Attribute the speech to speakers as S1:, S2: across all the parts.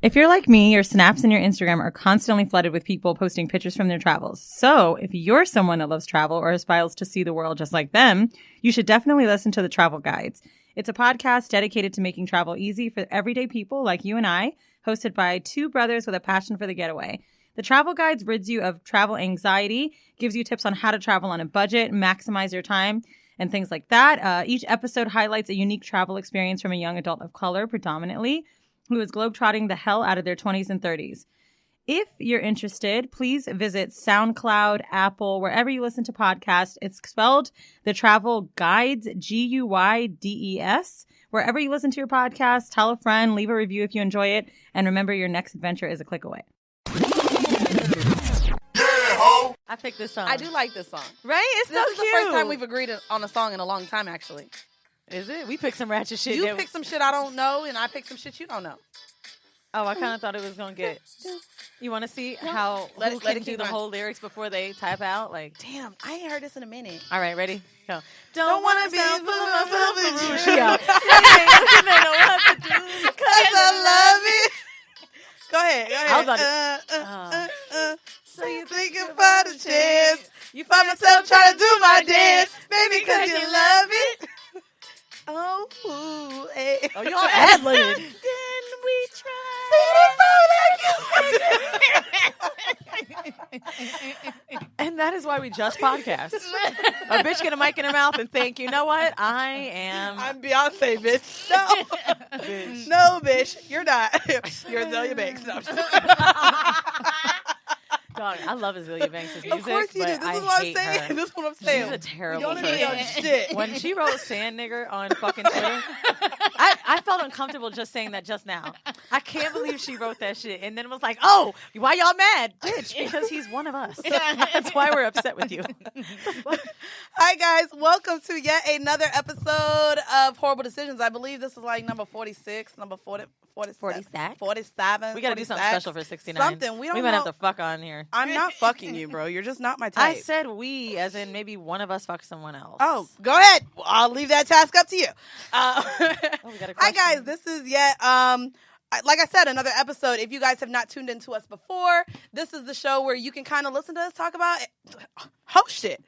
S1: If you're like me, your snaps and your Instagram are constantly flooded with people posting pictures from their travels. So if you're someone that loves travel or aspires to see the world just like them, you should definitely listen to the Travel GUYdes. It's a podcast dedicated to making travel easy for everyday people like you and I, hosted by two brothers with a passion for the getaway. The Travel GUYdes rids you of travel anxiety, gives you tips on how to travel on a budget, maximize your time, and things like that. Each episode highlights a unique travel experience from a young adult of color, predominantly, who is globetrotting the hell out of their 20s and 30s. If you're interested, please visit SoundCloud, Apple, wherever you listen to podcasts. It's spelled the Travel GUYdes, GUYDES. Wherever you listen to your podcast, tell a friend, leave a review if you enjoy it, and remember your next adventure is a click away. I picked this song.
S2: I do like this song.
S1: Right? It's so cute.
S2: This is the first time we've agreed on a song in a long time, actually.
S1: Is it? We picked some ratchet shit.
S2: You picked some shit I don't know, and I picked some shit you don't know.
S1: Oh, I kind of thought it was going to get... You want to see how who can do the whole lyrics before they type out? Like,
S2: damn, I ain't heard this in a minute.
S1: All right, ready? Go.
S2: Don't want to be full of myself and you.
S1: Yeah.
S2: Because I love it. Go ahead.
S1: I was about to...
S2: So you think about a chance. You find myself trying to do my dance. Baby, because you love it. Oh, ooh, hey.
S1: Oh, you all ad-libbed.
S2: Then we try.
S1: And that is why we just podcast. A bitch get a mic in her mouth and think, you know what? I'm
S2: Beyonce, bitch. No.
S1: Bitch.
S2: No, bitch. You're not. You're Azalea Banks. No.
S1: Dog, I love Azalea Banks' music.
S2: Of course you do. This is what I'm saying. This is what I'm saying.
S1: She's a terrible
S2: You don't even know
S1: person.
S2: shit.
S1: When she wrote "sand nigger" on fucking Twitter, I felt uncomfortable just saying that just now. I can't believe she wrote that shit and then was like, "Oh, why y'all mad, bitch? Because he's one of us. That's why we're upset with you."
S2: Hi guys, welcome to yet another episode of Whoreible Decisions. I believe this is like number 46, number 47. 47.
S1: We gotta do something special for 69.
S2: Something. We might
S1: have to fuck on here.
S2: I'm not fucking you, bro. You're just not my type.
S1: I said we, as in maybe one of us fuck someone else.
S2: Oh, go ahead. I'll leave that task up to you.
S1: We got a
S2: Hi
S1: question.
S2: guys, this is yet like I said, another episode. If you guys have not tuned into us before, this is the show where you can kind of listen to us talk about shit.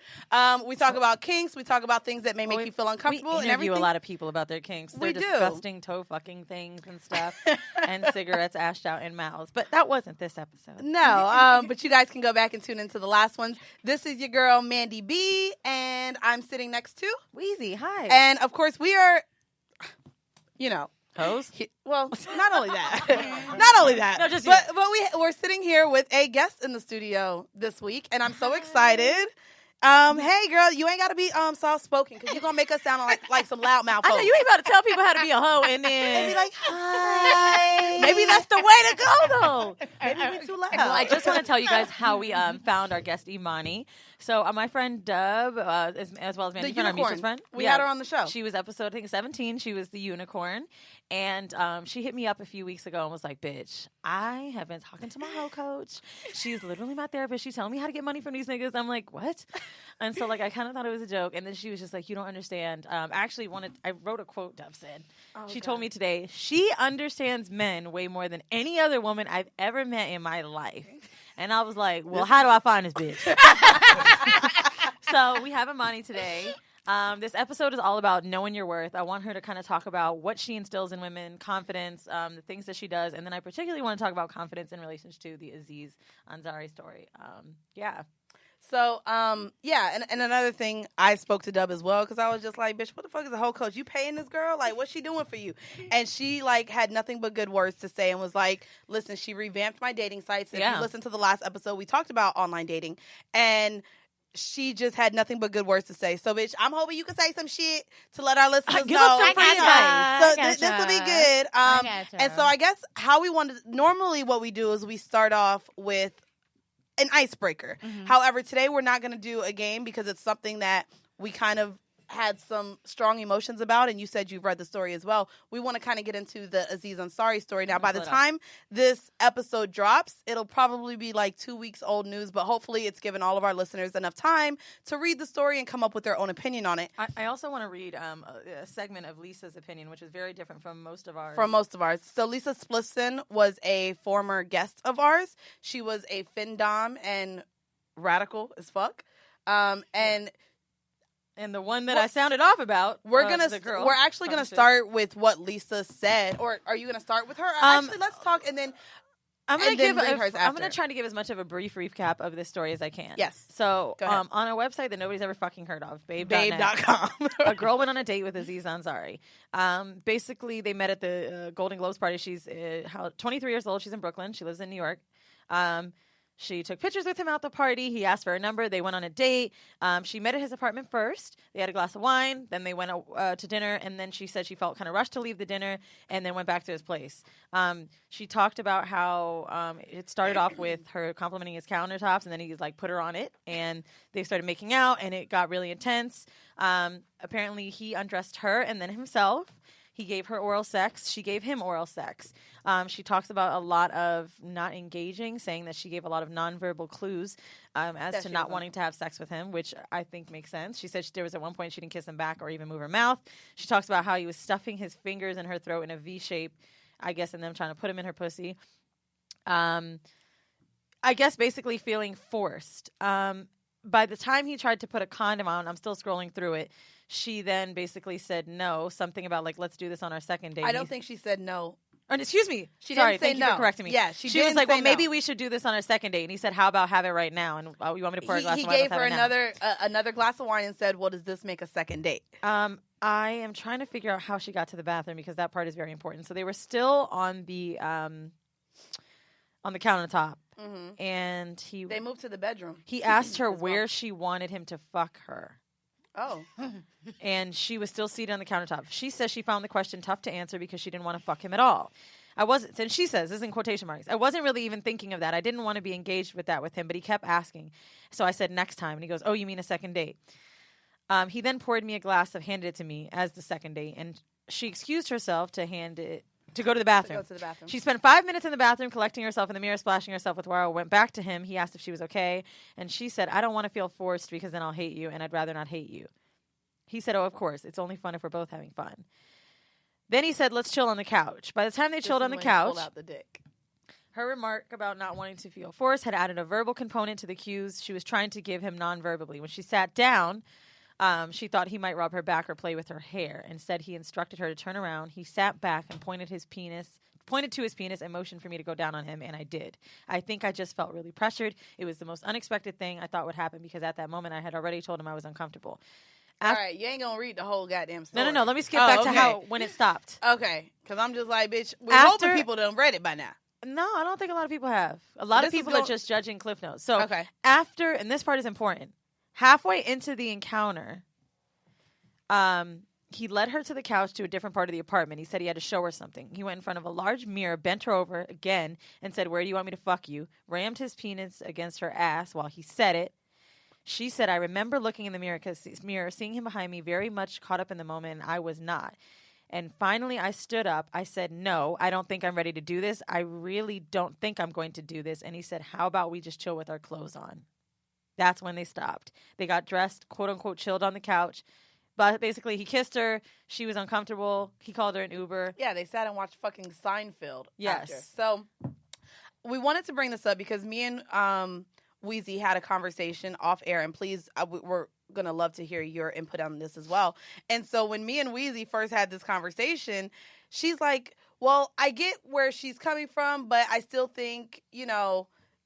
S2: We talk about kinks. We talk about things that may make you feel uncomfortable.
S1: We interview a lot of people about their kinks. They're disgusting toe fucking things and stuff, and cigarettes ashed out in mouths. But that wasn't this episode.
S2: No, but you guys can go back and tune into the last ones. This is your girl Mandy B, and I'm sitting next to
S1: Wheezy. Hi.
S2: And of course, we are,
S1: Hoes?
S2: Well, not only that.
S1: No, just
S2: but we're sitting here with a guest in the studio this week, and I'm so excited. Hey girl, you ain't gotta be soft spoken because you're gonna make us sound like some loudmouth.
S1: I know you ain't about to tell people how to be a hoe and then
S2: be like, hi.
S1: Maybe that's the way to go though.
S2: Maybe we too loud.
S1: Well, I just want to tell you guys how we found our guest Imani. So my friend Dub, as well as Mandy, our mutual friend,
S2: we had her on the show.
S1: She was episode, I think, 17. She was the unicorn. And she hit me up a few weeks ago and was like, bitch, I have been talking to my hoe coach. She's literally my therapist. She's telling me how to get money from these niggas. I'm like, what? And so, I kind of thought it was a joke. And then she was just like, you don't understand. I wrote a quote Dub said. She told me today, she understands men way more than any other woman I've ever met in my life. And I was like, well, how do I find this bitch? So we have Imani today. This episode is all about knowing your worth. I want her to kind of talk about what she instills in women, confidence, the things that she does. And then I particularly want to talk about confidence in relation to the Aziz Ansari story.
S2: So, and another thing, I spoke to Dub as well because I was just like, bitch, what the fuck is a whole coach? You paying this girl? Like, what's she doing for you? And she, had nothing but good words to say and was like, listen, she revamped my dating sites. If you listen to the last episode, we talked about online dating. And she just had nothing but good words to say. So, bitch, I'm hoping you can say some shit to let our listeners
S1: give
S2: know.
S1: us some free advice.
S2: So this will be good. And so I guess how we wanted, normally what we do is we start off with an icebreaker. Mm-hmm. However, today we're not going to do a game because it's something that we kind of had some strong emotions about, and you said you've read the story as well. We want to kind of get into the Aziz Ansari story. Now, by the time this episode drops, it'll probably be like 2 weeks old news, but hopefully it's given all of our listeners enough time to read the story and come up with their own opinion on it.
S1: I also want to read a segment of Lisa's opinion, which is very different from most of ours.
S2: So Lisa Splifson was a former guest of ours. She was a findom and radical as fuck.
S1: And the one that I sounded off about,
S2: we're actually gonna start with what Lisa said. Or are you gonna start with her? Actually, let's talk, and then
S1: I'm gonna try to give as much of a brief recap of this story as I can.
S2: Yes.
S1: So on a website that nobody's ever fucking heard of,
S2: babe.com.
S1: A girl went on a date with Aziz Ansari. Basically, they met at the Golden Globes party. She's 23 years old. She's in Brooklyn. She lives in New York. She took pictures with him out the party. He asked for her number. They went on a date. She met at his apartment first. They had a glass of wine. Then they went to dinner. And then she said she felt kind of rushed to leave the dinner and then went back to his place. She talked about how it started off with her complimenting his countertops, and then he put her on it. And they started making out, and it got really intense. Apparently, he undressed her and then himself. He gave her oral sex. She gave him oral sex. She talks about a lot of not engaging, saying that she gave a lot of nonverbal clues as to not wanting to have sex with him, which I think makes sense. She said there was at one point she didn't kiss him back or even move her mouth. She talks about how he was stuffing his fingers in her throat in a V shape, I guess, and them trying to put him in her pussy. I guess basically feeling forced. By the time he tried to put a condom on, I'm still scrolling through it, she then basically said no, something about let's do this on our second date.
S2: I don't think she said no.
S1: Excuse me.
S2: Sorry,
S1: thank you for correcting me.
S2: Yeah,
S1: she was like, well, maybe we should do this on our second date. And he said, how about have it right now? And you want me to pour a glass of wine?
S2: He gave her another glass of wine and said, well, does this make a second date?
S1: I am trying to figure out how she got to the bathroom because that part is very important. So they were still on the countertop. Mm-hmm. And
S2: they moved to the bedroom.
S1: He asked her where she wanted him to fuck her.
S2: Oh.
S1: And she was still seated on the countertop. She says she found the question tough to answer because she didn't want to fuck him at all. And she says, this is in quotation marks, I wasn't really even thinking of that. I didn't want to be engaged with him, but he kept asking. So I said, next time. And he goes, oh, you mean a second date? He then poured me a glass handed it to me as the second date. And she excused herself to go to the bathroom. She spent 5 minutes in the bathroom collecting herself in the mirror, splashing herself with water, went back to him. He asked if she was okay. And she said, I don't want to feel forced because then I'll hate you, and I'd rather not hate you. He said, oh, of course. It's only fun if we're both having fun. Then he said, let's chill on the couch. By the time they chilled on the couch,
S2: pulled out the dick.
S1: Her remark about not wanting to feel forced had added a verbal component to the cues she was trying to give him non-verbally. When she sat down, she thought he might rub her back or play with her hair. Instead, he instructed her to turn around. He sat back and pointed to his penis and motioned for me to go down on him, and I did. I think I just felt really pressured. It was the most unexpected thing I thought would happen because at that moment I had already told him I was uncomfortable.
S2: All right, you ain't gonna read the whole goddamn story.
S1: No. Let me skip back to when it stopped.
S2: Okay, because I'm just like, bitch, we're hoping people done read it by now.
S1: No, I don't think a lot of people have. A lot of people are just judging Cliff Notes. So after, and this part is important, halfway into the encounter, he led her to the couch to a different part of the apartment. He said he had to show her something. He went in front of a large mirror, bent her over again, and said, where do you want me to fuck you? Rammed his penis against her ass while he said it. She said, I remember looking in the mirror, seeing him behind me, very much caught up in the moment, and I was not. And finally, I stood up. I said, no, I don't think I'm ready to do this. I really don't think I'm going to do this. And he said, how about we just chill with our clothes on? That's when they stopped. They got dressed, quote unquote, chilled on the couch. But basically, he kissed her. She was uncomfortable. He called her an Uber.
S2: Yeah, they sat and watched fucking Seinfeld.
S1: Yes.
S2: After. So we wanted to bring this up because me and Wheezy had a conversation off air, and please, we're gonna love to hear your input on this as well. And so when me and Wheezy first had this conversation, she's like, well, I get where she's coming from, but I still think,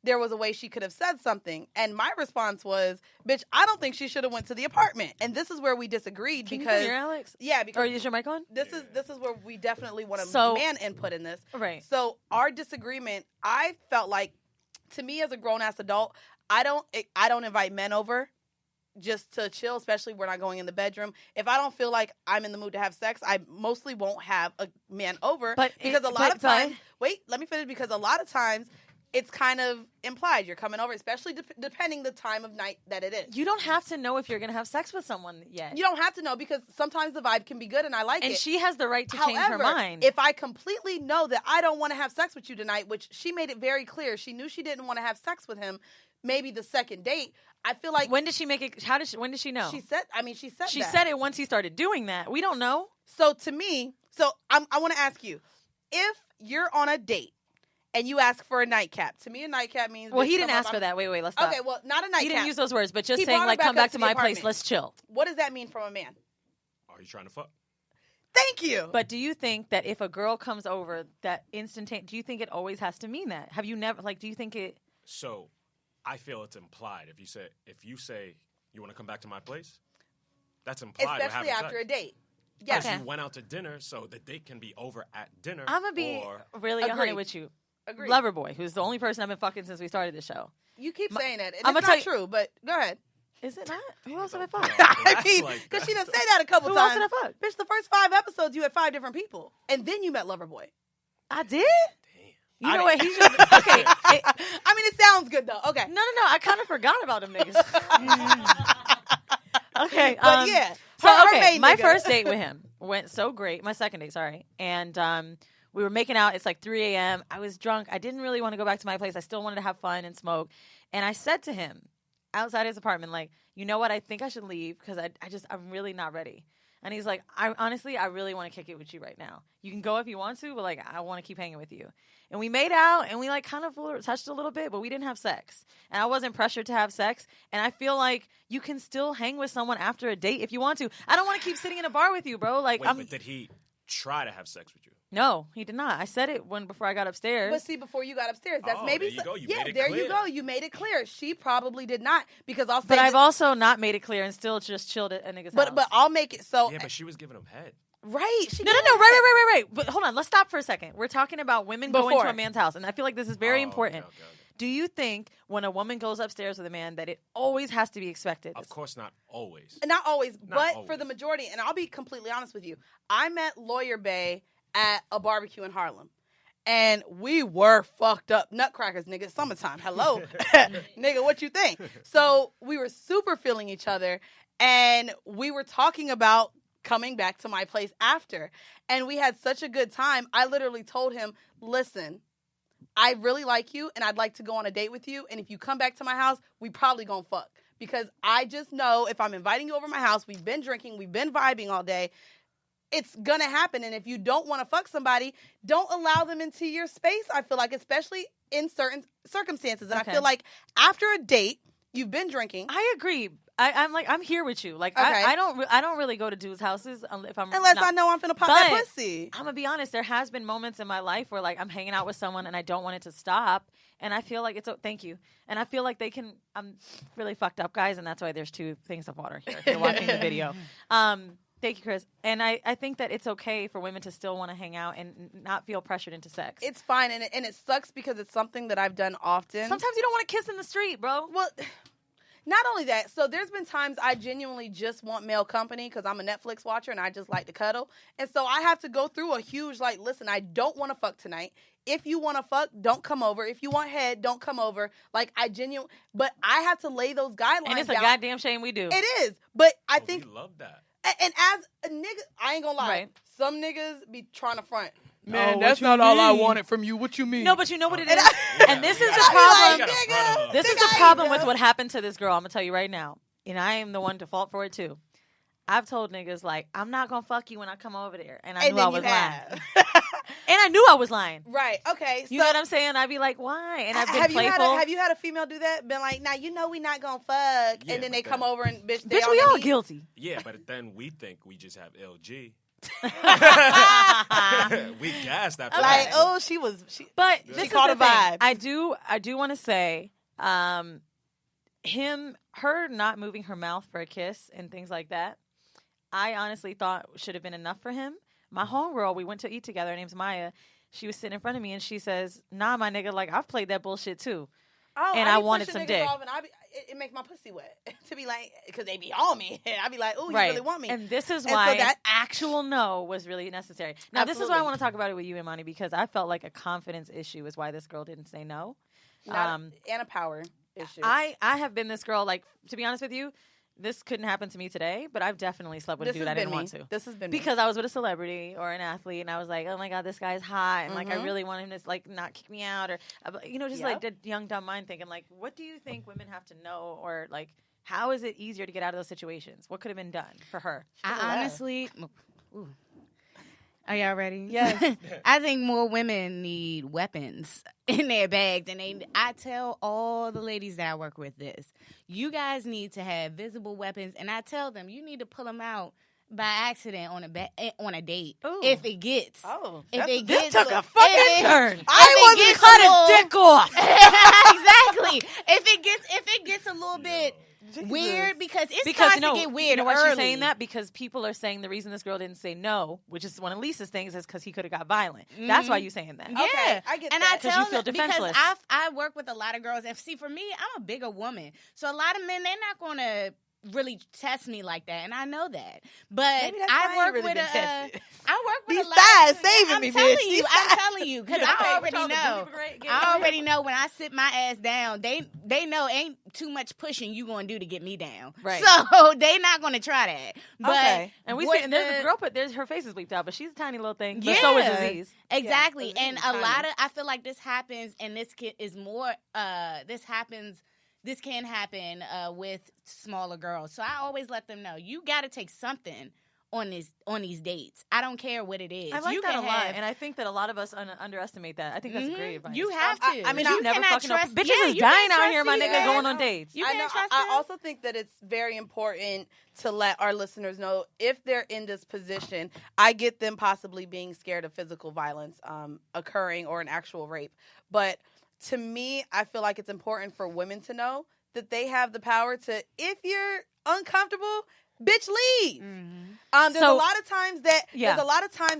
S2: there was a way she could have said something. And my response was, bitch, I don't think she should have went to the apartment. And this is where we disagreed.
S1: Can
S2: because
S1: you hear Alex?
S2: Yeah, because,
S1: or is your mic on?
S2: This is where we definitely want man input in this.
S1: Right.
S2: So our disagreement, I felt like, to me as a grown-ass adult, I don't invite men over just to chill, especially we're not going in the bedroom. If I don't feel like I'm in the mood to have sex, I mostly won't have a man over. Because a lot of times, wait, let me finish, because a lot of times it's kind of implied you're coming over, especially depending the time of night that it is.
S3: You don't have to know if you're going to have sex with someone yet.
S2: You don't have to know because sometimes the vibe can be good and I like it.
S3: And she has the right to change her
S2: However,
S3: mind.
S2: if I completely know that I don't want to have sex with you tonight, which she made it very clear, she knew she didn't want to have sex with him, maybe the second date, I feel like...
S3: When did she make it? When did she know?
S2: She said
S3: She
S2: that.
S3: said it once he started doing that. We don't know.
S2: So to me, I want to ask you, if you're on a date and you ask for a nightcap, to me a nightcap means...
S3: Well, he didn't ask for that. Wait, let's stop.
S2: Okay, well, not a nightcap.
S3: He didn't use those words, but just
S2: He
S3: saying,
S2: brought her
S3: like,
S2: back
S3: come
S2: up
S3: back
S2: to
S3: to
S2: the
S3: my place,
S2: apartment.
S3: let's chill.
S2: What does that mean from a man?
S4: Are you trying to fuck?
S2: Thank you.
S3: But do you think that if a girl comes over, that instantaneous... Do you think it always has to mean that? Have you never... Like, do you think it...
S4: So, I feel it's implied. If you say you want to come back to my place, that's implied.
S2: Especially after a date. Yes.
S3: Okay.
S4: You went out to dinner, so the date can be over at dinner.
S3: I'm going to be really
S2: Agreed.
S3: 100 with you.
S2: Agreed.
S3: Loverboy, who's the only person I've been fucking since we started the show.
S2: You keep saying that. And
S3: I'ma
S2: it's
S3: tell
S2: not
S3: you-
S2: true, but go ahead.
S3: Is it not? Who else have I fucked?
S2: I mean, because she done say that a couple
S3: Who else
S2: times.
S3: did I fuck?
S2: Bitch, the first 5 episodes, you had 5 different people. And then you met Loverboy.
S3: I did? You know
S2: I
S3: what?
S2: mean-
S3: He just... Okay.
S2: I mean, it sounds good, though. Okay.
S3: No. I kind of forgot about them niggas. Okay.
S2: But yeah.
S3: So,
S2: her
S3: okay,
S2: main
S3: my
S2: nigga.
S3: first date with him went so great. My second date, sorry. And we were making out. It's like 3 a.m. I was drunk. I didn't really want to go back to my place. I still wanted to have fun and smoke. And I said to him outside his apartment, like, you know what? I think I should leave because I'm really not ready. And he's like, I really want to kick it with you right now. You can go if you want to, but like, I want to keep hanging with you. And we made out and we like kind of touched a little bit, but we didn't have sex. And I wasn't pressured to have sex. And I feel like you can still hang with someone after a date if you want to. I don't want to keep sitting in a bar with you, bro. Like,
S4: Wait, but did he try to have sex with you?
S3: No, he did not. I said it before I got upstairs.
S2: But see, before you got upstairs, that's maybe...
S4: there you go. You
S2: yeah,
S4: made it
S2: there
S4: clear.
S2: you go. You made it clear. She probably did not. Because I'll say...
S3: But I've also not made it clear and still just chilled at a nigga's house.
S2: But I'll make it so...
S4: Yeah, but she was giving him head.
S2: Right. She
S3: No,
S2: did.
S3: right. But hold on, let's stop for a second. We're talking about women going
S2: Before.
S3: to a man's house, and I feel like this is very important.
S4: Okay.
S3: Do you think when a woman goes upstairs with a man that it always has to be expected?
S4: Of course, not always.
S2: Not always,
S4: Not
S2: but
S4: always.
S2: for the majority, and I'll be completely honest with you, I met Lawyer Bay at a barbecue in Harlem. And we were fucked up nutcrackers, nigga. It's summertime. Hello. Nigga, what you think? So we were super feeling each other, and we were talking about coming back to my place after. And we had such a good time. I literally told him, listen, I really like you, and I'd like to go on a date with you. And if you come back to my house, we probably gonna fuck. Because I just know if I'm inviting you over my house, we've been drinking, we've been vibing all day, it's gonna happen. And if you don't want to fuck somebody, don't allow them into your space, I feel like, especially in certain circumstances. And
S3: Okay.
S2: I feel like after a date, you've been drinking.
S3: I agree. I'm here with you. Like,
S2: Okay.
S3: I don't really go to dudes' houses if I'm
S2: Unless
S3: not,
S2: I know I'm finna pop
S3: But
S2: that pussy.
S3: I'm gonna be honest. There has been moments in my life where like I'm hanging out with someone and I don't want it to stop, and I feel like thank you. And I feel like they can. I'm really fucked up, guys, and that's why there's 2 things of water here. If you're watching the video. Thank you, Chris. And I think that it's okay for women to still want to hang out and not feel pressured into sex.
S2: It's fine, and it sucks because it's something that I've done often.
S3: Sometimes you don't want to kiss in the street, bro.
S2: Well, not only that, so there's been times I genuinely just want male company because I'm a Netflix watcher and I just like to cuddle. And so I have to go through a huge, like, listen, I don't want to fuck tonight. If you want to fuck, don't come over. If you want head, don't come over. Like, but I have to lay those guidelines
S3: And it's a
S2: down.
S3: goddamn shame we do.
S2: It is. But I think,
S4: we love that.
S2: and as a nigga, I ain't gonna lie.
S3: Right.
S2: Some niggas be trying to front.
S3: Man,
S2: Man,
S3: what
S2: that's
S3: you
S2: not all I
S3: mean?
S2: wanted from you. What you mean?
S3: No, but you know what it
S2: And
S3: is? And this is the
S2: I
S3: problem.
S2: be like, nigga,
S3: This is
S2: nigga,
S3: the
S2: I
S3: problem
S2: ain't
S3: with
S2: know.
S3: what happened to this girl. I'm going to tell you right now. And I am the one to fault for it, too. I've told niggas, like, I'm not going to fuck you when I come over there. And I
S2: And
S3: knew I
S2: then
S3: was
S2: you
S3: lying.
S2: have.
S3: And I knew I was lying.
S2: Right. Okay.
S3: You know what I'm saying? I'd be like, why? And I've been
S2: have
S3: playful.
S2: you had a female do that? Been like, now you know we not gonna fuck,
S4: Yeah,
S2: and then
S4: but
S2: they come
S4: then-
S2: over and bitch. They
S3: Bitch,
S2: on
S3: we
S2: their
S3: all
S2: knees.
S3: guilty.
S4: Yeah, but then we think we just have LG.
S3: But
S4: We gassed after
S2: Like,
S4: that.
S2: oh, she was. She
S3: this
S2: She
S3: is
S2: caught
S3: the
S2: a
S3: thing.
S2: vibe.
S3: I do want to say, her not moving her mouth for a kiss and things like that, I honestly thought should have been enough for him. My homegirl, we went to eat together. Her name's Maya. She was sitting in front of me and she says, "Nah, my nigga, like I've played that bullshit too."
S2: Oh,
S3: And
S2: I
S3: I
S2: be
S3: wanted
S2: pushing
S3: some
S2: niggas
S3: dick.
S2: off and it makes my pussy wet to be like, because they be on me. And I be like, oh, you
S3: Right.
S2: really want me.
S3: And this is
S2: And so
S3: why
S2: that-
S3: actual no was really necessary. Now, this is why I
S2: Absolutely.
S3: want to talk about it with you, Imani, because I felt like a confidence issue is why this girl didn't say no.
S2: And a power issue.
S3: I have been this girl, like, to be honest with you, this couldn't happen to me today, but I've definitely slept with a dude I didn't want to.
S2: This has been
S3: Because I was with a celebrity or an athlete, and I was like, oh my God, this guy's hot, and like, I really want him to like not kick me out, or just like the young dumb mind thinking, like, what do you think women have to know, or like, how is it easier to get out of those situations? What could have been done for her?
S5: I honestly, are y'all ready?
S2: Yes.
S5: I think more women need weapons in their bags, and I tell all the ladies that I work with this: you guys need to have visible weapons, and I tell them you need to pull them out by accident on a date.
S3: Ooh.
S5: If it gets,
S3: This took a fucking turn.
S2: I wasn't
S3: Cut his dick off.
S5: exactly. If it gets a little bit weird, because it starts to get weird.
S3: You know why
S5: early.
S3: she's saying that? Because people are saying the reason this girl didn't say no, which is one of Lisa's things, is because he could have got violent. That's why you're saying that.
S5: Yeah,
S2: Okay, I get
S5: and
S2: that.
S5: I
S3: 'Cause
S5: tell
S3: you feel
S5: them,
S3: defenseless.
S5: because I work with a lot of girls, and see, for me, I'm a bigger woman, so a lot of men, they're not going to really test me like that, and I know that. But
S2: Maybe that's why
S5: I
S2: you
S5: work
S2: really
S5: with
S2: been tested.
S5: I work with
S2: These
S5: a lot.
S2: thighs
S5: Of,
S2: saving
S5: I'm
S2: me,
S5: telling
S2: bitch.
S5: you,
S2: These
S5: I'm
S2: thighs.
S5: telling you, because
S3: Yeah,
S5: I
S3: okay,
S5: already
S3: y'all the
S5: know.
S3: booty break, get
S5: I
S3: it.
S5: already know when I sit my ass down, they know ain't too much pushing you gonna do to get me down.
S3: Right.
S5: So they not gonna try that. But
S2: Okay.
S3: And we
S5: what
S3: see, and there's the girl, there's her face is bleeped out, but she's a tiny little thing. But
S5: Yeah.
S3: so is Aziz.
S5: Exactly.
S2: Yeah,
S5: And a lot of, I feel like this happens, and this is more, this can happen with smaller girls. So I always let them know, you got to take something on these dates. I don't care what it is.
S3: I like
S5: you
S3: that
S5: can
S3: a lot,
S5: have,
S3: and I think that a lot of us underestimate that. I think that's great advice.
S5: You have to.
S2: I mean,
S3: you
S5: you
S3: never
S5: cannot
S3: fucking know.
S5: trust.
S3: Bitches
S5: yeah,
S3: is
S5: you
S3: dying
S5: can't
S3: out
S5: trust
S3: here, my
S5: these
S3: nigga,
S5: men.
S3: going on dates.
S5: You
S2: I
S5: can't
S2: know.
S5: trust
S2: I
S5: them.
S2: also think that it's very important to let our listeners know if they're in this position. I get them possibly being scared of physical violence occurring or an actual rape, but to me, I feel like it's important for women to know that they have the power to, if you're uncomfortable, bitch, leave. There's a lot of times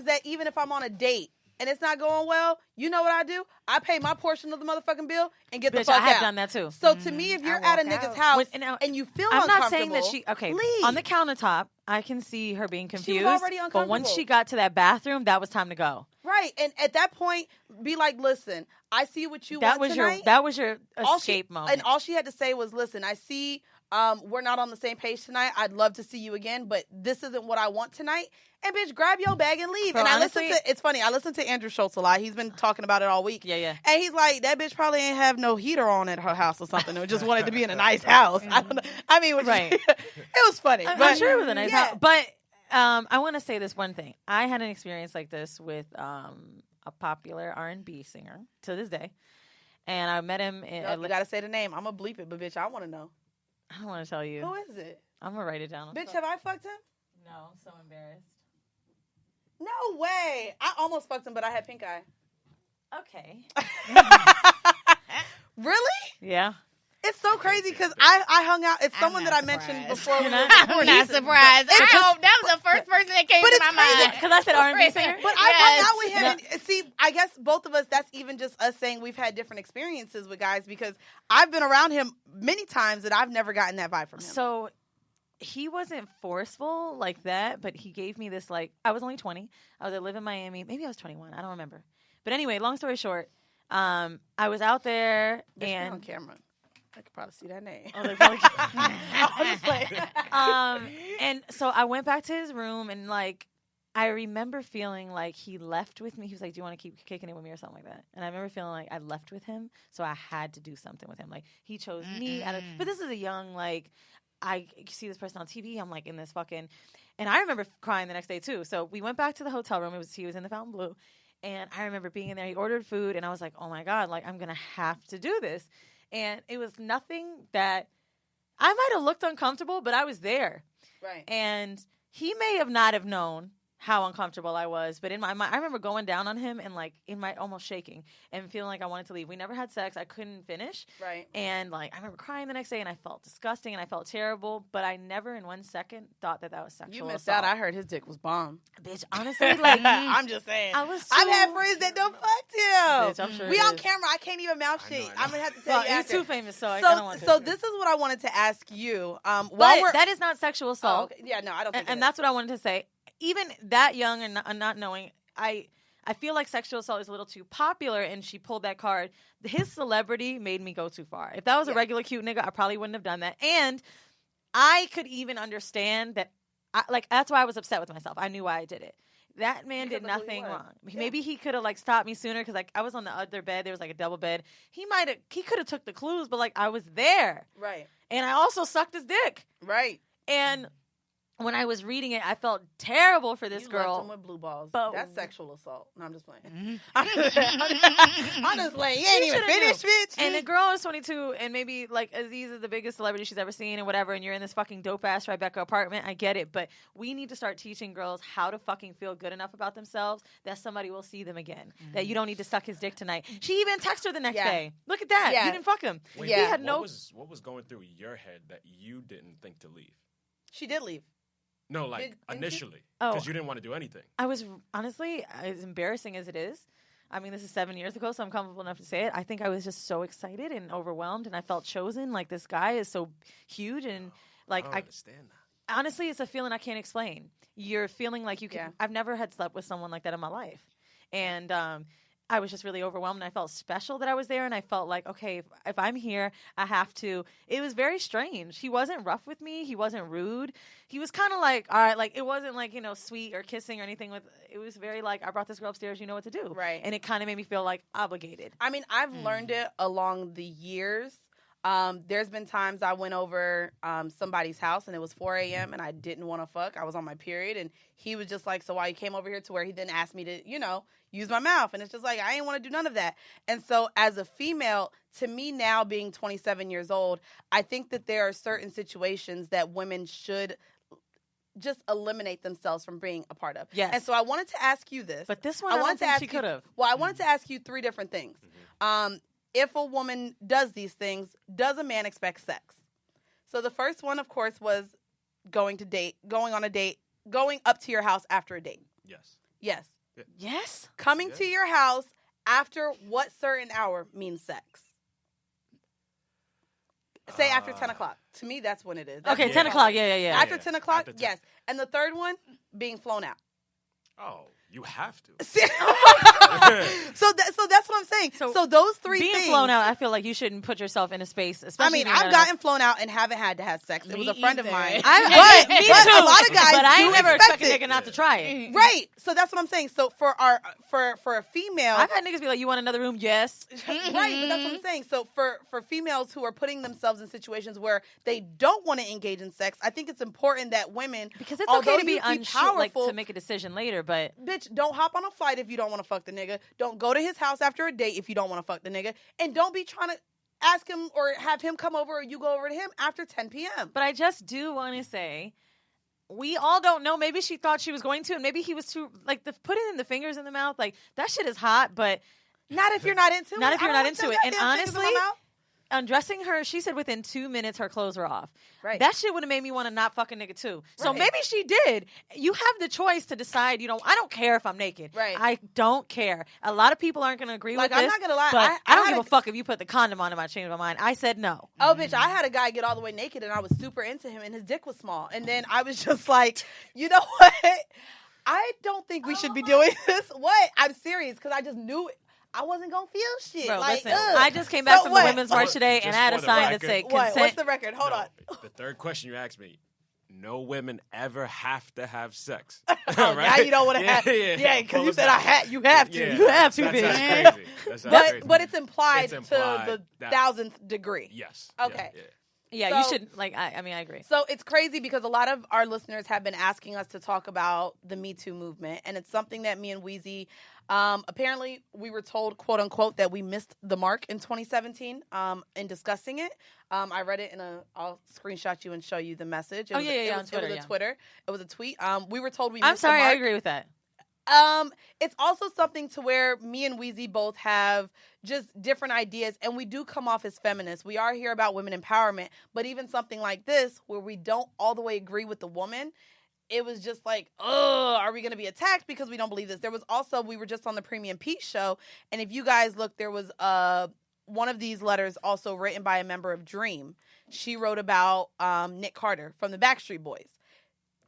S2: that even if I'm on a date and it's not going well, you know what I do? I pay my portion of the motherfucking bill and get the
S3: Bitch,
S2: fuck
S3: I have
S2: out.
S3: done that too.
S2: So to me, if you're
S5: I
S2: at a
S5: walk
S2: nigga's
S5: out.
S2: house
S3: Now,
S2: and you feel
S3: I'm
S2: uncomfortable,
S3: not saying that she
S2: leave.
S3: on the countertop. I can see her being confused.
S2: already
S3: but once
S2: uncomfortable.
S3: she got to that bathroom, that was time to go.
S2: Right, and at that point, be like, listen, I see what you
S3: That
S2: want
S3: was
S2: tonight.
S3: that was your
S2: All
S3: escape
S2: she,
S3: moment.
S2: And all she had to say was, listen, I see we're not on the same page tonight. I'd love to see you again, but this isn't what I want tonight. And bitch, grab your bag and leave.
S3: Bro,
S2: and
S3: honestly,
S2: it's funny, I listened to Andrew Schultz a lot. He's been talking about it all week.
S3: Yeah.
S2: And he's like, that bitch probably ain't have no heater on at her house or something. Or just wanted to be in a nice house. I don't know. I mean,
S3: Right.
S2: it was funny.
S3: I'm sure it was a nice
S2: yeah.
S3: house. But I want to say this one thing. I had an experience like this with a popular R&B singer to this day. And I met him in...
S2: No, you got to say the name. I'm going to bleep it, but bitch, I want to know.
S3: I don't want to tell you.
S2: Who is it?
S3: I'm going to write it down.
S2: Bitch, have I fucked him?
S3: No, I'm so embarrassed.
S2: No way. I almost fucked him, but I had pink eye.
S3: Okay.
S2: Really?
S3: Yeah.
S2: It's so crazy because I hung out. It's someone that I mentioned before.
S5: I'm not surprised. I hope that was the first person that came to my mind.
S3: Because I said R&B singer.
S2: But I hung out with him. And see, I guess both of us, that's even just us saying we've had different experiences with guys because I've been around him many times that I've never gotten that vibe from him.
S3: So he wasn't forceful like that, but he gave me this, like, I was only 20. I live in Miami. Maybe I was 21. I don't remember. But anyway, long story short, I was out there
S2: Bitch, you're on
S3: and...
S2: camera. I could probably see that name.
S3: Oh, they probably I'm just playing. And so I went back to his room and, like, I remember feeling like he left with me. He was like, do you want to keep kicking it with me or something like that? And I remember feeling like I left with him, so I had to do something with him. Like, he chose me. But this is a young, like, I see this person on TV. I'm, like, in this fucking... And I remember crying the next day, too. So we went back to the hotel room. He was in the Fountain Blue. And I remember being in there. He ordered food, and I was like, oh, my God, like, I'm going to have to do this. And it was nothing that I might have looked uncomfortable, but I was there.
S2: Right.
S3: And he may have not have known how uncomfortable I was. But in my mind, I remember going down on him and like in my almost shaking and feeling like I wanted to leave. We never had sex. I couldn't finish.
S2: Right.
S3: And like I remember crying the next day and I felt disgusting and I felt terrible. But I never in 1 second thought that was sexual
S2: You missed
S3: assault.
S2: out. I heard his dick was bomb.
S3: Bitch, honestly, like
S2: I'm just saying.
S3: I was.
S2: I've had friends that don't fuck him.
S3: Bitch, I'm sure
S2: We
S3: it
S2: on
S3: is.
S2: camera. I can't even mouth
S4: I know,
S2: shit.
S4: I know.
S2: I'm gonna have to tell
S3: Well,
S2: you
S3: he's
S2: after.
S3: too famous, so I don't want to.
S2: So this is what I wanted to ask you. While
S3: But
S2: we're
S3: that is not sexual
S2: oh,
S3: assault.
S2: okay. Yeah, no, I don't think
S3: And
S2: it
S3: that's what I wanted to say. Even that young and not knowing, I feel like sexual assault is a little too popular, and she pulled that card. His celebrity made me go too far. If that was a regular cute nigga, I probably wouldn't have done that. And I could even understand that. That's why I was upset with myself. I knew why I did it. That man
S2: Because
S3: did
S2: of who he
S3: nothing
S2: was.
S3: wrong.
S2: Yeah.
S3: Maybe he could have like stopped me sooner because like I was on the other bed. There was like a double bed. He could have took the clues, but like I was there,
S2: Right.
S3: and I also sucked his dick.
S2: Right.
S3: And when I was reading it, I felt terrible for this
S2: You
S3: girl.
S2: left him with blue balls.
S3: But-
S2: That's sexual assault. No, I'm just playing.
S5: Mhm.
S2: I'm just playing. You ain't
S3: You
S2: even
S3: shoulda knew.
S2: finished, bitch.
S3: And the girl is 22, and maybe like Aziz is the biggest celebrity she's ever seen, and whatever. And you're in this fucking dope ass Tribeca apartment. I get it, but we need to start teaching girls how to fucking feel good enough about themselves that somebody will see them again. That you don't need to suck his dick tonight. She even texted her the next
S2: Yeah.
S3: day. Look at that.
S2: Yeah.
S3: You didn't fuck him.
S4: Wait,
S2: Yeah.
S3: He had
S4: what
S3: no.
S4: was going through your head that you didn't think to leave?
S2: She did leave.
S4: No, like
S2: Didn't you?
S4: initially,
S3: Oh.
S4: because you didn't want to do anything.
S3: I was honestly, as embarrassing as it is. I mean, this is 7 years ago, so I'm comfortable enough to say it. I think I was just so excited and overwhelmed, and I felt chosen. Like this guy is so huge, and like
S4: I don't
S3: I
S4: understand that.
S3: honestly, it's a feeling I can't explain. You're feeling like you can.
S2: Yeah.
S3: I've never had slept with someone like that in my life, and I was just really overwhelmed. And I felt special that I was there, and I felt like, okay, if I'm here, I have to. It was very strange. He wasn't rough with me. He wasn't rude. He was kind of like, all right, like it wasn't like sweet or kissing or anything. It was very like, I brought this girl upstairs. You know what to do,
S2: Right.
S3: And it kind of made me feel like obligated.
S2: I mean, I've learned it along the years. There's been times I went over somebody's house and it was 4 a.m. and I didn't want to fuck. I was on my period, and he was just like, so why you came over here? To where he then asked me to, use my mouth. And it's just like, I didn't want to do none of that. And so as a female, to me now being 27 years old, I think that there are certain situations that women should just eliminate themselves from being a part of.
S3: Yes.
S2: And so I wanted to ask you this.
S3: But this one, I don't think she could have.
S2: Well, I wanted to ask you three different things. If a woman does these things, does a man expect sex? So the first one, of course, was going on a date, going up to your house after a date.
S4: Yes.
S2: Yes.
S3: Yes.
S2: Coming
S4: Yeah.
S2: to your house after what certain hour means sex? Say after 10 o'clock. To me, that's when it is. That's
S3: Okay,
S2: when
S3: 10
S2: it's
S3: o'clock.
S2: on.
S3: Yeah.
S2: After
S4: Yeah.
S2: 10 o'clock,
S4: After 10.
S2: yes. And the third one, being flown out.
S4: Oh, you have to.
S2: so that's what I'm saying.
S3: So
S2: So those three
S3: Being
S2: things.
S3: flown out, I feel like you shouldn't put yourself in a space. Especially
S2: I've gotten flown out and haven't had to have sex. It was a friend of
S5: either.
S2: mine.
S3: Me
S2: but
S3: too.
S2: a lot of guys
S3: but I
S2: do
S3: ain't never
S2: expect
S3: expect a
S2: it.
S3: nigga not to try it.
S2: Right. So that's what I'm saying. So for a female,
S3: I've had niggas be like, "You want another room?" Yes.
S2: right, but that's what I'm saying. So for females who are putting themselves in situations where they don't want to engage in sex, I think it's important that women,
S3: Because it's
S2: although
S3: okay to be
S2: you
S3: unsure, like
S2: powerful,
S3: to make a decision later. But
S2: bitch, don't hop on a flight if you don't want to fuck the nigga. Don't go to his house after a date if you don't want to fuck the nigga. And don't be trying to ask him or have him come over or you go over to him after 10 p.m.
S3: but I just do want to say, we all don't know. Maybe she thought she was going to, and maybe he was too like putting in the fingers in the mouth. Like that shit is hot, but
S2: Not if you're not into it.
S3: Not if
S2: I
S3: you're
S2: don't
S3: not
S2: want
S3: into
S2: your
S3: it. And
S2: goddamn fingers in my
S3: honestly,
S2: mouth.
S3: undressing her, she said within 2 minutes her clothes were off.
S2: Right.
S3: That shit would have made me want to not fuck a nigga too. So
S2: Right.
S3: maybe she did. You have the choice to decide. I don't care if I'm naked.
S2: Right.
S3: I don't care. A lot of people aren't going to agree
S2: Like,
S3: with
S2: I'm
S3: this.
S2: not gonna lie,
S3: But
S2: I
S3: don't
S2: had
S3: give a fuck if you put the condom on. I changed my mind. I said no.
S2: Oh, bitch, I had a guy get all the way naked and I was super into him and his dick was small. And then I was just like, you know what? I don't think we should be doing this. What? I'm serious because I just knew I wasn't going to feel shit.
S3: Bro,
S2: like,
S3: listen,
S2: ugh.
S3: I just came back
S2: So
S3: from
S2: what?
S3: the Women's March today and
S4: Just
S3: I had a
S4: for the
S3: sign that
S4: record.
S3: said
S2: What?
S3: consent.
S2: What's the record? Hold
S4: No,
S2: on.
S4: The third question you asked me: no women ever have to have sex.
S2: Oh, now you don't want to have. Yeah, because you said you have to.
S4: Yeah,
S2: You have to,
S4: that's
S2: bitch.
S4: crazy. That sounds crazy.
S2: But it's implied
S4: It's implied
S2: to the
S4: that-
S2: 1,000th degree.
S4: Yes.
S2: Okay.
S4: Yeah.
S3: Yeah, you should, like, I mean, I agree.
S2: So it's crazy because a lot of our listeners have been asking us to talk about the Me Too movement, and it's something that me and Wheezy, apparently we were told, quote unquote, that we missed the mark in 2017 in discussing it. I read it I'll screenshot you and show you the message.
S3: On Twitter,
S2: It was a Twitter. It was a tweet. We were told we
S3: I'm
S2: missed
S3: sorry,
S2: the mark.
S3: I agree with that.
S2: It's also something to where me and Wheezy both have just different ideas, and we do come off as feminists. We are here about women empowerment, but even something like this, where we don't all the way agree with the woman, it was just like, are we going to be attacked because we don't believe this? There was also, we were just on the Premium Pete show, and if you guys look, there was one of these letters also written by a member of Dream. She wrote about Nick Carter from the Backstreet Boys.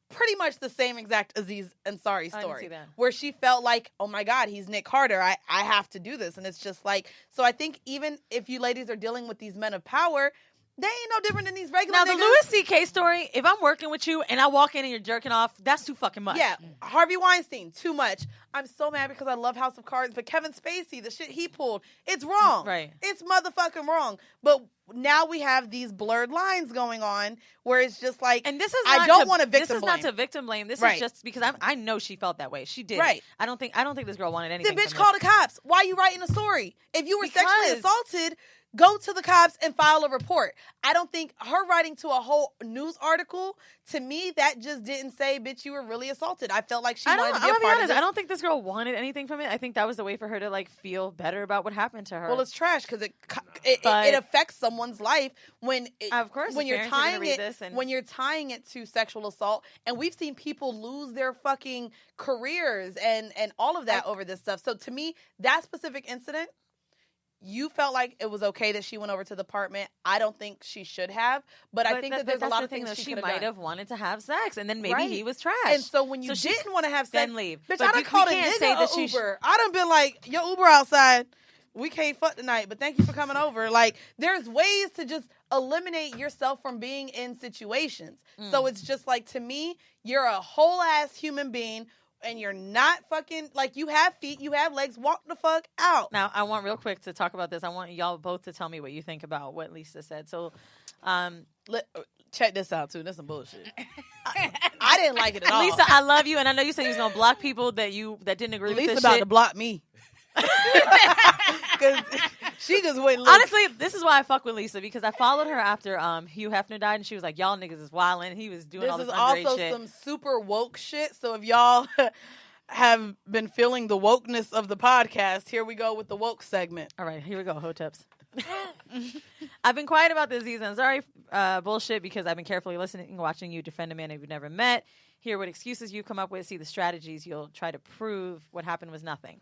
S2: Pretty much the same exact Aziz Ansari story, where she felt like, oh my God, he's Nick Carter. I have to do this. And it's just like, so I think even if you ladies are dealing with these men of power, they ain't no different than these regular niggas.
S3: Now, the Louis C.K. story, if I'm working with you and I walk in and you're jerking off, that's too fucking much.
S2: Yeah, Harvey Weinstein, too much. I'm so mad because I love House of Cards, but Kevin Spacey, the shit he pulled, it's wrong.
S3: Right.
S2: It's motherfucking wrong. But now we have these blurred lines going on where it's just like,
S3: and this is
S2: I don't want to victim blame.
S3: This is not to victim blame. This is just because I know she felt that way. She did.
S2: Right.
S3: I don't think this girl wanted anything.
S2: The bitch
S3: from
S2: called
S3: this.
S2: the cops. Why are you writing a story? If you were sexually
S3: Because-
S2: assaulted, go to the cops and file a report. I don't think her writing to a whole news article, to me, that just didn't say, bitch, you were really assaulted. I felt like she wanted to be a part of this.
S3: I don't think this girl wanted anything from it. I think that was the way for her to like feel better about what happened to her.
S2: Well, it's trash because it affects someone's life when
S3: of course
S2: when
S3: his
S2: you're
S3: parents are gonna
S2: tying
S3: read
S2: it
S3: this and-
S2: when you're tying it to sexual assault, and we've seen people lose their fucking careers and all of that over this stuff. So to me, that specific incident, you felt like it was okay that she went over to the apartment. I don't think she should have, but I think that there's a lot of things
S3: she
S2: might
S3: might have wanted to have sex, and then maybe
S2: Right.
S3: he was trash.
S2: And so when you didn't want to have sex,
S3: then leave.
S2: Bitch,
S3: But
S2: I done
S3: we
S2: called a
S3: can't
S2: nigga
S3: say that
S2: a
S3: she
S2: Uber. I done been like, your Uber outside. We can't fuck tonight, but thank you for coming over. Like, there's ways to just eliminate yourself from being in situations. So it's just like, to me, you're a whole ass human being. And you're not fucking, like, you have feet, you have legs, walk the fuck out.
S3: Now, I want real quick to talk about this. I want y'all both to tell me what you think about what Lisa said. So,
S2: check this out, too. That's some bullshit. I didn't like it at all.
S3: Lisa, I love you, and I know you said you was gonna block people that didn't agree with
S2: Lisa's
S3: this
S2: about
S3: shit.
S2: to block me. Because she just went look.
S3: Honestly, this is why I fuck with Lisa, because I followed her after Hugh Hefner died, and she was like, y'all niggas is wildin', and he was doing all this underage shit.
S2: This is also some super woke shit, so if y'all have been feeling the wokeness of the podcast, here we go with the woke segment.
S3: All right, here we go, Hoteps. I've been quiet about this season. Sorry, bullshit, because I've been carefully listening and watching you defend a man you've never met, hear what excuses you come up with, see the strategies you'll try to prove what happened was nothing.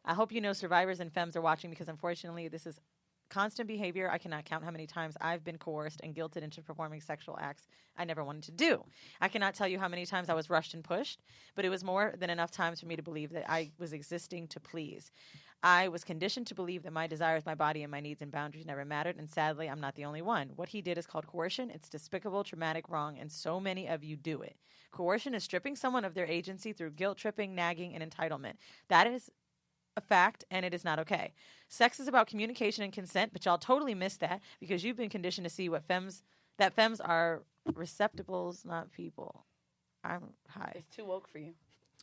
S3: I hope you know survivors and femmes are watching, because unfortunately this is constant behavior. I cannot count how many times I've been coerced and guilted into performing sexual acts I never wanted to do. I cannot tell you how many times I was rushed and pushed, but it was more than enough times for me to believe that I was existing to please. I was conditioned to believe that my desires, my body, and my needs and boundaries never mattered, and sadly, I'm not the only one. What he did is called coercion. It's despicable, traumatic, wrong, and so many of you do it. Coercion is stripping someone of their agency through guilt tripping, nagging, and entitlement. That is a fact, and it is not okay. Sex is about communication and consent, but y'all totally missed that because you've been conditioned to see that femmes are receptacles, not people. I'm high.
S2: It's too woke for you.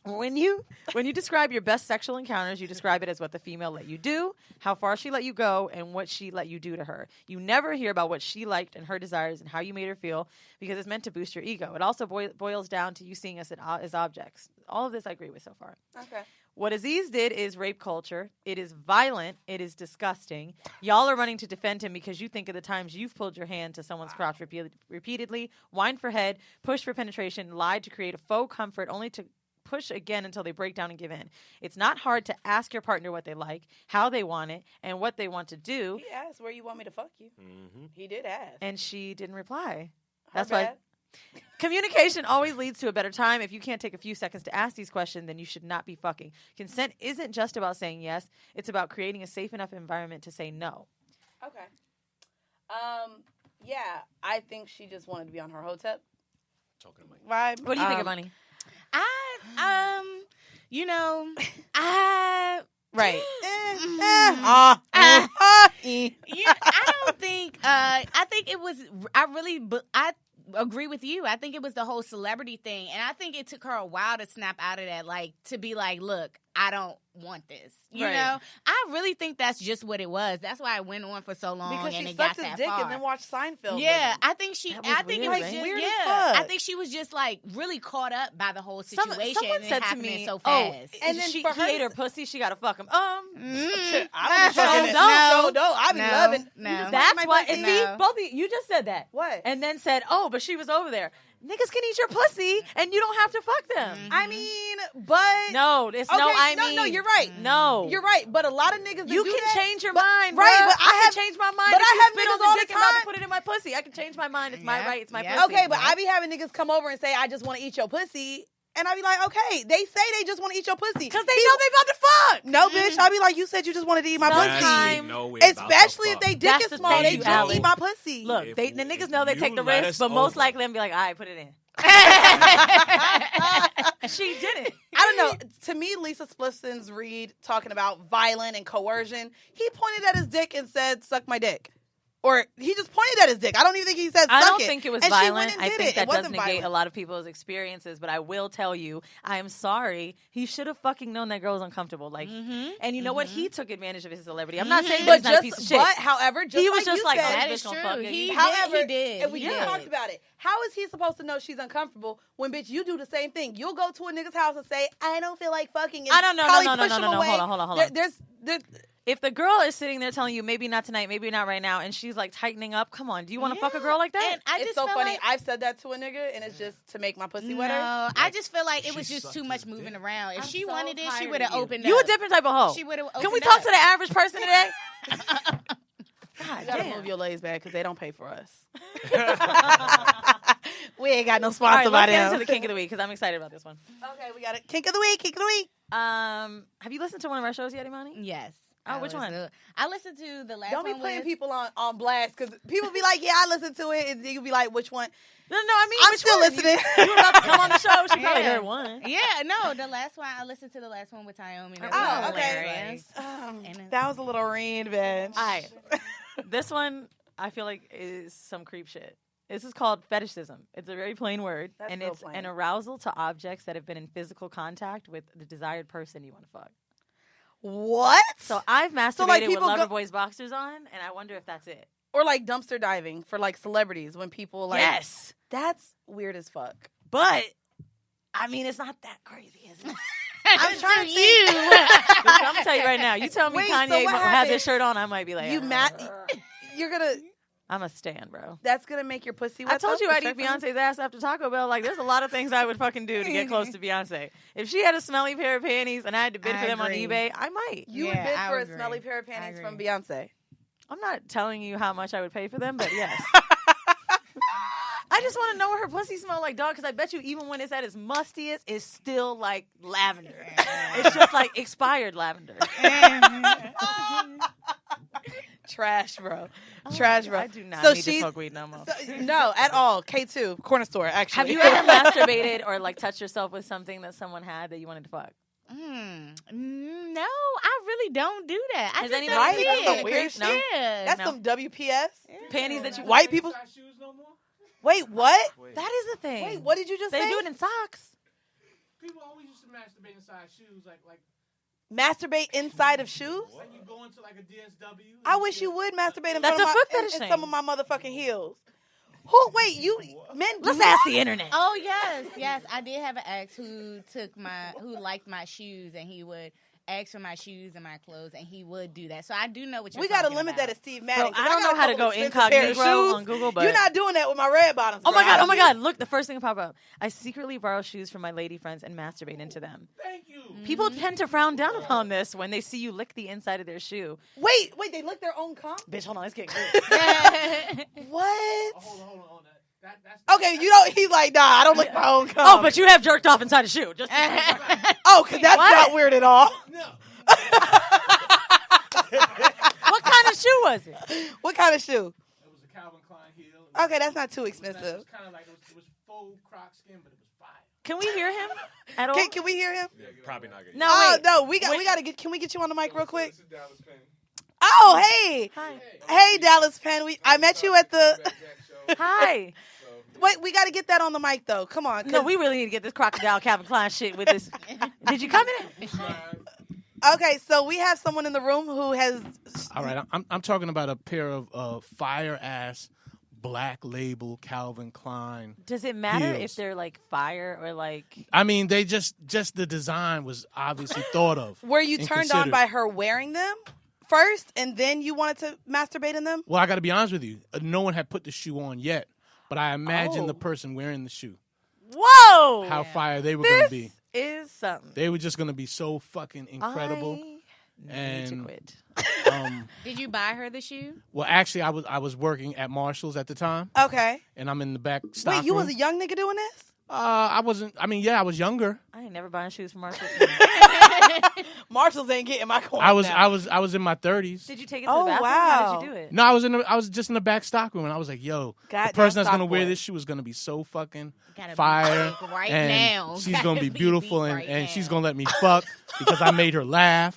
S3: When you describe your best sexual encounters, you describe it as what the female let you do, how far she let you go, and what she let you do to her. You never hear about what she liked and her desires and how you made her feel, because it's meant to boost your ego. It also boils down to you seeing us as objects. All of this I agree with so far.
S2: Okay.
S3: What Aziz did is rape culture. It is violent. It is disgusting. Y'all are running to defend him because you think of the times you've pulled your hand to someone's crotch repeatedly, whined for head, pushed for penetration, lied to create a faux comfort, only to push again until they break down and give in. It's not hard to ask your partner what they like, how they want it, and what they want to do.
S2: He asked where you want me to fuck you. Mm-hmm. He did ask.
S3: And she didn't reply.
S2: That's why.
S3: Communication always leads to a better time. If you can't take a few seconds to ask these questions, then you should not be fucking. Consent isn't just about saying yes. It's about creating a safe enough environment to say no.
S2: Okay. Yeah, I think she just wanted to be on her hotep vibe.
S3: What do you think, Imani?
S5: Right. I don't think. I think it was. I agree with you. I think it was the whole celebrity thing, and I think it took her a while to snap out of that, like to be like, "Look, I don't want this." You know, I really think that's just what it was. That's why it went on for so long,
S2: because
S5: and
S2: she
S5: it got
S2: sucked his
S5: that
S2: dick
S5: far.
S2: and then watched Seinfeld.
S5: Yeah, I think she.
S3: That
S5: I
S3: was
S5: think
S3: weird,
S5: it was
S3: right?
S5: just
S2: Weird as
S5: yeah.
S2: fuck.
S5: I think she was just like really caught up by the whole situation.
S3: Someone
S5: and
S3: said to
S5: happening
S3: me,
S5: so
S3: "Oh,
S5: fast.
S2: And then
S3: he
S2: for her
S3: ate
S2: to-
S3: her pussy. She got to fuck him."
S2: I don't be
S5: No,
S2: fucking it.
S5: no.
S2: No, I be
S5: No,
S2: loving.
S5: no.
S2: You just
S3: That's
S2: fucking
S3: why.
S2: my pussy?
S3: And see,
S5: No.
S3: both of you just said that.
S2: What?
S3: And then said, "Oh, but she was over there." Niggas can eat your pussy, and you don't have to fuck them.
S2: I mean, but
S3: No, it's
S2: okay,
S3: no. I
S2: no,
S3: mean,
S2: no. You're right.
S3: No,
S2: You're right. But a lot of niggas, that
S3: You
S2: do
S3: can
S2: that,
S3: change your
S2: but-
S3: mind,
S2: right?
S3: bruh.
S2: But I
S3: can
S2: have
S3: change my mind.
S2: but
S3: if
S2: I
S3: you
S2: have
S3: spit
S2: niggas
S3: on the
S2: all
S3: dick
S2: the
S3: and about to
S2: time.
S3: put it in my pussy. I can change my mind. It's my
S5: Yeah,
S3: right. It's my
S5: yeah.
S3: pussy.
S2: Okay, but I be having niggas come over and say, "I just want to eat your pussy," and I be like, "Okay." They say they just want to eat your pussy
S3: because they know they about to fuck.
S2: No, bitch. I be like, "You said you just wanted to eat my
S3: Sometimes-
S2: pussy."
S4: No, we're about to
S2: Especially if
S4: fuck.
S2: they dick
S3: That's
S2: is
S3: the
S2: small,
S3: thing,
S2: they
S3: you
S2: just
S3: alil.
S2: eat my pussy.
S3: Look,
S4: If
S3: the niggas know they
S4: you
S3: take the
S4: let
S3: risk,
S4: us
S3: but most
S4: over.
S3: likely I'm be like, "All right, put it in." And she didn't.
S2: I don't know. To me, Lisa Splisson's read talking about violent and coercion. He pointed at his dick and said, "Suck my dick," or he just pointed at his dick. I don't even think he said, "Suck
S3: I don't
S2: it."
S3: think it was
S2: And she went
S3: violent.
S2: and
S3: I
S2: did
S3: think
S2: it.
S3: that
S2: It
S3: does
S2: wasn't
S3: negate
S2: violent.
S3: a lot of people's experiences. But I will tell you, I am sorry. He should have fucking known that girl was uncomfortable. Like, and you know what? He took advantage of his celebrity. I'm not saying that
S2: But
S3: he's not a piece of shit.
S2: however, just
S3: He was
S2: like
S3: just
S2: you
S3: like,
S2: said,
S3: "Oh,
S5: That
S3: this
S5: is
S3: bitch gonna
S5: true.
S3: fuck
S5: He
S3: it."
S2: However,
S5: he did.
S2: and we
S5: He
S2: just
S5: did.
S2: talked about it. How is he supposed to know she's uncomfortable when, bitch, you do the same thing? You'll go to a nigga's house and say, "I don't feel like fucking." And
S3: I don't know.
S2: probably
S3: No.
S2: push him away.
S3: Hold on.
S2: There's
S3: If the girl is sitting there telling you maybe not tonight, maybe not right now, and she's like tightening up, come on, do you want to fuck a girl like that?
S5: And I
S2: it's
S5: just
S2: so
S5: feel
S2: funny.
S5: like,
S2: I've said that to a nigga, and it's just to make my pussy wetter.
S5: no, I just feel like it
S4: She
S5: was just
S4: sucked
S5: too much
S4: his
S5: moving
S4: dick.
S5: around. If
S3: I'm
S5: she
S3: so
S5: wanted it, she
S3: tired
S5: would have
S3: of you.
S5: opened
S3: You
S5: up.
S3: a different type of hoe.
S5: She would have.
S3: Can we talk to the average person today? God
S2: You gotta
S3: damn.
S2: move your legs back because they don't pay for us. We ain't got no
S3: All
S2: sponsor
S3: right,
S2: by
S3: let's get
S2: them.
S3: into the kink of the week because I'm excited about this one.
S2: Okay, we got it. Kink of the week. Kink of the week.
S3: Have you listened to one of our shows yet, Imani?
S5: Yes.
S3: Oh, which one?
S5: I listened to the last
S2: Don't
S5: one.
S2: be putting
S5: with-
S2: people on blast because people be like, "Yeah, I listened to it," and you'll be like, "Which one?"
S3: No, I mean,
S2: I'm
S3: which
S2: still
S3: one?
S2: listening.
S3: You were about to come on the show. She probably
S5: Yeah.
S3: heard one.
S5: Yeah, no, the last one. I listened to the last one with Tayomi. That
S2: Oh,
S5: was
S2: okay.
S5: hilarious.
S2: That was a little read, bitch.
S3: All right. This one, I feel like, is some creep shit. This is called fetishism. It's a very plain word,
S2: That's
S3: and
S2: real
S3: it's
S2: plain.
S3: an arousal to objects that have been in physical contact with the desired person you want to fuck.
S2: What?
S3: So I've masturbated
S2: So, like,
S3: with
S2: people go-
S3: Loverboy's boxers on, and I wonder if that's it.
S2: Or like dumpster diving for like celebrities when people like.
S3: Yes,
S2: That's weird as fuck.
S3: but I mean, it's not that crazy, is it?
S2: I'm trying to
S5: you.
S3: Listen, I'm gonna tell you right now. You tell me
S2: Wait, so
S3: Kanye
S2: what
S3: had
S2: happened?
S3: this shirt on, I might be like,
S2: You You're gonna.
S3: I'm a stan, bro.
S2: That's gonna make your pussy wet.
S3: I told
S2: though,
S3: you I'd
S2: for
S3: eat
S2: sure?
S3: Beyonce's ass after Taco Bell. Like, there's a lot of things I would fucking do to get close to Beyonce. If she had a smelly pair of panties and I had to bid
S5: I
S3: for them
S5: agree.
S3: on eBay, I might.
S2: You
S5: Yeah,
S2: would bid
S5: I
S2: for a
S5: agree.
S2: smelly pair of
S5: I
S2: panties from
S5: agree.
S2: Beyonce.
S3: I'm not telling you how much I would pay for them, but yes. I just want to know what her pussy smell like, dog, because I bet you even when it's at its mustiest, it's still like lavender. It's just like expired lavender.
S2: Trash, bro. Trash, bro.
S3: I do not
S2: So
S3: need to
S2: she's-
S3: smoke weed no more.
S2: No, at all. K2, corner store, actually.
S3: Have you ever masturbated or like touched yourself with something that someone had that you wanted to fuck?
S5: No, I really don't do that. I
S3: Has
S5: just
S3: anybody
S5: don't
S2: Right?
S5: see
S2: That's
S5: it.
S2: some weird shit.
S5: Yeah.
S2: That's
S3: No.
S2: some WPS.
S3: Panties that you
S2: White people.
S6: Inside shoes no more?
S2: Wait, what?
S3: That is the thing.
S2: Wait, what did you just
S3: They
S2: say?
S3: do it in socks.
S6: People always used to masturbate inside shoes, like
S2: Masturbate inside of shoes?
S6: you go into like a DSW.
S2: I wish you would masturbate in
S3: That's
S2: front of
S3: a foot
S2: my,
S3: fetish
S2: in
S3: thing.
S2: some of my motherfucking heels. Who? Wait, you men?
S3: Let's
S2: do
S3: ask
S2: that?
S3: the internet.
S5: Oh yes. I did have an ex who liked my shoes, and he would ask for my shoes and my clothes, and he would do that. So I do know what you're
S2: We gotta
S5: talking
S2: limit
S5: about.
S2: that at Steve Madden.
S3: Bro, I don't know how to go incognito on Google, but
S2: You're not doing that with my red bottoms.
S3: Oh
S2: bro.
S3: my god! Look, the first thing that pop up. I secretly borrow shoes from my lady friends and masturbate into them.
S6: Thank you.
S3: People tend to frown down upon this when they see you lick the inside of their shoe.
S2: Wait, they lick their own cum?
S3: Bitch, hold on, it's getting good.
S2: What?
S6: Oh, hold on. That's
S2: Okay, you don't. He's like, nah, I don't lick my own cum.
S3: Oh, but you have jerked off inside a shoe. Just
S2: oh, cause that's
S3: What?
S2: not weird at all.
S6: no.
S3: what kind of shoe was it?
S2: What kind of shoe?
S6: It was a Calvin Klein heel.
S2: Okay, that's not too
S6: It
S2: expensive.
S6: was kind of like it was faux croc skin, but it was fire.
S3: Can we hear him at all?
S2: Can we hear him?
S4: Yeah, probably not good.
S3: No,
S2: Oh
S3: wait.
S2: no, we gotta get. Can we get you on the mic real quick?
S6: This is Dallas Penn.
S2: Oh, hey.
S3: Hi.
S2: Hey, Dallas Penn. I met you at the...
S3: Hi.
S2: Wait, we got to get that on the mic, though. Come on.
S3: No, we really need to get this crocodile Calvin Klein shit with this. Did you come in?
S2: Okay, so we have someone in the room who has...
S7: All right, I'm talking about a pair of fire-ass black label Calvin Klein.
S3: Does it matter
S7: heels.
S3: if they're like fire or like...
S7: I mean, they just the design was obviously thought of.
S2: Were you
S7: and
S2: turned on
S7: considered.
S2: by her wearing them first, and then you wanted to masturbate in them?
S7: Well, I got to be honest with you. No one had put the shoe on yet, but I imagine
S2: Oh.
S7: the person wearing the shoe,
S3: Whoa!
S7: how fire they were going to be.
S3: Is something.
S7: They were just going to be so fucking incredible.
S3: I need to
S7: And
S3: quit.
S5: Did you buy her the shoe?
S7: Well, actually, I was working at Marshall's at the time,
S2: Okay.
S7: and I'm in the back stock
S2: Wait, you
S7: room.
S2: was a young nigga doing this?
S7: I wasn't. I mean, yeah, I was younger.
S3: I ain't never buying shoes from Marshall.
S2: Marshalls ain't getting my coin
S7: I was
S2: now.
S7: I was in my 30s.
S3: Did you take it to
S2: Oh,
S3: the bathroom?
S2: wow.
S3: How did you do it?
S7: No, I was just in the back stock room, and I was like, "Yo,
S2: Goddamn
S7: the person that's
S2: stock
S7: gonna wear
S2: boy.
S7: this shoe is gonna be so fucking
S5: Gotta be
S7: fire,
S5: big right
S7: and
S5: now.
S7: she's
S5: Gotta
S7: gonna be
S5: be
S7: beautiful,
S5: big
S7: and,
S5: right
S7: and she's
S5: now.
S7: gonna let me fuck because I made her laugh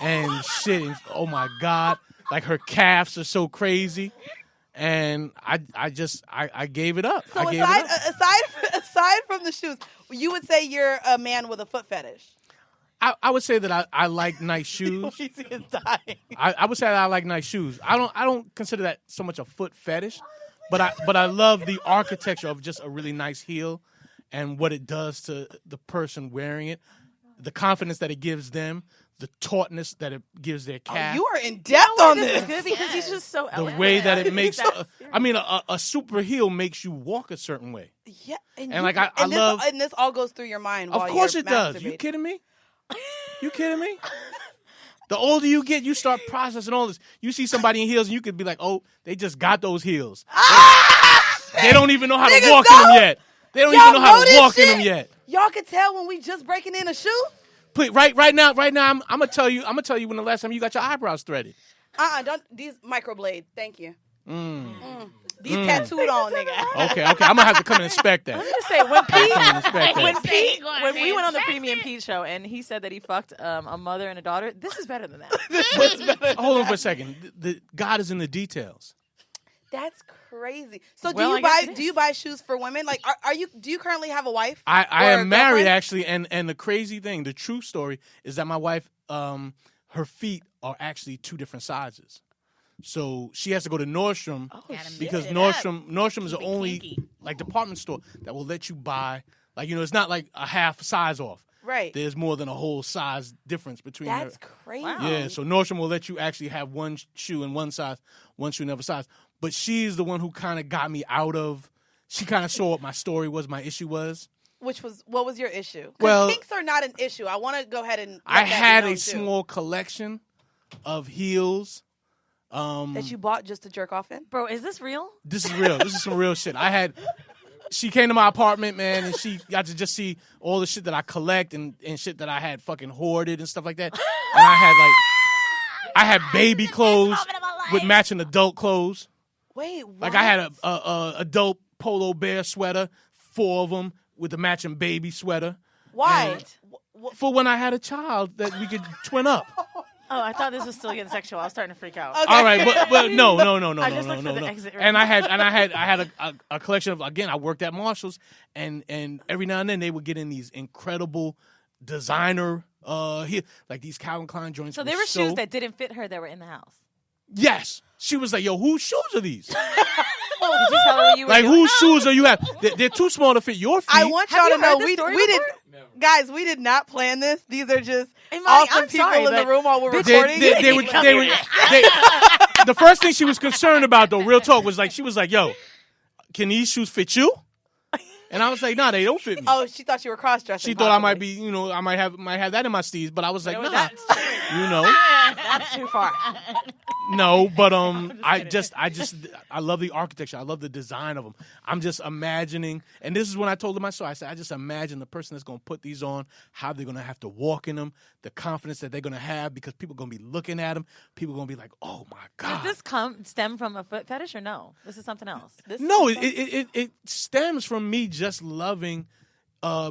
S7: and shit. And, oh my god, like her calves are so crazy, and I gave it up.
S2: So
S7: I gave it up.
S2: aside from the shoes, you would say you're a man with a foot fetish.
S7: I would say that I like nice shoes.
S2: He is dying.
S7: I would say that I like nice shoes. I don't consider that so much a foot fetish, but I love the architecture of just a really nice heel and what it does to the person wearing it, the confidence that it gives them, the tautness that it gives their calf.
S2: You are in depth on
S3: This is
S2: this.
S3: good because he's just so
S7: the
S3: elegant.
S7: way that it makes,
S3: That's
S7: I mean, a super heel makes you walk a certain way.
S2: Yeah,
S7: And,
S2: you-
S7: like, I
S2: and this,
S7: love-
S2: and this all goes through your mind.
S7: Of
S2: while
S7: course
S2: you're
S7: it does. You
S2: masturbating.
S7: kidding me? You kidding me? The older you get, you start processing all this. You see somebody in heels, and you could be like, "Oh, they just got those heels. They don't even know how to
S2: Niggas
S7: walk in them
S2: don't?
S7: yet. They don't
S2: Y'all
S7: even know how
S2: know
S7: to
S2: this
S7: walk in
S2: shit?
S7: them yet."
S2: Y'all can tell when we just breaking in a shoe.
S7: Please, right now, I'm gonna tell you when the last time you got your eyebrows threaded.
S2: Don't these microblade. Thank you. These tattooed on, nigga.
S7: Okay, I'm gonna have to come and inspect that.
S3: Let me just say, when Pete,
S7: Come and inspect
S3: when
S7: that.
S3: Pete, when we went on the Premium Pete show and he said that he fucked a mother and a daughter, this is better than that.
S7: Hold on for a second. The God is in the details.
S2: That's crazy. So
S3: Well, I guess it
S2: do
S3: is.
S2: you buy shoes for women? Like, are you? Do you currently have a wife?
S7: I
S2: Or a
S7: am married
S2: girlfriend?
S7: actually, and the crazy thing, the true story is that my wife, her feet are actually two different sizes. So she has to go to Nordstrom because Nordstrom is the only
S5: kinky.
S7: like department store that will let you buy, like, you know, it's not like a half size off.
S2: Right.
S7: There's more than a whole size difference between
S2: That's
S7: her.
S2: crazy.
S7: Yeah, so Nordstrom will let you actually have one shoe in one size, one shoe in another size. But she's the one who kind of got me out of. She kind of saw what my story was, my issue was.
S2: What was your issue? 'Cause
S7: Well,
S2: kinks are not an issue. I want to go ahead and.
S7: I
S2: let that be
S7: had
S2: known,
S7: a
S2: too.
S7: small collection of heels.
S2: that you bought just to jerk off in.
S3: Bro, is this real?
S7: This is real. This is some real shit. She came to my apartment, man, and she got to just see all the shit that I collect and shit that I had fucking hoarded and stuff like that. And I had baby clothes with matching adult clothes.
S2: Wait, what?
S7: Like I had a adult polo bear sweater, 4 of them with a matching baby sweater.
S2: Why?
S7: And for when I had a child that we could twin up.
S3: Oh, I thought this was still getting sexual. I was starting to freak out.
S2: Okay.
S7: All right, but no.
S3: I just looked for the exit right
S7: And
S3: now.
S7: I had a collection of, again, I worked at Marshall's, and every now and then they would get in these incredible designer like these Calvin Klein joints.
S3: So there were shoes that didn't fit her that were in the house.
S7: Yes, she was like, "Yo, whose shoes are these?
S3: Did you tell her you were
S7: Like,
S3: doing?
S7: whose shoes are you at? They're too small to fit your feet."
S2: I want
S3: Have
S2: y'all
S3: you
S2: to know
S3: heard this
S2: we
S3: story
S2: did,
S3: before?
S2: guys. We did not plan this. These are just
S3: Imani,
S2: awesome
S3: I'm
S2: people
S3: sorry,
S2: in the
S3: but
S2: room while we're
S7: They-
S2: recording.
S7: they would- the first thing she was concerned about, though, real talk, was like, she was like, "Yo, can these shoes fit you?" And I was like, "Nah, they don't fit me."
S2: Oh, she thought you were cross dressing.
S7: She thought I might be, you know, I might have that in my steez, but I was like,
S3: No,
S7: "Nah,
S3: that's
S7: you know,
S3: That's too far.
S7: no." But I love the architecture. I love the design of them. I'm just imagining, and this is when I told her my story. I said, I just imagine the person that's going to put these on, how they're going to have to walk in them, the confidence that they're going to have, because people are going to be looking at them. People are going to be like, "Oh my god."
S3: Does this stem from a foot fetish or no? This is something else.
S7: No, it stems from me just loving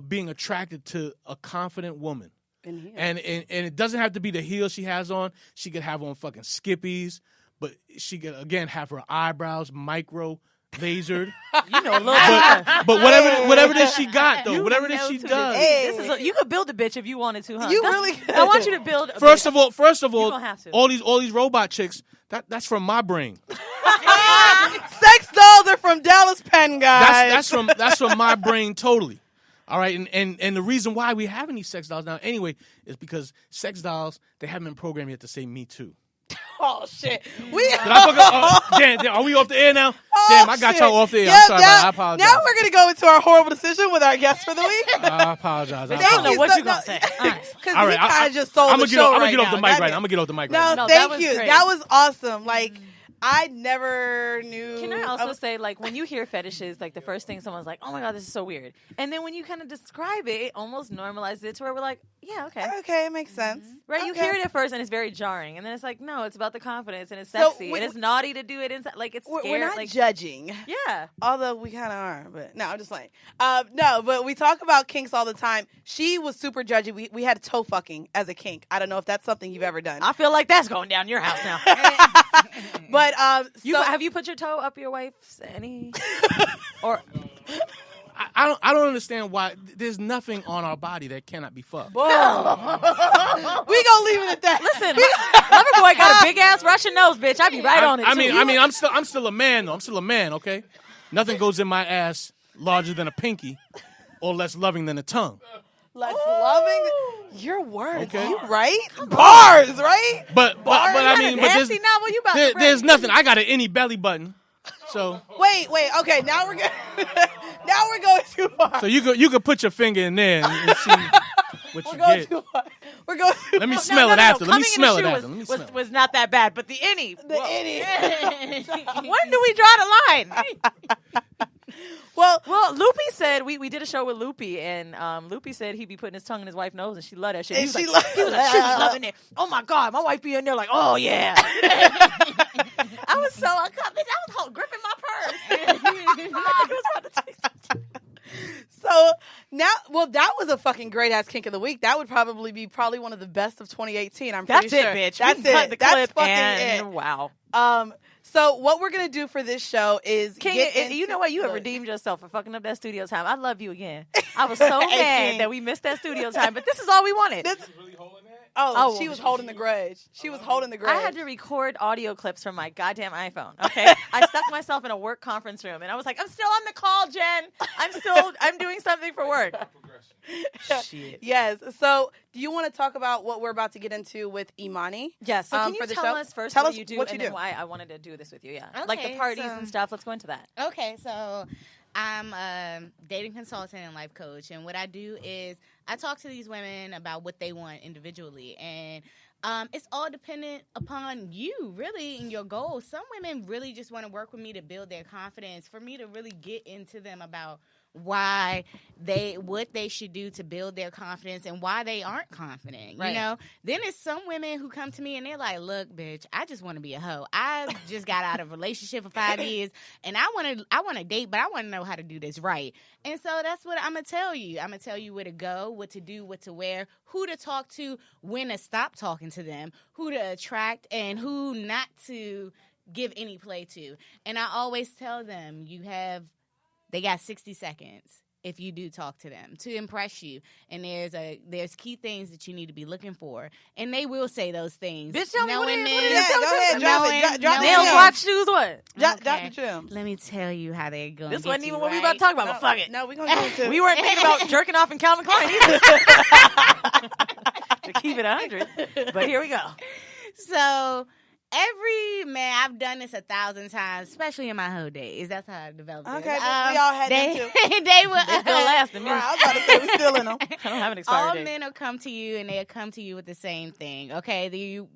S7: being attracted to a confident woman. And it doesn't have to be the heels she has on. She could have on fucking skippies, but she could again have her eyebrows micro lasered.
S3: You know, a little too
S7: But whatever that she got though, whatever that she does.
S3: This is you could build a bitch if you wanted to, huh?
S2: You really could.
S3: I want you to build. A
S7: First
S3: bitch.
S7: of all,
S3: don't have to.
S7: all these robot chicks. That's from my brain.
S2: Sex dolls are from Dallas Penn, guys.
S7: That's from my brain totally. All right, and the reason why we having these sex dolls now anyway is because sex dolls, they haven't been programmed yet to say me too.
S2: Oh shit!
S7: Did I fuck up? Damn, are we off the air now? Damn, I got y'all off the air. I'm sorry about that. I apologize.
S2: Now we're gonna go into our horrible decision with our guest for the week.
S7: I apologize.
S3: I don't know what you're gonna say.
S2: Because
S7: All
S2: we
S7: right,
S2: kind of just sold the show
S7: I'm
S2: right
S7: gonna get off
S2: now.
S7: the mic right now. I'm gonna get off the mic right now.
S2: No,
S3: that
S2: thank
S3: was
S2: you.
S3: great.
S2: That was awesome. Like, I never knew.
S3: Can I also say, like, when you hear fetishes, like, the first thing someone's like, oh my God, this is so weird. And then when you kind of describe it, it almost normalizes it to where we're like, yeah, okay.
S2: Okay, it makes sense.
S3: Right? You
S2: Okay.
S3: hear it at first and it's very jarring. And then it's like, no, it's about the confidence and it's
S2: So
S3: sexy.
S2: we-
S3: and it's naughty to do it inside. Like, it's
S2: We're
S3: scared.
S2: not
S3: like,
S2: judging.
S3: yeah.
S2: Although we kind of are, but no, I'm just playing. No, but we talk about kinks all the time. She was super judgy. We had toe fucking as a kink. I don't know if that's something you've ever done.
S3: I feel like that's going down your house now.
S2: But
S3: Have you put your toe up your wife's any? Or
S7: I don't understand why there's nothing on our body that cannot be fucked.
S2: we gonna leave it at that.
S3: listen, Loverboy got a big ass Russian nose, bitch. I be right on it.
S7: I
S3: too.
S7: mean, I'm still a man though. I'm still a man, okay? Nothing goes in my ass larger than a pinky or less loving than a tongue.
S2: Less loving. Your words.
S7: Okay.
S2: You right? Bars, right?
S7: But I mean, but
S3: nasty novel you about to
S7: there's nothing. I got an any belly button. So
S2: Wait. Okay, now we're going too far.
S7: so you could put your finger in there and see what
S2: We're
S7: you
S2: going
S7: get.
S2: too far. We're going too
S7: Let me
S2: far.
S7: smell it after. Let me
S3: Coming in
S7: smell
S3: the
S7: it
S3: shoe
S7: after. Let me smell it.
S3: was not that bad, but the innie.
S2: The idiot.
S3: When do we draw the line?
S2: Well,
S3: Loopy said we did a show with Loopy, and Loopy said he'd be putting his tongue in his wife's nose, and she loved that shit.
S2: And
S3: He was
S2: she
S3: like, she was loving it. Oh my God, my wife be in there like, oh yeah. I was so uncomfortable. I was gripping my purse.
S2: so now, that was a fucking great ass kink of the week. That would probably be one of the best of 2018. I'm pretty
S3: That's it,
S2: sure.
S3: bitch.
S2: That's
S3: We can cut
S2: it.
S3: the
S2: That's
S3: clip
S2: fucking
S3: and
S2: it.
S3: wow.
S2: So what we're gonna do for this show is
S3: You know what? You have redeemed yourself for fucking up that studio time. I love you again. I was so mad that we missed that studio time, but this is all we wanted.
S6: Really holding that?
S2: Oh, she was holding the grudge. She was holding the grudge.
S3: I had to record audio clips from my goddamn iPhone. Okay, I stuck myself in a work conference room, and I was like, "I'm still on the call, Jen. I'm doing something for work." Shit.
S2: Yes. So, do you want to talk about what we're about to get into with Imani?
S3: Yes. So can you
S2: for the
S3: tell
S2: show?
S3: us first
S2: Tell
S3: what
S2: us
S3: you do
S2: what
S3: and
S2: you
S3: then
S2: do.
S3: why I wanted to do this with you? Yeah,
S5: Okay,
S3: like the parties
S5: so-
S3: and stuff. Let's go into that.
S5: Okay, so I'm a dating consultant and life coach, and what I do is I talk to these women about what they want individually, and it's all dependent upon you, really, and your goals. Some women really just want to work with me to build their confidence, for me to really get into them about what they should do to build their confidence and why they aren't confident.
S3: Right.
S5: You know, then it's some women who come to me and they're like, "Look, bitch, I just want to be a hoe. I just got out of a relationship for 5 years and I want to date, but I want to know how to do this right." And so that's what I'm gonna tell you. I'm gonna tell you where to go, what to do, what to wear, who to talk to, when to stop talking to them, who to attract, and who not to give any play to. And I always tell them they got 60 seconds if you do talk to them to impress you. And there's key things that you need to be looking for. And they will say those things.
S3: Bitch, tell me what it is, what it is.
S2: Yeah, go ahead, drop it. Drop
S3: Nails,
S2: it.
S3: watch, shoes, what?
S2: Drop
S5: Okay.
S2: the gems.
S5: Let me tell you how they're going.
S3: This wasn't even what we were about to talk about, but fuck it.
S2: No, we're gonna get into
S3: We weren't thinking about jerking off in Calvin Klein either. To keep it 100. But here we go.
S5: So I've done this 1,000 times, especially in my hoe days. That's how I developed it.
S2: Okay, we all had them too.
S5: They will.
S3: They still lasting.
S2: Right, I was about to say we still in them.
S3: I don't have an
S5: All
S3: expiry date.
S5: men will come to you, and they'll come to you with the same thing. Okay,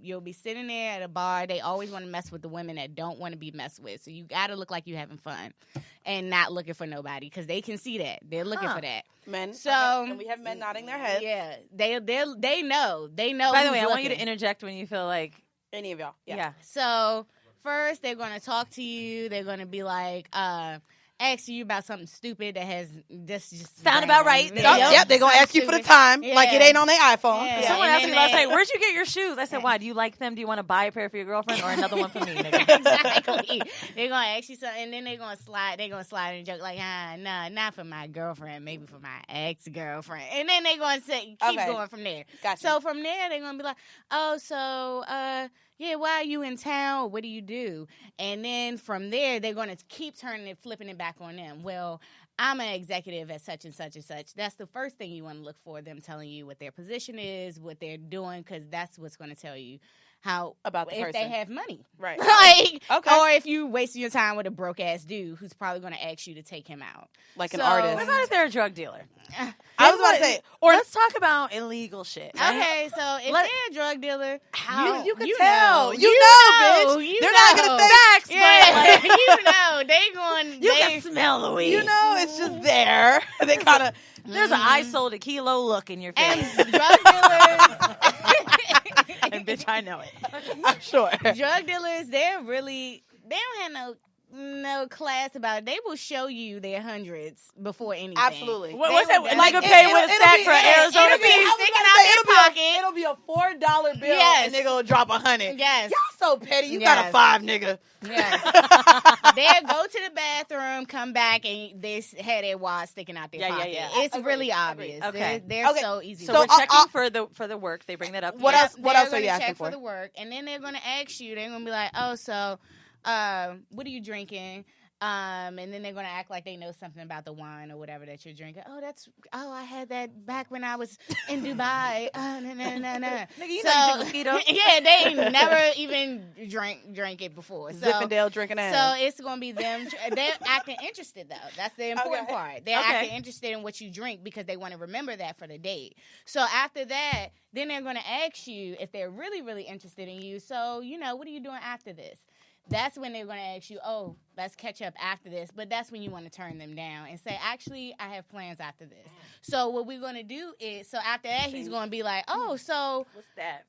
S5: you'll be sitting there at a bar. They always want to mess with the women that don't want to be messed with. So you got to look like you're having fun, and not looking for nobody, because they can see that they're looking for that.
S2: Men.
S5: So
S2: and we have men nodding their heads.
S5: yeah, they know.
S3: By the way,
S5: who's
S3: I want you to
S5: looking.
S3: interject when you feel like,
S2: Any of y'all.
S3: yeah.
S5: So first, they're going to talk to you. They're going to be like, ask you about something stupid that has just
S3: Sound about right.
S2: Yep, they're going to ask you for the time, like it ain't on their iPhone.
S5: Yeah.
S3: Someone
S5: And
S3: asked me
S5: then
S3: last night, "Where'd you get your shoes?" I said, "Why? Do you like them? Do you want to buy a pair for your girlfriend or another one for me?" Nigga?
S5: Exactly. They're gonna ask you something, and then they're gonna slide and joke like, nah, not for my girlfriend, maybe for my ex-girlfriend. And then they're gonna say keep going from there.
S2: Gotcha.
S5: So from there they're gonna be like, oh, so yeah, why are you in town? What do you do? And then from there they're gonna keep turning it, flipping it back on them. Well, I'm an executive at such and such and such. That's the first thing you want to look for, them telling you what their position is, what they're doing, because that's what's going to tell you how
S2: About the
S5: if
S2: person.
S5: they have money.
S2: Right.
S5: Like,
S2: Okay.
S5: or if you wasting your time with a broke ass dude who's probably going to ask you to take him out.
S2: Like an
S5: So-
S2: artist.
S3: What about if they're a drug dealer?
S2: I was about to say, or
S3: Let's talk about illegal shit. right?
S5: Okay, so if
S3: Let-
S5: they're a drug dealer,
S2: you can
S5: you
S2: tell.
S5: know.
S2: You
S5: You
S2: know,
S5: know.
S2: bitch.
S5: You
S2: They're not
S5: know.
S2: going to say
S3: Facts,
S5: yeah,
S3: but like,
S5: you know, they going.
S3: you
S5: they,
S3: can smell the weed.
S2: You know, it's just there. They kind of.
S3: There's an I sold a kilo look in your
S5: and
S3: face,
S5: drug dealers.
S3: and bitch, I know it.
S2: I'm sure.
S5: Drug dealers, they don't have no class about it. They will show you their hundreds before anything.
S2: Absolutely.
S3: What's that?
S5: will
S3: A
S5: like
S3: nigga
S5: it-
S3: pay with a stack for Arizona
S5: it'll be
S3: peas?
S5: sticking out their pocket.
S2: It'll be a $4 bill,
S5: Yes.
S2: and they're gonna drop 100.
S5: Yes.
S2: Y'all so petty. You got a
S5: Yes.
S2: 5, nigga.
S5: Yes. They'll go to the bathroom, come back, and they had their wad sticking out their
S3: Yeah, yeah,
S5: pocket.
S3: yeah.
S5: It's
S2: Agreed.
S5: really obvious.
S3: Okay.
S5: They're
S2: Okay.
S5: so easy.
S3: So
S5: to
S3: we're
S2: So,
S3: checking for the work. They bring that up.
S2: What
S3: Yes.
S2: else? What
S5: They're
S2: else are you
S5: gonna
S2: asking
S5: check
S2: for?
S5: the work, and then they're gonna ask you. They're gonna be like, "Oh, so, what are you drinking?" And then they're gonna act like they know something about the wine or whatever that you're drinking. I had that back when I was in Dubai. No.
S3: Nigga, you
S5: So-
S3: know you drink mosquito.
S5: Yeah, they ain't never even drank it before. So,
S2: Zippendale drinking ass.
S5: so it's gonna be them. They're acting interested though. That's the important
S2: Okay.
S5: part. They're
S3: Okay.
S5: acting interested in what you drink because they want to remember that for the date. So after that, then they're gonna ask you if they're really, really interested in you. So what are you doing after this? That's when they're going to ask you, oh, let's catch up after this. But that's when you want to turn them down and say, actually, I have plans after this. So what we're going to do is, so after that, he's going to be like, oh, so,
S3: What's that?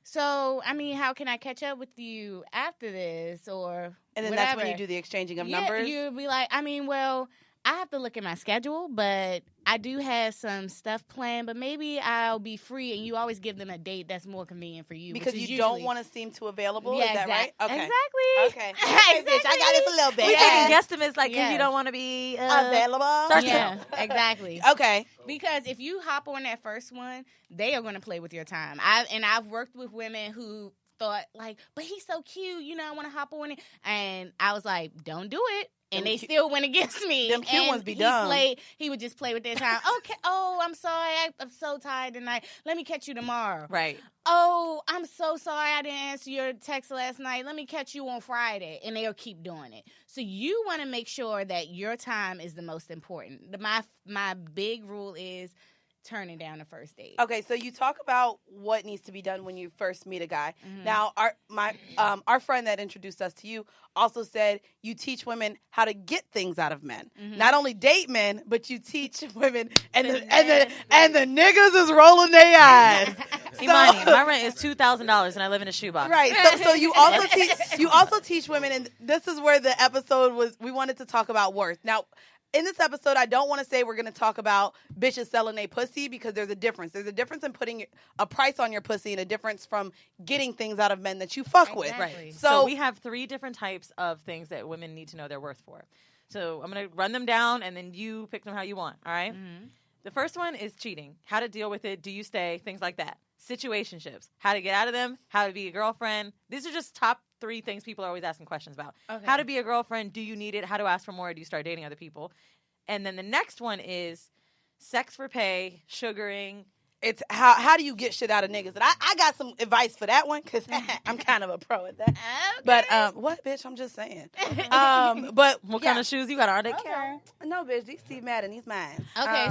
S5: so, I mean, how can I catch up with you after this or
S2: and then
S5: whatever?
S2: that's when you do the exchanging of numbers.
S5: You'll be like, I mean, well, I have to look at my schedule, but I do have some stuff planned, but maybe I'll be free. And you always give them a date that's more convenient for you.
S2: because
S5: which is
S2: you don't
S5: usually-
S2: want to seem too available.
S5: Yeah,
S2: Is that right? Okay.
S5: Exactly.
S2: Okay. Okay, bitch, I got this a little bit.
S3: We
S2: Yeah.
S3: taking guesstimates like because
S5: Yes.
S3: you don't want to be
S2: Available.
S3: thirsty.
S5: Yeah, exactly.
S2: Okay.
S5: Because if you hop on that first one, they are going to play with your time. I've worked with women who thought like, but he's so cute, I want to hop on it, and I was like, don't do it. And
S2: Them
S5: they
S2: cu-
S5: still went against me.
S2: them cute
S5: And
S2: ones be dumb.
S5: He would just play with their time. Okay. Oh, I'm sorry. I'm so tired tonight. Let me catch you tomorrow.
S3: Right.
S5: Oh, I'm so sorry I didn't answer your text last night. Let me catch you on Friday. And they'll keep doing it. So you want to make sure that your time is the most important. My big rule is turning down the first date.
S2: Okay, so you talk about what needs to be done when you first meet a guy.
S5: Mhm.
S2: Now, our friend that introduced us to you also said you teach women how to get things out of men.
S5: Mhm.
S2: Not only date men, but you teach women, and the niggas is rolling their eyes.
S3: Imani, my rent is $2,000 and I live in a shoebox.
S2: Right. So you also teach women, and this is where the episode was. We wanted to talk about worth. Now, in this episode, I don't want to say we're going to talk about bitches selling a pussy because there's a difference. There's a difference in putting a price on your pussy and a difference from getting things out of men that you fuck with.
S5: Exactly.
S3: Right.
S2: So-
S3: So we have 3 different types of things that women need to know their worth for. So I'm going to run them down and then you pick them how you want. All right?
S5: Mhm.
S3: The first one is cheating. How to deal with it. Do you stay? Things like that. Situationships. How to get out of them. How to be a girlfriend. These are just top 3 things people are always asking questions about.
S5: Okay.
S3: How to be a girlfriend. Do you need it? How to ask for more? Do you start dating other people? And then the next one is sex for pay, sugaring.
S2: It's how do you get shit out of niggas? And I got some advice for that one because I'm kind of a pro at that.
S5: Okay.
S2: But what, bitch? I'm just saying. But
S3: What
S2: yeah.
S3: kind of shoes you got? Are they
S5: Okay.
S3: count?
S2: No, bitch. These Steve Madden, these mine.
S5: Okay,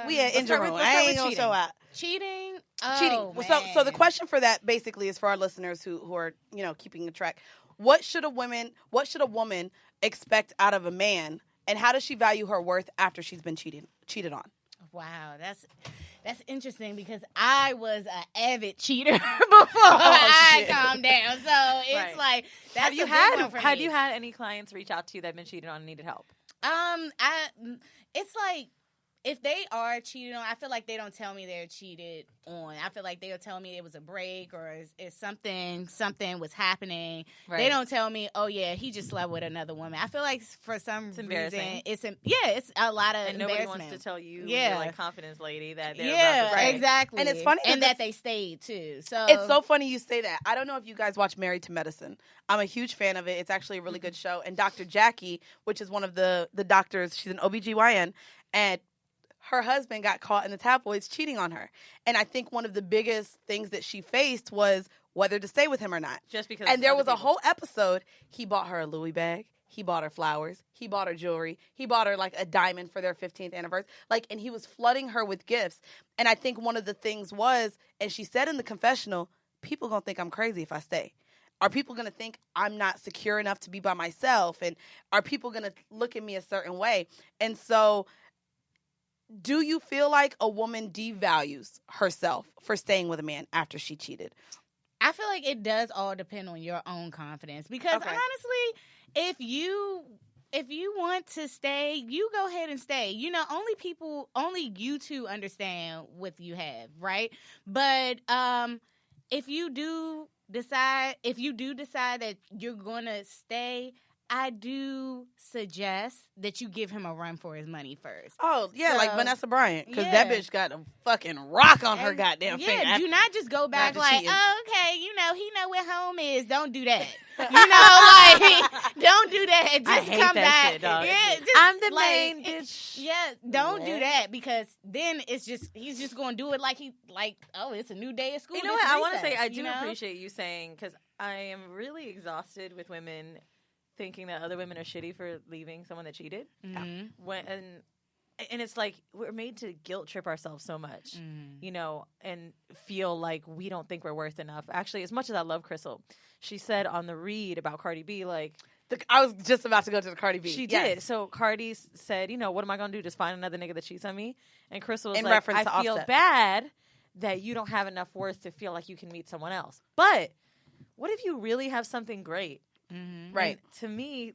S2: We at
S3: let's
S2: engine
S3: start with-
S2: room.
S3: let's
S2: I
S3: start
S2: ain't
S3: with
S2: gonna
S3: cheating.
S2: show out.
S5: Cheating.
S2: Cheating.
S5: Oh,
S2: So the
S5: man.
S2: question for that basically is for our listeners who are keeping the track. What should a woman expect out of a man, and how does she value her worth after she's been cheated on?
S5: Wow, That's interesting because I was an avid cheater before I calmed down. So it's like that's
S3: have you
S5: a big one for
S3: had
S5: me.
S3: you had any clients reach out to you that have been cheated on and needed help?
S5: It's like if they are cheated on, I feel like they don't tell me they're cheated on. I feel like they'll tell me it was a break or if something was happening.
S3: Right.
S5: They don't tell me, oh yeah, he just slept with another woman. I feel like for some reason it's a lot of
S3: and nobody
S5: embarrassment.
S3: wants to tell you,
S5: Yeah.
S3: your like confidence lady, that they're about to break.
S5: Exactly.
S2: And it's funny
S5: and that they stayed too. So
S2: it's so funny you say that. I don't know if you guys watch Married to Medicine. I'm a huge fan of it. It's actually a really good show. And Dr. Jackie, which is one of the doctors, she's an OBGYN, and her husband got caught in the tabloids cheating on her. And I think one of the biggest things that she faced was whether to stay with him or not.
S3: Just because.
S2: And there
S3: other
S2: was a
S3: people.
S2: whole episode. He bought her a Louis bag. He bought her flowers. He bought her jewelry. He bought her like a diamond for their 15th anniversary. And he was flooding her with gifts. And I think one of the things was, and she said in the confessional, people gonna think I'm crazy if I stay. Are people going to think I'm not secure enough to be by myself? And are people going to look at me a certain way? And so do you feel like a woman devalues herself for staying with a man after she cheated?
S5: I feel like it does all depend on your own confidence because honestly, if you want to stay, you go ahead and stay. Only you two understand what you have, right? But if you do decide that you're going to stay, I do suggest that you give him a run for his money first.
S2: Oh, yeah,
S5: So,
S2: like Vanessa Bryant, because that bitch got a fucking rock on her goddamn finger.
S5: Yeah, do not just go back
S2: after
S5: like,
S2: cheating.
S5: oh, okay, he know where home is. Don't do that. Don't do that. Just
S3: I hate
S5: come
S3: that
S5: back.
S3: shit, dog.
S5: Yeah, just,
S3: I'm the main bitch.
S5: Yeah, don't do that because then he's just going to do it oh, it's a new day of school.
S3: You know
S5: it's
S3: what? I want to
S5: recess,
S3: say I do
S5: you know?
S3: appreciate you saying, because I am really exhausted with women thinking that other women are shitty for leaving someone that cheated.
S5: Mm-hmm.
S3: And it's like we're made to guilt trip ourselves so much, and feel like we don't think we're worth enough. Actually, as much as I love Crystal, she said on the read about Cardi B,
S2: I was just about to go to the Cardi B.
S3: she
S2: Yes.
S3: did. So Cardi said, what am I going to do? Just find another nigga that cheats on me? And Crystal was
S2: In
S3: like,
S2: reference to
S3: I feel
S2: Offset.
S3: bad that you don't have enough worth to feel like you can meet someone else. But what if you really have something great?
S5: Mm-hmm.
S2: Right.
S3: And to me,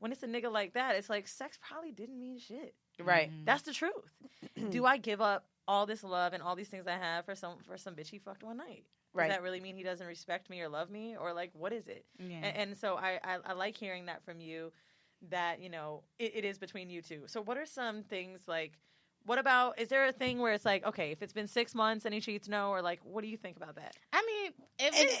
S3: when it's a nigga like that, it's like sex probably didn't mean shit.
S2: Right.
S3: That's the truth. Do I give up all this love and all these things I have for some bitch he fucked one night?
S2: Right.
S3: Does that really mean he doesn't respect me or love me? Or what is it?
S5: Yeah.
S3: And so I like hearing that from you, that, it is between you two. So what are some things what about, is there a thing where it's like, okay, if it's been 6 months and he cheats, no? Or what do you think about that?
S5: I mean,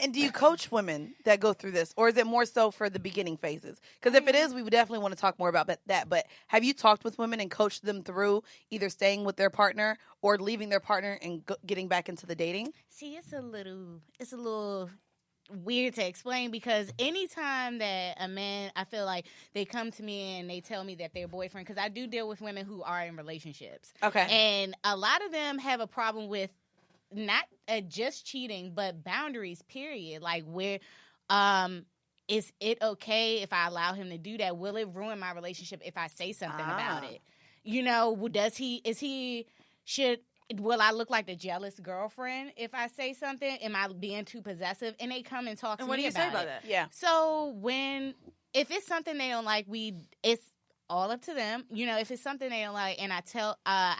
S2: And do you coach women that go through this, or is it more so for the beginning phases? Because if it is, we would definitely want to talk more about that. But have you talked with women and coached them through either staying with their partner or leaving their partner and getting back into the dating?
S5: see, it's a little weird to explain because anytime that a man, I feel like they come to me and they tell me that their boyfriend, because I do deal with women who are in relationships.
S2: Okay.
S5: And a lot of them have a problem with not just cheating, but boundaries, period. Where, is it okay if I allow him to do that? Will it ruin my relationship if I say something about it? Will I look like the jealous girlfriend if I say something? Am I being too possessive? And they come and talk to me about it.
S3: And what do you say about that?
S2: Yeah.
S5: So if it's something they don't like, it's all up to them. If it's something they don't like, and I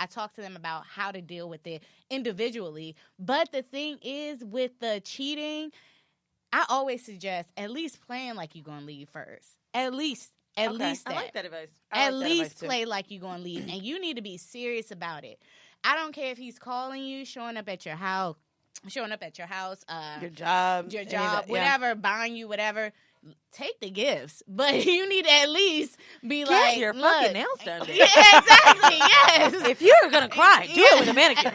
S5: talk to them about how to deal with it individually. But the thing is, with the cheating, I always suggest at least playing like you're gonna leave first. At least that.
S3: I like that advice.
S2: I
S5: At
S2: like that
S5: least
S2: advice, too.
S5: play like you're gonna leave, and you need to be serious about it. I don't care if he's calling you, showing up at your house,
S2: Your job.
S5: yeah. Whatever, buying you whatever. Take the gifts, but you need to at least be
S3: Get your
S5: look,
S3: fucking nails done. bitch.
S5: Yeah, exactly. Yes.
S3: If you're gonna cry, do it with a manicure.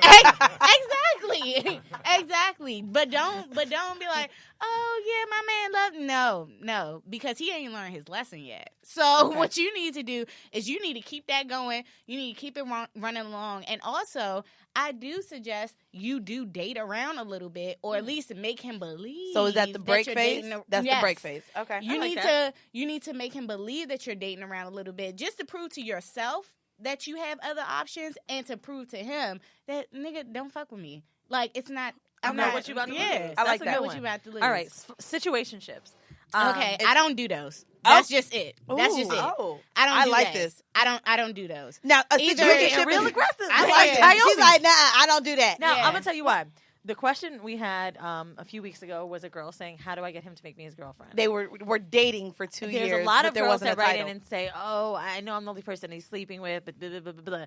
S5: Exactly. But don't be like, oh yeah, my man loved. No, because he ain't learned his lesson yet. So what you need to do is you need to keep that going. You need to keep it running along, and also I do suggest you do date around a little bit, or at least make him believe.
S2: So is that the break
S5: you're
S2: phase?
S5: dating
S2: That's
S5: yes.
S2: the break phase. Okay.
S5: You
S3: like
S5: need
S3: that.
S5: you need to make him believe that you're dating around a little bit, just to prove to yourself that you have other options and to prove to him that, nigga, don't fuck with me. Like, it's not.
S3: I know what you about to lose.
S2: I like
S3: That's a
S2: that.
S3: good
S5: What
S3: one.
S5: you about to lose.
S3: All right, situationships.
S5: Okay, I don't do those. That's just it. That's just it.
S2: Oh.
S5: I don't.
S2: I
S5: do
S2: like
S5: that.
S2: this.
S5: I don't do those.
S2: Now, a
S5: Either-
S2: situationship
S3: real
S2: is
S3: aggressive.
S5: I
S3: Like
S5: said-
S3: Naomi.
S2: She's like, nah, I don't do that.
S3: Now,
S5: Yeah.
S3: I'm going to tell you why. The question we had a few weeks ago was a girl saying, how do I get him to make me his girlfriend?
S2: They were dating for 2 years.
S3: There's a lot
S2: but
S3: of
S2: there
S3: girls
S2: wasn't
S3: that
S2: a
S3: write
S2: title.
S3: in and say, oh, I know I'm the only person he's sleeping with, but blah, blah, blah, blah, blah.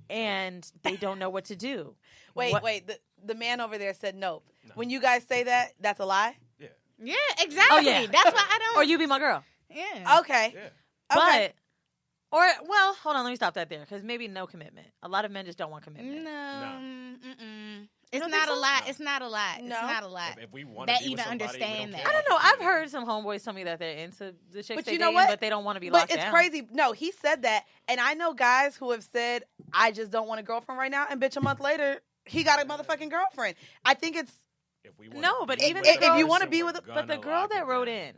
S3: And they don't know what to do.
S2: Wait. The man over there said nope. When you guys say that, that's a lie?
S5: Yeah, exactly.
S3: Oh, yeah.
S5: That's why I don't.
S3: Or you be my girl.
S5: Yeah.
S2: Okay.
S4: Yeah.
S2: Okay.
S3: Well, hold on, let me stop that there, because maybe no commitment. A lot of men just don't want commitment.
S5: No.
S3: You
S5: It's
S3: don't
S5: not
S3: think
S5: a
S3: so?
S5: lot. It's not a lot.
S2: No.
S5: It's not a lot.
S4: If we want
S5: That
S4: to be with
S5: even
S4: somebody,
S5: understand
S4: we
S5: that.
S4: don't
S3: I
S4: care
S3: don't know.
S4: about
S3: I've
S4: the
S3: heard some homeboys tell me that they're into the chicks
S2: But
S3: they
S2: you know
S3: dating,
S2: what?
S3: but they don't want to be
S2: But
S3: locked
S2: it's
S3: down.
S2: crazy. No, he said that. And I know guys who have said, I just don't want a girlfriend right now. And bitch, a month later, he got a motherfucking girlfriend. I think it's,
S4: If we wanna
S3: No, but
S4: be
S3: even
S4: with
S3: the
S4: the
S3: girl-
S2: wanna
S4: person,
S2: be
S4: we're
S2: with-
S3: But the
S4: gonna
S3: girl
S4: lock
S3: that
S4: it
S3: wrote
S4: down.
S3: in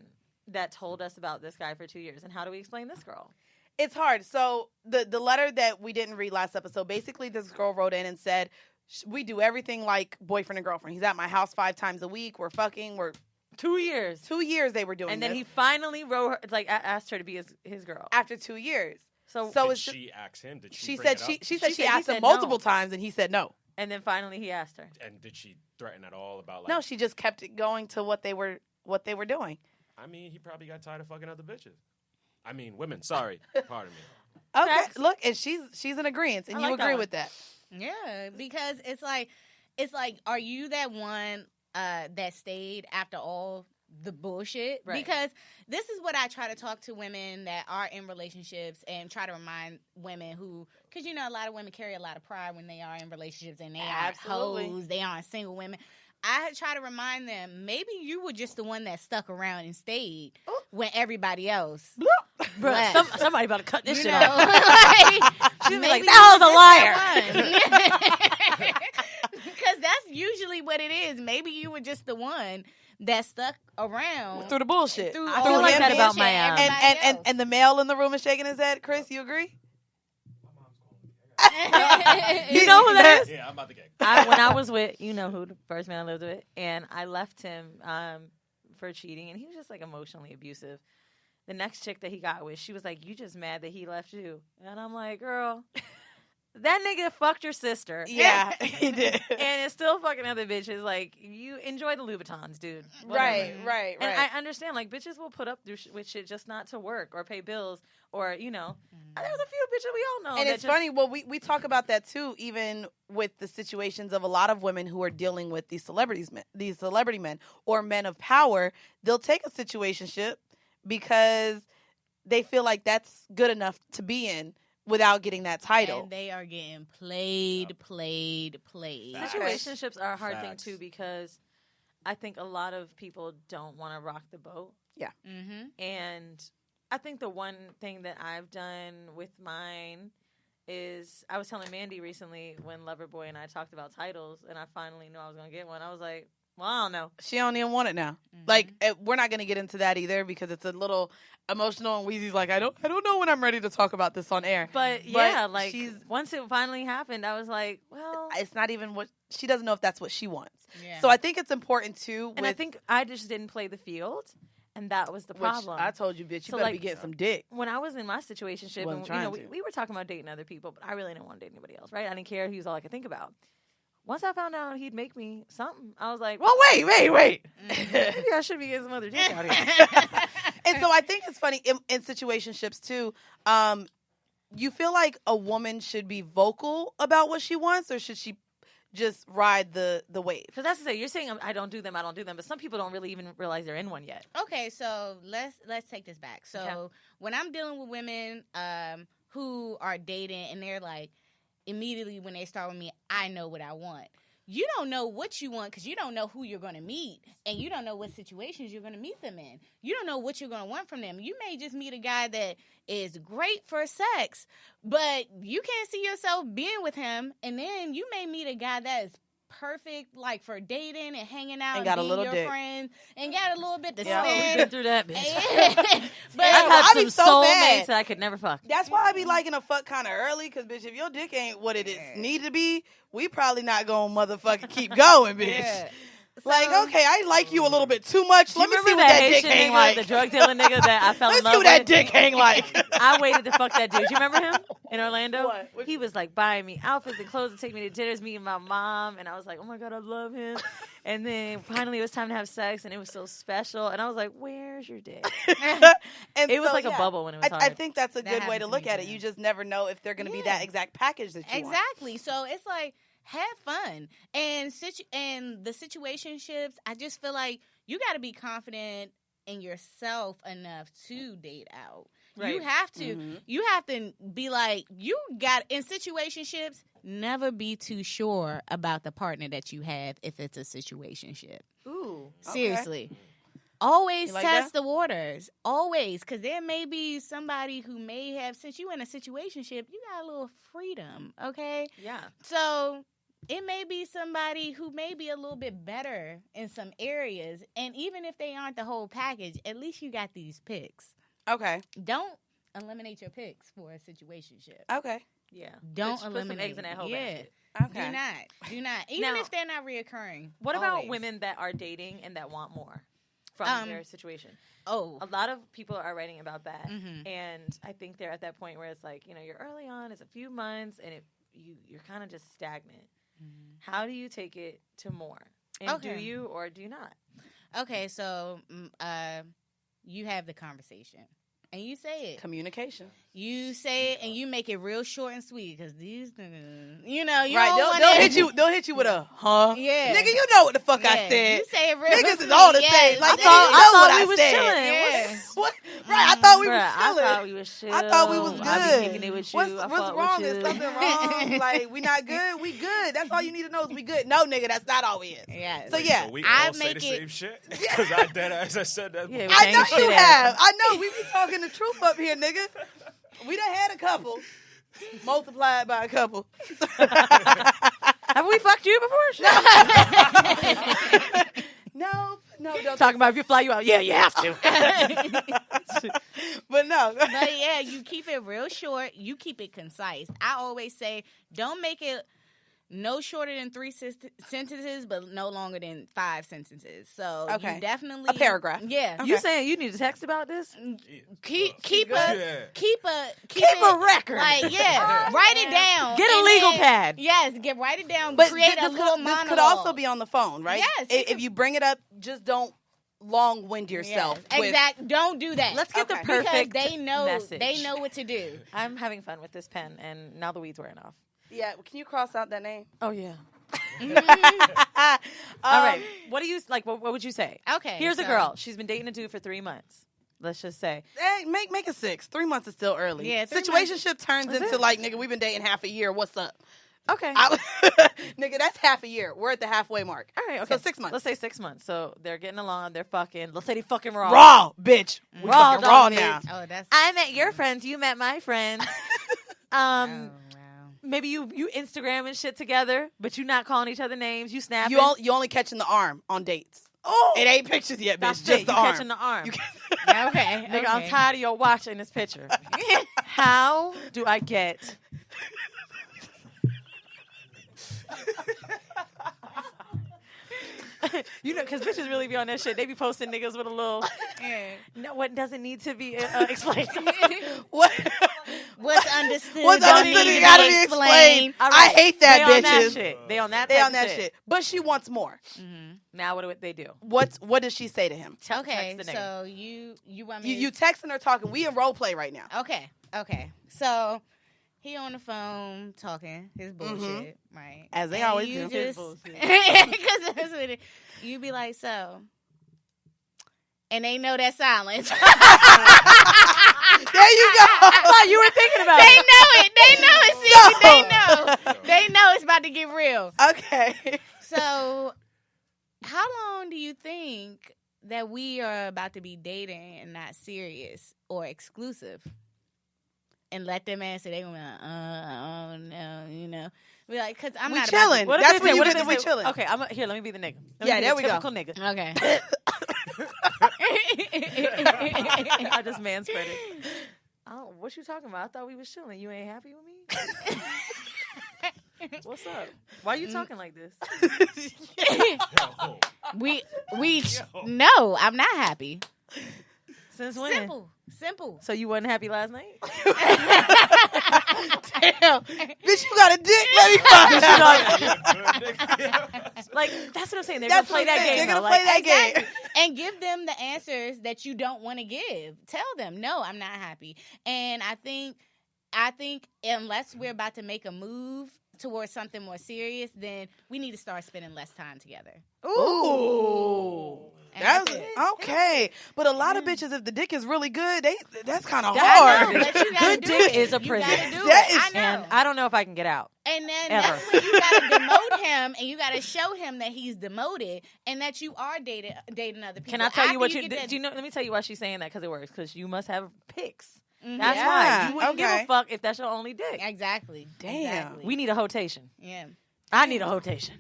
S3: that told us about this guy for 2 years, and how do we explain this girl?
S2: it's hard. So the letter that we didn't read last episode, basically this girl wrote in and said, we do everything like boyfriend and girlfriend. He's at my house 5 times a week. We're fucking. We're
S3: 2 years.
S2: 2 years they were doing
S3: And then
S2: this.
S3: he finally wrote her, like, asked her to be his girl.
S2: After 2 years.
S3: So
S2: So
S4: Did
S2: it's
S4: she ask him? Did
S2: she
S4: bring
S2: said
S4: it up?
S2: she said
S3: She
S2: she
S3: said he
S2: asked him
S3: said
S2: multiple
S3: no.
S2: times and he said no.
S3: and then finally he asked her.
S4: And did she threaten at all about like?
S2: No, she just kept it going to what they were doing.
S4: I mean, he probably got tired of fucking other bitches. I mean, women. Sorry, pardon me.
S2: Okay,
S3: Facts.
S2: look, and she's in agreement, and
S3: I
S2: you
S3: like that
S2: agree
S3: one.
S2: with that.
S5: Yeah, because it's like, are you that one that stayed after all the bullshit?
S3: Right.
S5: Because this is what I try to talk to women that are in relationships and try to remind women who, because you know a lot of women carry a lot of pride when they are in relationships and they
S2: Absolutely.
S5: aren't hoes, they aren't single women. I try to remind them, maybe you were just the one that stuck around and stayed when everybody else
S3: Bro,
S5: left.
S3: somebody about to cut this
S5: You
S3: shit
S5: know,
S3: out. She'd be like,
S5: maybe
S3: that
S5: you
S3: was a liar.
S5: Because that's usually what it is. Maybe you were just the one that stuck around
S2: Through the bullshit.
S5: through
S3: I
S5: all
S3: feel like
S5: the
S3: that about
S5: bullshit
S3: my
S5: and
S3: album.
S5: everybody else.
S2: and the male in the room is shaking his head. Chris, you agree?
S3: You know who that is?
S4: Yeah, I'm about to get.
S3: When I was with, you know who, the first man I lived with, and I left him for cheating, and he was just like emotionally abusive. The next chick that he got with, she was like, you just mad that he left you. And I'm like, girl, that nigga fucked your sister.
S2: Yeah, he did.
S3: And it's still fucking other bitches. Like, you enjoy the Louboutins, dude. Whatever.
S2: Right.
S3: And I understand, like, bitches will put up with shit just not to work or pay bills or, you know. There's a few bitches we all know.
S2: And
S3: that
S2: it's
S3: just-
S2: funny. Well, we talk about that too, even with the situations of a lot of women who are dealing with these celebrity men, or men of power. They'll take a situationship because they feel like that's good enough to be in without getting that title.
S5: And they are getting played.
S4: Facts.
S3: Situationships are a hard
S4: Facts.
S3: thing, too, because I think a lot of people don't want to rock the boat.
S5: Mm-hmm.
S3: And I think the one thing that I've done with mine is, I was telling Mandy recently when Loverboy and I talked about titles, and I finally knew I was going to get one. I was like, well, I don't know.
S2: She don't even want it now. Like, we're not going to get into that either because it's a little emotional. And Weezy's like, I don't know when I'm ready to talk about this on air.
S3: But yeah,
S2: But
S3: like,
S2: she's-
S3: once it finally happened, I was like, well.
S2: It's not even what she doesn't know if that's what she wants.
S5: Yeah.
S2: So I think it's important too.
S3: And I think I just didn't play the field, and that was the problem.
S2: I told you, bitch, you
S3: So,
S2: better
S3: like,
S2: be getting some dick.
S3: When I was in my situationship,
S2: Wasn't
S3: and you
S2: trying
S3: know,
S2: to.
S3: we were talking about dating other people, but I really didn't want to date anybody else, right? I didn't care. He was all I could think about. Once I found out he'd make me something, I was like, well, wait. Maybe I should be getting some other dick out here.
S2: And so I think it's funny in situationships too. You feel like a woman should be vocal about what she wants, or should she just ride the wave?
S3: Because that's to say, you're saying I don't do them, but some people don't really even realize they're in one yet.
S5: Okay, so let's take this back. So
S3: Okay.
S5: when I'm dealing with women who are dating and they're like, immediately when they start with me, I know what I want. You don't know what you want because you don't know who you're going to meet, and you don't know what situations you're going to meet them in. You don't know what you're going to want from them. You may just meet a guy that is great for sex, but you can't see yourself being with him, and then you may meet a guy that is perfect, like for dating and hanging out
S2: And got a
S5: being
S2: little
S5: your
S2: dick.
S5: friend, and got a little bit to
S2: Yeah.
S3: We've
S5: spend.
S3: been through that, bitch.
S5: but
S3: I've had
S2: I be
S3: some
S2: so
S3: soulmates
S2: bad.
S3: that I could never fuck.
S2: That's why I be liking to fuck kind of early, because, bitch, if your dick ain't what it is need to be, we probably not gonna motherfucking keep going, bitch.
S5: Yeah.
S2: Like, okay, I like you a little bit too much. Let me see
S3: Remember
S2: what that dick
S3: Haitian
S2: hang
S3: nigga,
S2: like.
S3: the drug dealer nigga that I fell in
S2: Let's
S3: love
S2: see what that
S3: with?
S2: dick hang like.
S3: I waited to fuck that dude. You remember him in Orlando?
S2: What? Which-
S3: He was like buying me outfits and clothes to take me to dinners, meeting my mom, and I was like, oh my god, I love him. And then finally it was time to have sex, and it was so special. And I was like, where's your dick?
S2: And
S3: It was
S2: so,
S3: like a
S2: yeah,
S3: bubble when it was
S2: I
S3: hard.
S2: think that's a
S5: That
S2: good way
S5: happened
S2: to
S5: to
S2: look
S5: me,
S2: at it.
S5: too.
S2: You just never know if they're going to be
S5: Yeah.
S2: that exact package that you want.
S5: Exactly. So it's like, have fun. And the situationships, I just feel like you got to be confident in yourself enough to date out. You
S3: Right.
S5: have to. You have to be like, you got in situationships. Never be too sure about the partner that you have if it's a situationship.
S3: Ooh.
S5: Seriously. Always
S2: You like
S5: test the waters. Always. Because there may be somebody who may have, since you in a situationship, you got a little freedom, okay?
S3: Yeah.
S5: So it may be somebody who may be a little bit better in some areas. And even if they aren't the whole package, at least you got these picks.
S2: Okay.
S5: Don't eliminate your picks for a situationship.
S2: Okay.
S3: Yeah.
S5: Don't
S3: Put some
S5: eliminate
S3: eggs in that whole
S5: yeah.
S3: basket.
S2: Okay.
S5: Do not. Even
S3: Now-
S5: if they're not reoccurring.
S3: What about
S5: always.
S3: women that are dating and that want more from their situation?
S5: Oh.
S3: A lot of people are writing about that,
S5: Mhm.
S3: and I think they're at that point where it's like, you know, you're early on, it's a few months, and you're kind of just stagnant. How do you take it to more? And do
S5: Okay.
S3: you or do you not?
S5: Okay, so you have the conversation. And you say it.
S2: Communication.
S5: You say it and you make it real short and sweet because these niggas, you know, you
S2: Right.
S5: don't
S2: They'll,
S5: want
S2: they'll
S5: it.
S2: hit you. They'll hit you with a huh.
S5: Yeah.
S2: Nigga, you know what the fuck I
S5: Yeah,
S2: said.
S5: You say it real
S2: Niggas
S5: sweet.
S2: is all the
S5: yes.
S2: same. Like,
S3: I
S2: niggas
S3: thought
S2: know what
S3: we
S2: I
S3: was
S2: said.
S3: chilling.
S5: Yeah.
S2: What? Right. I thought we
S3: Bruh,
S2: was
S3: I
S2: chilling.
S3: thought we was chill.
S2: I thought we was good.
S3: I be kicking it with you. I
S2: What's
S3: fought
S2: wrong?
S3: with
S2: Is
S3: you.
S2: something wrong? Like, we not good? We good. That's all you need to know is we good. No, nigga, that's not all we is.
S5: Yes.
S2: So, yeah.
S4: So we
S5: I
S4: all say
S5: make
S4: the
S5: it-
S4: same shit? Because I dead ass I said that.
S3: Yeah,
S4: before.
S3: we
S2: I know
S3: Same
S2: you
S3: shit
S2: have. I know. We be talking the truth up here, nigga. We done had a couple. Multiplied by a couple.
S3: Have we fucked you before?
S2: No, don't.
S3: Talking about if you fly you out. Yeah, you have to.
S2: But no.
S5: But yeah, you keep it real short. You keep it concise. I always say, don't make it no shorter than 3 sentences, but no longer than 5 sentences. So
S2: Okay.
S5: you definitely
S2: A paragraph.
S5: Yeah,
S3: You saying you need to text about this?
S5: keep
S4: Yeah.
S5: a
S3: record.
S5: Like write it down.
S3: Get a
S5: And
S3: legal
S5: then-
S3: pad.
S5: Yes, write it down.
S2: But
S5: create a
S2: this
S5: little
S2: could,
S5: monologue.
S2: this could also be on the phone, right?
S5: Yes,
S2: If you bring it up, just don't long-wind yourself.
S5: Yes,
S2: with-
S5: exact. Don't do that.
S3: Let's get the
S2: Okay.
S3: perfect
S5: because they know
S3: message.
S5: they know what to do.
S3: I'm having fun with this pen, and now the weed's wearing off.
S2: Yeah, can you cross out that name?
S3: Oh yeah.
S2: All
S3: All right. What do you like? What would you say?
S5: Okay,
S3: Here's a
S5: so-
S3: girl. She's been dating a dude for 3 months. Let's just say.
S2: Hey, make it 6. 3 months is still early.
S5: Yeah, 3
S2: Situationship turns
S3: Is
S2: into
S3: it?
S2: like, nigga, we've been dating half a year. What's up?
S3: Okay.
S2: Nigga, that's half a year. We're at the halfway mark.
S3: All right. Okay.
S2: So 6 months.
S3: Let's say 6 months. So they're getting along. They're fucking. Let's say they fucking raw.
S2: Raw, bitch. We
S3: Raw
S2: fucking raw
S3: dog,
S2: now.
S3: bitch.
S5: Oh, that's.
S3: I met your friends. You met my friends.
S5: Oh, wow.
S3: Maybe you Instagram and shit together, but you not calling each other names. You snapping.
S2: You only catching the arm on dates.
S3: Oh,
S2: It ain't pictures yet, bitch.
S3: that's
S2: Just
S3: it.
S2: the
S3: You
S2: arm.
S3: catching the arm.
S2: You
S5: Okay.
S3: Nigga, I'm tired of your watching this picture. How do I get? You know, because bitches really be on that shit. They be posting niggas with a little. No, what doesn't need to be explained.
S2: What?
S5: What's understood?
S2: What's
S5: don't
S2: understood
S5: need to
S2: gotta
S5: be
S2: be
S5: explained.
S2: explained.
S3: All
S2: I
S3: right.
S2: hate that,
S3: They on that
S2: bitches.
S3: shit. They on that.
S2: They
S3: type
S2: on that
S3: of
S2: shit. But she wants more.
S3: Now what do they do?
S2: What does she say to him?
S5: Okay,
S3: Text the nigga.
S5: so you want me?
S2: You texting or talking? We in role play right now.
S5: Okay. So he on the phone talking his bullshit, right?
S2: As they
S5: And
S2: always
S5: you
S2: do.
S5: Just,
S3: His bullshit.
S5: because that's what it. You be like, so, and they know that silence.
S2: There you go.
S3: I thought you were thinking about
S5: They
S3: it.
S5: know it. They know it. See, they know. They know it's about to get real.
S2: Okay.
S5: So, how long do you think that we are about to be dating and not serious or exclusive? And let them answer. They gonna be like, oh no, you know. Be like, cause I'm
S2: We
S5: not
S2: chilling.
S3: What if
S2: That's
S3: they
S2: when
S3: say-
S2: you
S3: what if
S2: get
S3: they
S2: the we
S3: say-
S2: chilling.
S3: Okay, here. Let me be the nigga. Let me
S2: Yeah,
S3: be
S2: there
S3: the
S2: we go.
S3: typical nigga.
S5: About. Okay.
S3: I just manspread it. Oh, what you talking about? I thought we was chilling. You ain't happy with me? What's up? Why are you talking like this?
S5: we no, I'm not happy.
S3: Since when?
S5: Simple.
S3: So you wasn't happy last night?
S2: Damn. Bitch, you got a dick? Let me find out.
S3: Like, that's what I'm saying. They're
S2: That's
S3: going to play
S2: what I'm
S3: that
S2: saying.
S3: game.
S2: They're
S3: though.
S2: gonna play
S3: Like,
S2: that game.
S5: And give them the answers that you don't want to give. Tell them, no, I'm not happy. And I think unless we're about to make a move towards something more serious, then we need to start spending less time together.
S2: Ooh.
S5: And
S2: That's
S5: it.
S2: okay. But a lot of bitches, if the dick is really good, that's kind of
S5: I
S2: hard.
S5: know, but you gotta
S3: Good
S5: do
S3: dick
S5: it.
S3: is a
S5: You
S3: prison.
S5: gotta do
S2: That
S5: it.
S2: is-
S5: I know.
S3: And I don't know if I can get out.
S5: And then
S3: Ever.
S5: that's when you gotta demote him, and you gotta show him that he's demoted, and that you are dating other people.
S3: Can I tell you
S5: After
S3: what
S5: get
S3: you
S5: that-
S3: do? You know? Let me tell you why she's saying that, because it works. Because you must have pics.
S5: Mhm.
S3: That's
S2: Yeah,
S3: why you wouldn't give
S2: okay.
S3: a fuck if that's your only dick.
S5: Exactly.
S2: Damn.
S5: Exactly.
S3: We need a rotation.
S5: Yeah.
S3: I need a rotation.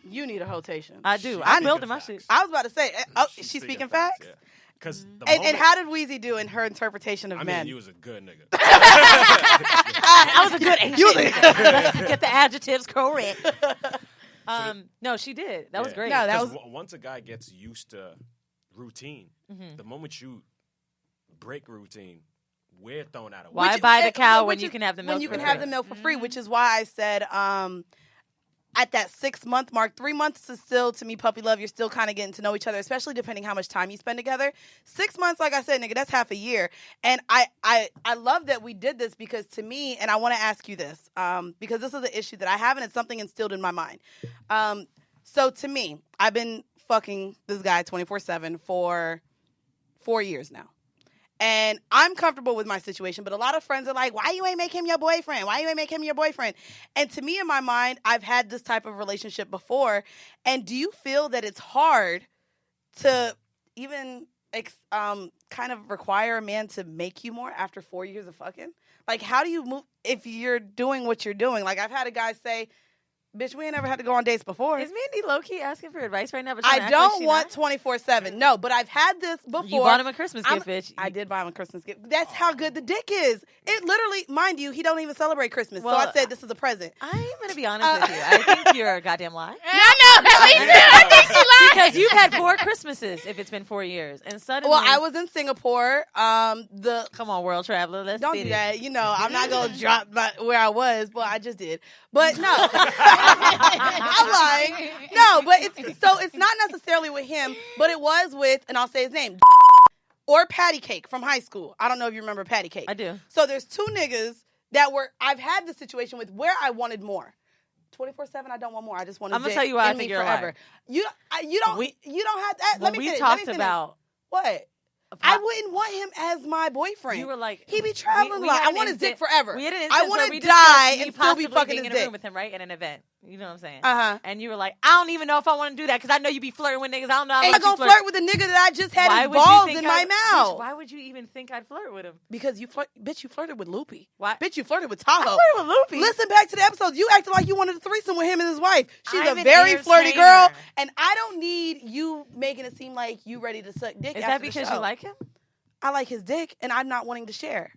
S2: You need a rotation.
S3: I do.
S4: She's
S3: I'm
S4: speaking
S3: building my
S4: facts.
S3: shit.
S2: I was about to say, she's speaking facts?
S4: Because
S2: And how did Wheezy do in her interpretation of
S4: I
S2: men?
S4: mean, you was a good nigga.
S3: I was a good agent. Let's get the adjectives correct. No, she did. That was
S4: Yeah.
S3: great.
S2: No, that
S4: 'Cause
S2: was-
S4: once a guy gets used to routine, the moment you break routine, we're thrown out of
S3: Why
S2: Which-
S3: buy the
S2: and-
S3: cow
S2: which
S3: when you
S2: is-
S3: can have the milk
S2: when you
S3: for
S2: can
S3: free?
S2: have the milk for free, which is why I said at that 6-month mark, 3 months is still, to me, puppy love. You're still kind of getting to know each other, especially depending how much time you spend together. 6 months, like I said, nigga, that's half a year. And I love that we did this because to me, and I want to ask you this, because this is an issue that I have and it's something instilled in my mind. So to me, I've been fucking this guy 24/7 for 4 years now. And I'm comfortable with my situation, but a lot of friends are like, why you ain't make him your boyfriend? Why you ain't make him your boyfriend? And to me, in my mind, I've had this type of relationship before. And do you feel that it's hard to even kind of require a man to make you more after 4 years of fucking? Like, how do you move if you're doing what you're doing? Like, I've had a guy say, bitch, we ain't never had to go on dates before.
S3: Is Mandy low-key asking for advice right now? But
S2: I don't want 24/7. No, but I've had this before.
S3: You bought him a Christmas
S2: I'm-
S3: gift, bitch.
S2: I did buy him a Christmas gift. That's how good the dick is. It literally, mind you, he don't even celebrate Christmas. So I
S3: Well,
S2: said this is a present.
S3: I'm going to be honest with you. I think you're a goddamn lie.
S5: I think she lied.
S3: Because you've had 4 Christmases if it's been 4 years. And suddenly...
S2: Well, I was in Singapore.
S3: Come on, world traveler. Let's
S2: Don't
S3: spit
S2: do
S3: it.
S2: that. You know, I'm not gonna drop where I was. Well, I just did, but no, I'm lying. No, but it's not necessarily with him, but it was with, and I'll say his name, or Patty Cake from high school. I don't know if you remember Patty Cake.
S3: I do.
S2: So there's 2 niggas that I've had the situation with where I wanted more. 24/7, I don't want more. I just want to.
S3: I'm gonna tell you why I
S2: in
S3: think
S2: me
S3: you're a
S2: forever.
S3: liar.
S2: You don't have that.
S3: When
S2: Let me
S3: we
S2: finish.
S3: talked about...
S2: what. I wouldn't want him as my boyfriend.
S3: You were like...
S2: He be traveling a lot.
S3: had
S2: I
S3: an
S2: want his dick
S3: instant-
S2: forever.
S3: We had an
S2: I
S3: instance
S2: want
S3: where
S2: to
S3: we
S2: die
S3: discussed
S2: and
S3: me
S2: still be
S3: possibly
S2: fucking
S3: being
S2: his
S3: in a room
S2: dick.
S3: with him, right? At an event. You know what I'm saying?
S2: Uh-huh.
S3: And you were like, I don't even know if I want to do that because I know you be flirting with niggas. I don't know how
S2: And
S3: much
S2: you're
S3: you
S2: going to flirt with a nigga that I just had his balls in my mouth.
S3: Why would you even think I'd flirt with him?
S2: Because you flirted with Loopy.
S3: Why?
S2: Bitch, you flirted with Tahoe.
S3: I flirted with Loopy.
S2: Listen back to the episodes. You acted like you wanted a threesome with him and his wife. She's
S3: I'm
S2: a
S3: an
S2: very flirty
S3: entertainer.
S2: girl, and I don't need you making it seem like you ready to suck dick.
S3: Is
S2: after
S3: that
S2: the
S3: because
S2: show.
S3: you like him?
S2: I like his dick, and I'm not wanting to share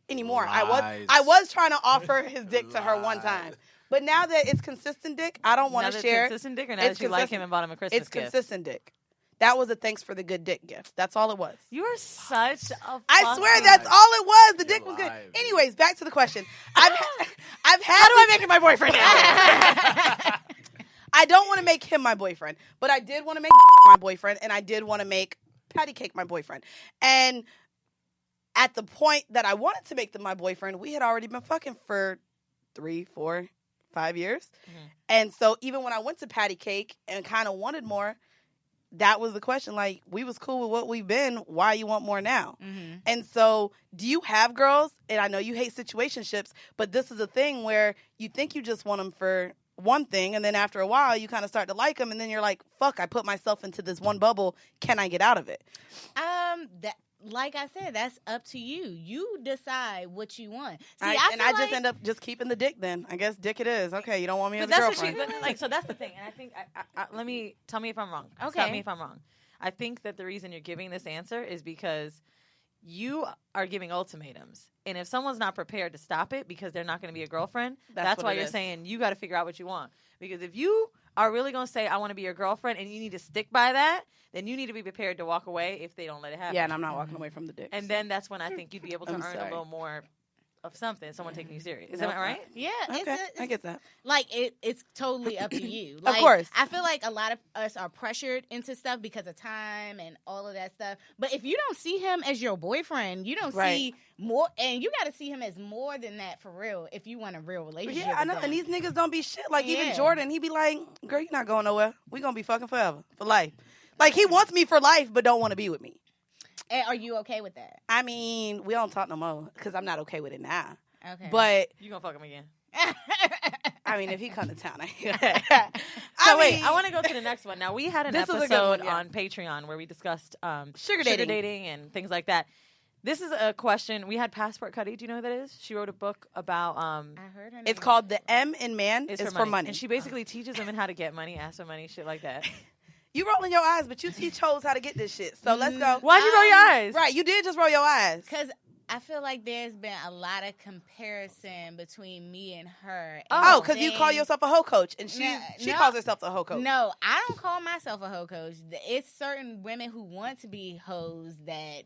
S2: anymore.
S4: Lies.
S2: I was trying to offer his dick to her one time, but now that it's consistent dick, I don't want
S3: Now
S2: to
S3: that
S2: share.
S3: it's consistent dick, or now
S2: It's
S3: that you like him
S2: consistent.
S3: and bought him a Christmas
S2: It's
S3: gift?
S2: consistent dick. That was a thanks for the good dick gift. That's all it was.
S3: You are such a.
S2: I swear
S3: fucking-
S2: that's all it was. The dick
S4: You're
S2: was good.
S4: lying.
S2: Anyways, back to the question. I've had.
S3: How do I make him my boyfriend now?
S2: I don't want to make him my boyfriend, but I did want to make my boyfriend, and I did want to make Patty Cake my boyfriend. And at the point that I wanted to make them my boyfriend, we had already been fucking for 3, 4, 5 years.
S3: Mm-hmm.
S2: And so even when I went to Patty Cake and kind of wanted more, that was the question. Like, we was cool with what we've been. Why you want more now?
S5: Mm-hmm.
S2: And so do you have girls? And I know you hate situationships, but this is a thing where you think you just want them for one thing, and then after a while you kind of start to like them, and then you're like, fuck, I put myself into this one bubble. Can I get out of it?
S5: That, like I said, that's up to you. You decide what you want. See,
S2: I
S5: feel
S2: just
S5: like-
S2: end up just keeping the dick then. I guess dick it is. Okay, you don't want me as
S3: But
S2: a
S3: that's what
S2: girlfriend.
S3: she like. So that's the thing, and I think let me tell me if I'm wrong.
S5: Okay.
S3: Stop me if I'm wrong. I think that the reason you're giving this answer is because you are giving ultimatums. And if someone's not prepared to stop it because they're not going to be a girlfriend, that's why you're saying you got to figure out what you want. Because if you are really going to say, I want to be your girlfriend, and you need to stick by that, then you need to be prepared to walk away if they don't let it happen.
S2: Yeah, and I'm not walking away from the dick.
S3: And then that's when I think you'd be able to earn a little more of something, someone taking you serious. Is that right?
S5: Yeah.
S2: Okay, I get that.
S5: Like, it's totally up to you. Like,
S2: Of course.
S5: I feel like a lot of us are pressured into stuff because of time and all of that stuff. But if you don't see him as your boyfriend, you don't see more, and you got to see him as more than that for real if you want a real relationship.
S2: Yeah, I know.
S5: with
S2: And
S5: him.
S2: these niggas don't be shit. Like, even Jordan, he be like, girl, you're not going nowhere. We going to be fucking forever, for life. Like, he wants me for life, but don't want to be with me.
S5: And are you okay with that?
S2: I mean, we don't talk no more because I'm not okay with it now.
S5: Okay.
S2: But,
S3: You going to fuck him again.
S2: I mean, if he come to town,
S3: So wait, I want to go to the next one. Now, we had an
S2: This is a good
S3: episode
S2: one, yeah.
S3: on Patreon where we discussed
S2: Sugar
S3: dating and things like that. This is a question. We had Passport Cuddy. Do you know who that is? She wrote a book about...
S5: I heard her name.
S2: It's called The M in Man is for money.
S3: And she basically teaches women how to get money, ask for money, shit like that.
S2: You rolling your eyes, but you teach hoes how to get this shit. So let's go.
S3: Why'd you roll your eyes?
S2: Right, you did just roll your eyes.
S5: Because I feel like there's been a lot of comparison between me and her.
S2: Oh, because you call yourself a hoe coach, and she calls herself a hoe coach.
S5: No, I don't call myself a hoe coach. It's certain women who want to be hoes that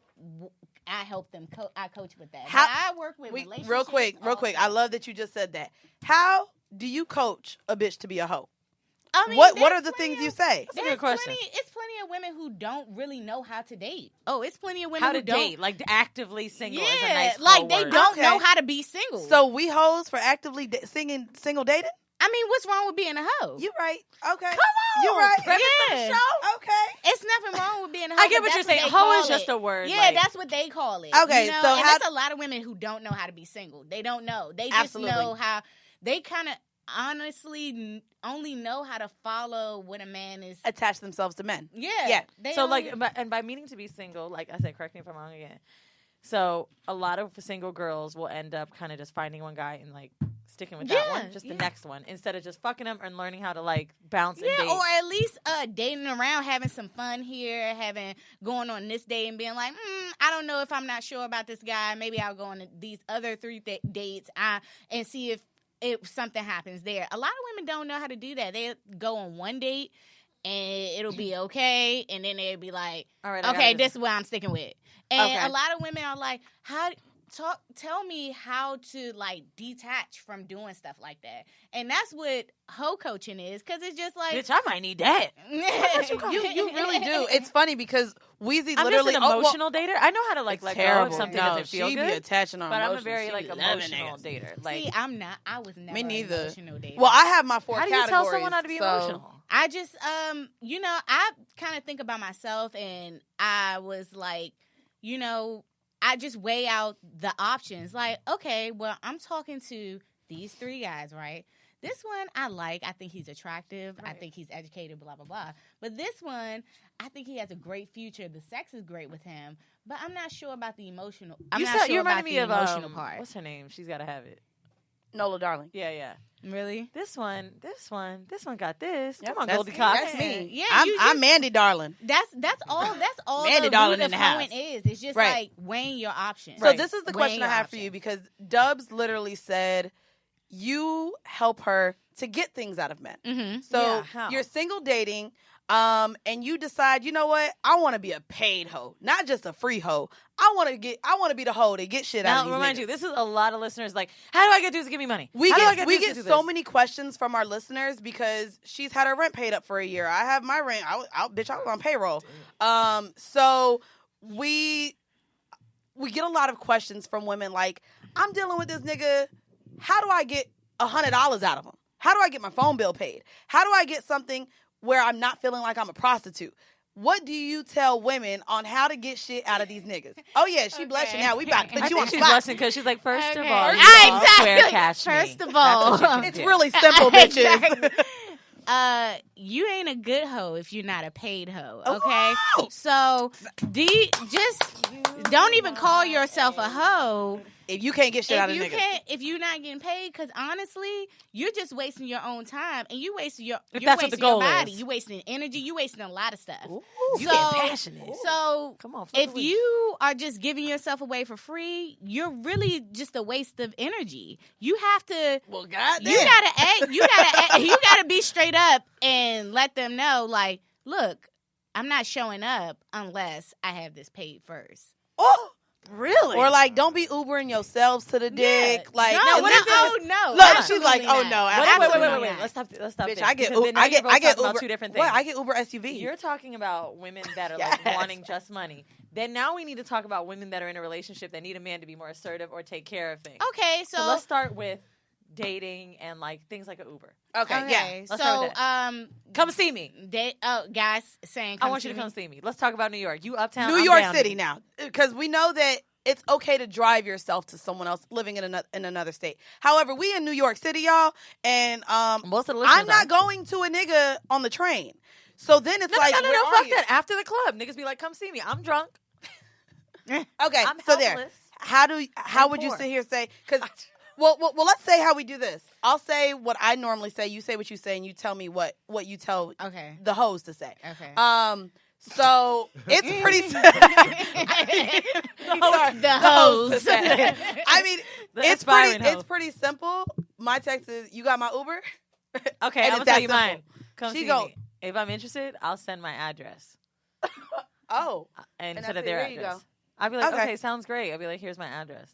S5: I help them. I coach with that.
S2: How-
S5: But I work with relationships.
S2: Real quick. I love that you just said that. How do you coach a bitch to be a hoe?
S5: I mean,
S2: What
S5: there's
S2: are the
S5: plenty
S2: things you
S5: of-
S2: say?
S3: That's a good question.
S5: It's plenty of women who don't really know how to date. Oh, it's plenty of women
S3: How
S5: who
S3: to
S5: don't.
S3: date, like actively single is a
S5: Yeah,
S3: nice
S5: like
S3: whole
S5: they
S3: word.
S5: don't
S2: Okay.
S5: know how to be single.
S2: So we hoes for actively single dating?
S5: I mean, what's wrong with being a hoe?
S2: You right. Okay.
S5: Come on.
S2: You right.
S5: Yeah.
S2: Okay.
S5: It's nothing wrong with being a hoe.
S3: I get
S5: but
S3: what you're
S5: that's
S3: saying.
S5: they
S3: Hoe
S5: call
S3: is just
S5: it.
S3: a word.
S5: Yeah,
S3: like,
S5: that's what they call it.
S2: Okay,
S5: you know?
S2: so
S5: and
S2: how-
S5: there's a lot of women who don't know how to be single. They don't know. They just
S2: Absolutely.
S5: know how. They kind of honestly only know how to follow what a man is.
S2: Attach themselves to men.
S5: Yeah. They
S3: so
S5: only-
S3: like, and by meaning to be single, like I said, correct me if I'm wrong again. So a lot of single girls will end up kind of just finding one guy and like sticking with that
S5: Yeah,
S3: one, just the next one, instead of just fucking them and learning how to like bounce and
S5: Yeah,
S3: date.
S5: or at least dating around, having some fun here, going on this date and being like, I don't know if I'm not sure about this guy. Maybe I'll go on these other 3 dates and see if something happens there. A lot of women don't know how to do that. They go on one date and it'll be okay, and then they'll be like,
S3: All right, I
S5: okay,
S3: gotta
S5: this is what I'm sticking with. And
S2: Okay.
S5: a lot of women are like, tell me how to like detach from doing stuff like that. And that's what hoe coaching is, because it's just like,
S3: Bitch, I might need that.
S2: You really do. It's funny because Weezy
S3: I'm
S2: literally
S3: just an emotional dater. I know how to like let go if something doesn't feel
S2: she
S3: good.
S2: be attaching on
S3: But I'm a
S2: emotions.
S3: very
S2: She
S3: like
S2: be loving
S3: emotional
S2: niggas.
S3: dater. Like,
S5: see, I'm not. I was never
S2: Me neither.
S5: an emotional dater.
S2: Well, I have my 4
S3: how do
S2: categories.
S3: you tell someone how to be
S2: so-
S3: emotional?
S5: I just, I kind of think about myself, and I was like, I just weigh out the options. Like, okay, well, I'm talking to these 3 guys, right? This one I like. I think he's attractive. I think he's educated, blah, blah, blah. But this one, I think he has a great future. The sex is great with him. But I'm not sure about the emotional. I'm not sure
S3: you
S5: about
S3: reminded
S5: the
S3: me of
S5: emotional part.
S3: What's her name? She's got to have it.
S2: Nola Darling.
S3: Yeah.
S5: Really?
S3: This one got this.
S2: Yep,
S3: Come on,
S2: that's
S3: Goldie
S2: me.
S3: Cox.
S2: That's me.
S5: Yeah,
S2: I'm Mandy Darling.
S5: That's all. That's all.
S2: Mandy
S5: the
S2: Darling
S5: root
S2: in
S5: of
S2: the house.
S5: hoeing is. It's just
S2: Right.
S5: like weighing your options.
S2: So this is the
S5: Weighing
S2: question I
S5: your
S2: have for
S5: options.
S2: you, because Dubs literally said you help her to get things out of men.
S5: Mm-hmm.
S2: So
S3: Yeah, how?
S2: you're single dating, and you decide, you know what? I want to be a paid hoe, not just a free hoe. I want to be the hoe to get shit out
S3: Now,
S2: of these
S3: remind
S2: niggas.
S3: you, this is a lot of listeners like, how do I get dudes to give me money?
S2: We
S3: How do I
S2: get
S3: dudes to do
S2: so
S3: this?
S2: many questions from our listeners because she's had her rent paid up for a year. I have my rent. I was on payroll. So we get a lot of questions from women like, I'm dealing with this nigga. How do I get $100 out of him? How do I get my phone bill paid? How do I get something where I'm not feeling like I'm a prostitute? What do you tell women on how to get shit out of these niggas? Oh yeah, she blushing now. We about to
S3: I
S2: put you on
S3: think she's
S2: spot.
S3: blushing because she's like, first of
S5: Okay.
S3: all, you
S5: Ah,
S3: all
S5: exactly.
S3: square cash me.
S5: First of
S3: That's
S5: all.
S3: what you can
S2: It's
S3: do.
S2: really simple, bitches.
S5: Exactly. you ain't a good hoe if you're not a paid hoe. Okay, so just don't even call yourself a hoe
S2: if you can't get shit out of niggas.
S5: If you're not getting paid, because honestly, you're just wasting your own time, and you wasting your body. You wasting energy. You wasting a lot of stuff.
S3: Ooh, you get passionate.
S5: So
S3: come on,
S5: if you are just giving yourself away for free, you're really just a waste of energy. You have to.
S2: Well, goddamn.
S5: You gotta be straight up and let them know, like, look, I'm not showing up unless I have this paid first.
S2: Oh.
S3: Really?
S2: Or like, don't be Ubering yourselves to the dick.
S5: Yeah.
S2: Like,
S5: no. Look,
S2: she's like, oh no.
S3: Wait. Let's stop.
S2: Bitch,
S3: there.
S2: I get
S3: Uber.
S2: Uber.
S3: Two different things.
S2: What? I get Uber SUV.
S3: You're talking about women that are like wanting just money. Then now we need to talk about women that are in a relationship that need a man to be more assertive or take care of things.
S5: Okay,
S3: so let's start with dating and like things like an Uber.
S2: Okay, yeah.
S3: Let's start with that. Come see me.
S5: Guys saying,
S3: I want you to come see me. Let's talk about New York. You uptown.
S2: New York City now, because we know that it's okay to drive yourself to someone else living in another state. However, we in New York City, y'all, and
S3: most of the listeners
S2: I'm not going to a nigga on the train. So then it's
S3: no,
S2: like,
S3: fuck that. After the club, niggas be like, come see me. I'm drunk.
S2: Okay,
S3: I'm
S2: so
S3: helpless.
S2: there. How would you sit here and say? Because well, let's say how we do this. I'll say what I normally say. You say what you say, and you tell me what you tell the hoes to say.
S5: Okay.
S2: So it's pretty.
S5: The hoes.
S2: I mean, it's pretty simple. My text is, "You got my Uber?"
S3: Okay, I'm gonna tell you mine. Come see me. If I'm interested, I'll send my address. And instead of their address, I'll be like, okay, sounds great. I'll be like, here's my address.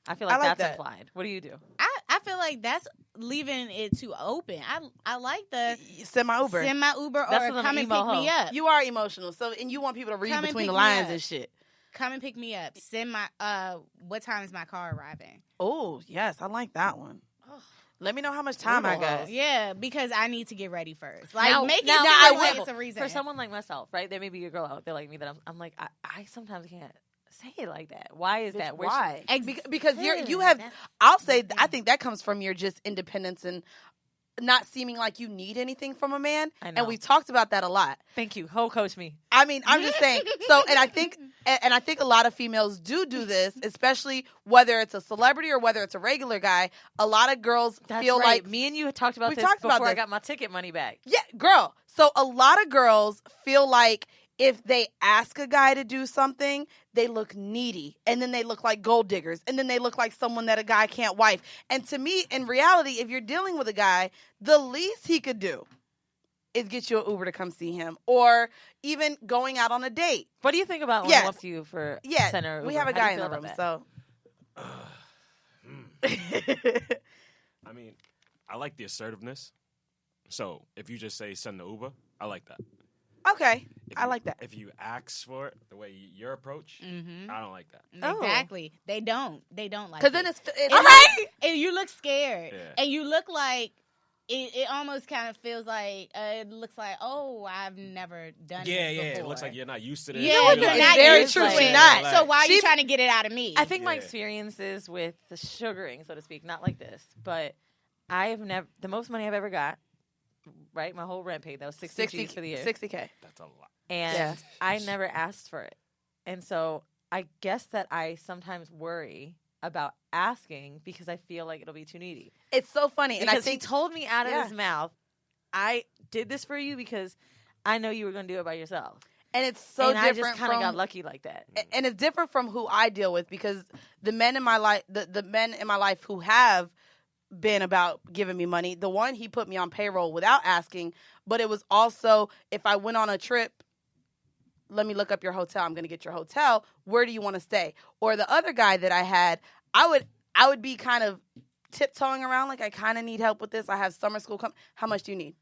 S3: I feel like that's implied. What do you do?
S5: I feel like that's leaving it too open. I like the
S2: send my Uber,
S5: or come and pick me up.
S2: You are emotional, and you want people to read between the lines and shit.
S5: Come and pick me up. Send my what time is my car arriving?
S2: Oh yes, I like that one. Let me know how much time I got.
S5: Yeah, because I need to get ready first. Like, make it
S3: now,
S5: it's a reason.
S3: For someone like myself, right? There may be a girl out there like me that I'm like, I sometimes can't say it like that. Why is that?
S2: Why? Because you have. I'll say. I think that comes from your just independence and not seeming like you need anything from a man.
S3: I know.
S2: And we've talked about that a lot.
S3: Thank you. Ho coach me.
S2: I mean, I'm just saying. So, and I think a lot of females do this, especially whether it's a celebrity or whether it's a regular guy. A lot of girls feel like
S3: me and you had talked about this before I got my ticket money back.
S2: Yeah, girl. So a lot of girls feel like if they ask a guy to do something, they look needy, and then they look like gold diggers, and then they look like someone that a guy can't wife. And to me, in reality, if you're dealing with a guy, the least he could do is get you an Uber to come see him, or even going out on a date.
S3: What do you think about when I'm up to you for center Uber?
S2: We have a guy in the room, so.
S4: I mean, I like the assertiveness. So if you just say send the Uber, I like that.
S2: Okay, I like that.
S4: If you ask for it the way your approach, I don't like that.
S5: Exactly. They don't like it.
S2: Because then it's
S5: and you look scared.
S4: Yeah.
S5: And you look like, it almost kind of feels like, it looks like, oh, I've never done this before.
S4: It looks like you're not used to this.
S5: Yeah,
S2: you're not very true. She's not.
S5: So why are you trying to get it out of me?
S3: I think my experiences with the sugaring, so to speak, not like this, but the most money I've ever got, right? My whole rent paid. That was 60 G's for the year.
S2: 60K.
S3: That's a lot. And I never asked for it. And so I guess that I sometimes worry about asking because I feel like it'll be too needy.
S2: It's so funny.
S3: Because
S2: and I think
S3: he told me out of his mouth, I did this for you because I know you were going to do it by yourself.
S2: And it's so different.
S3: I just kind of got lucky like that.
S2: And it's different from who I deal with, because the men in my life, the men in my life who have been about giving me money, the one, he put me on payroll without asking, but it was also, if I went on a trip, let me look up your hotel. I'm going to get your hotel. Where do you want to stay? Or the other guy that I had, I would be kind of tiptoeing around, like, I kind of need help with this. I have summer school. How much do you need?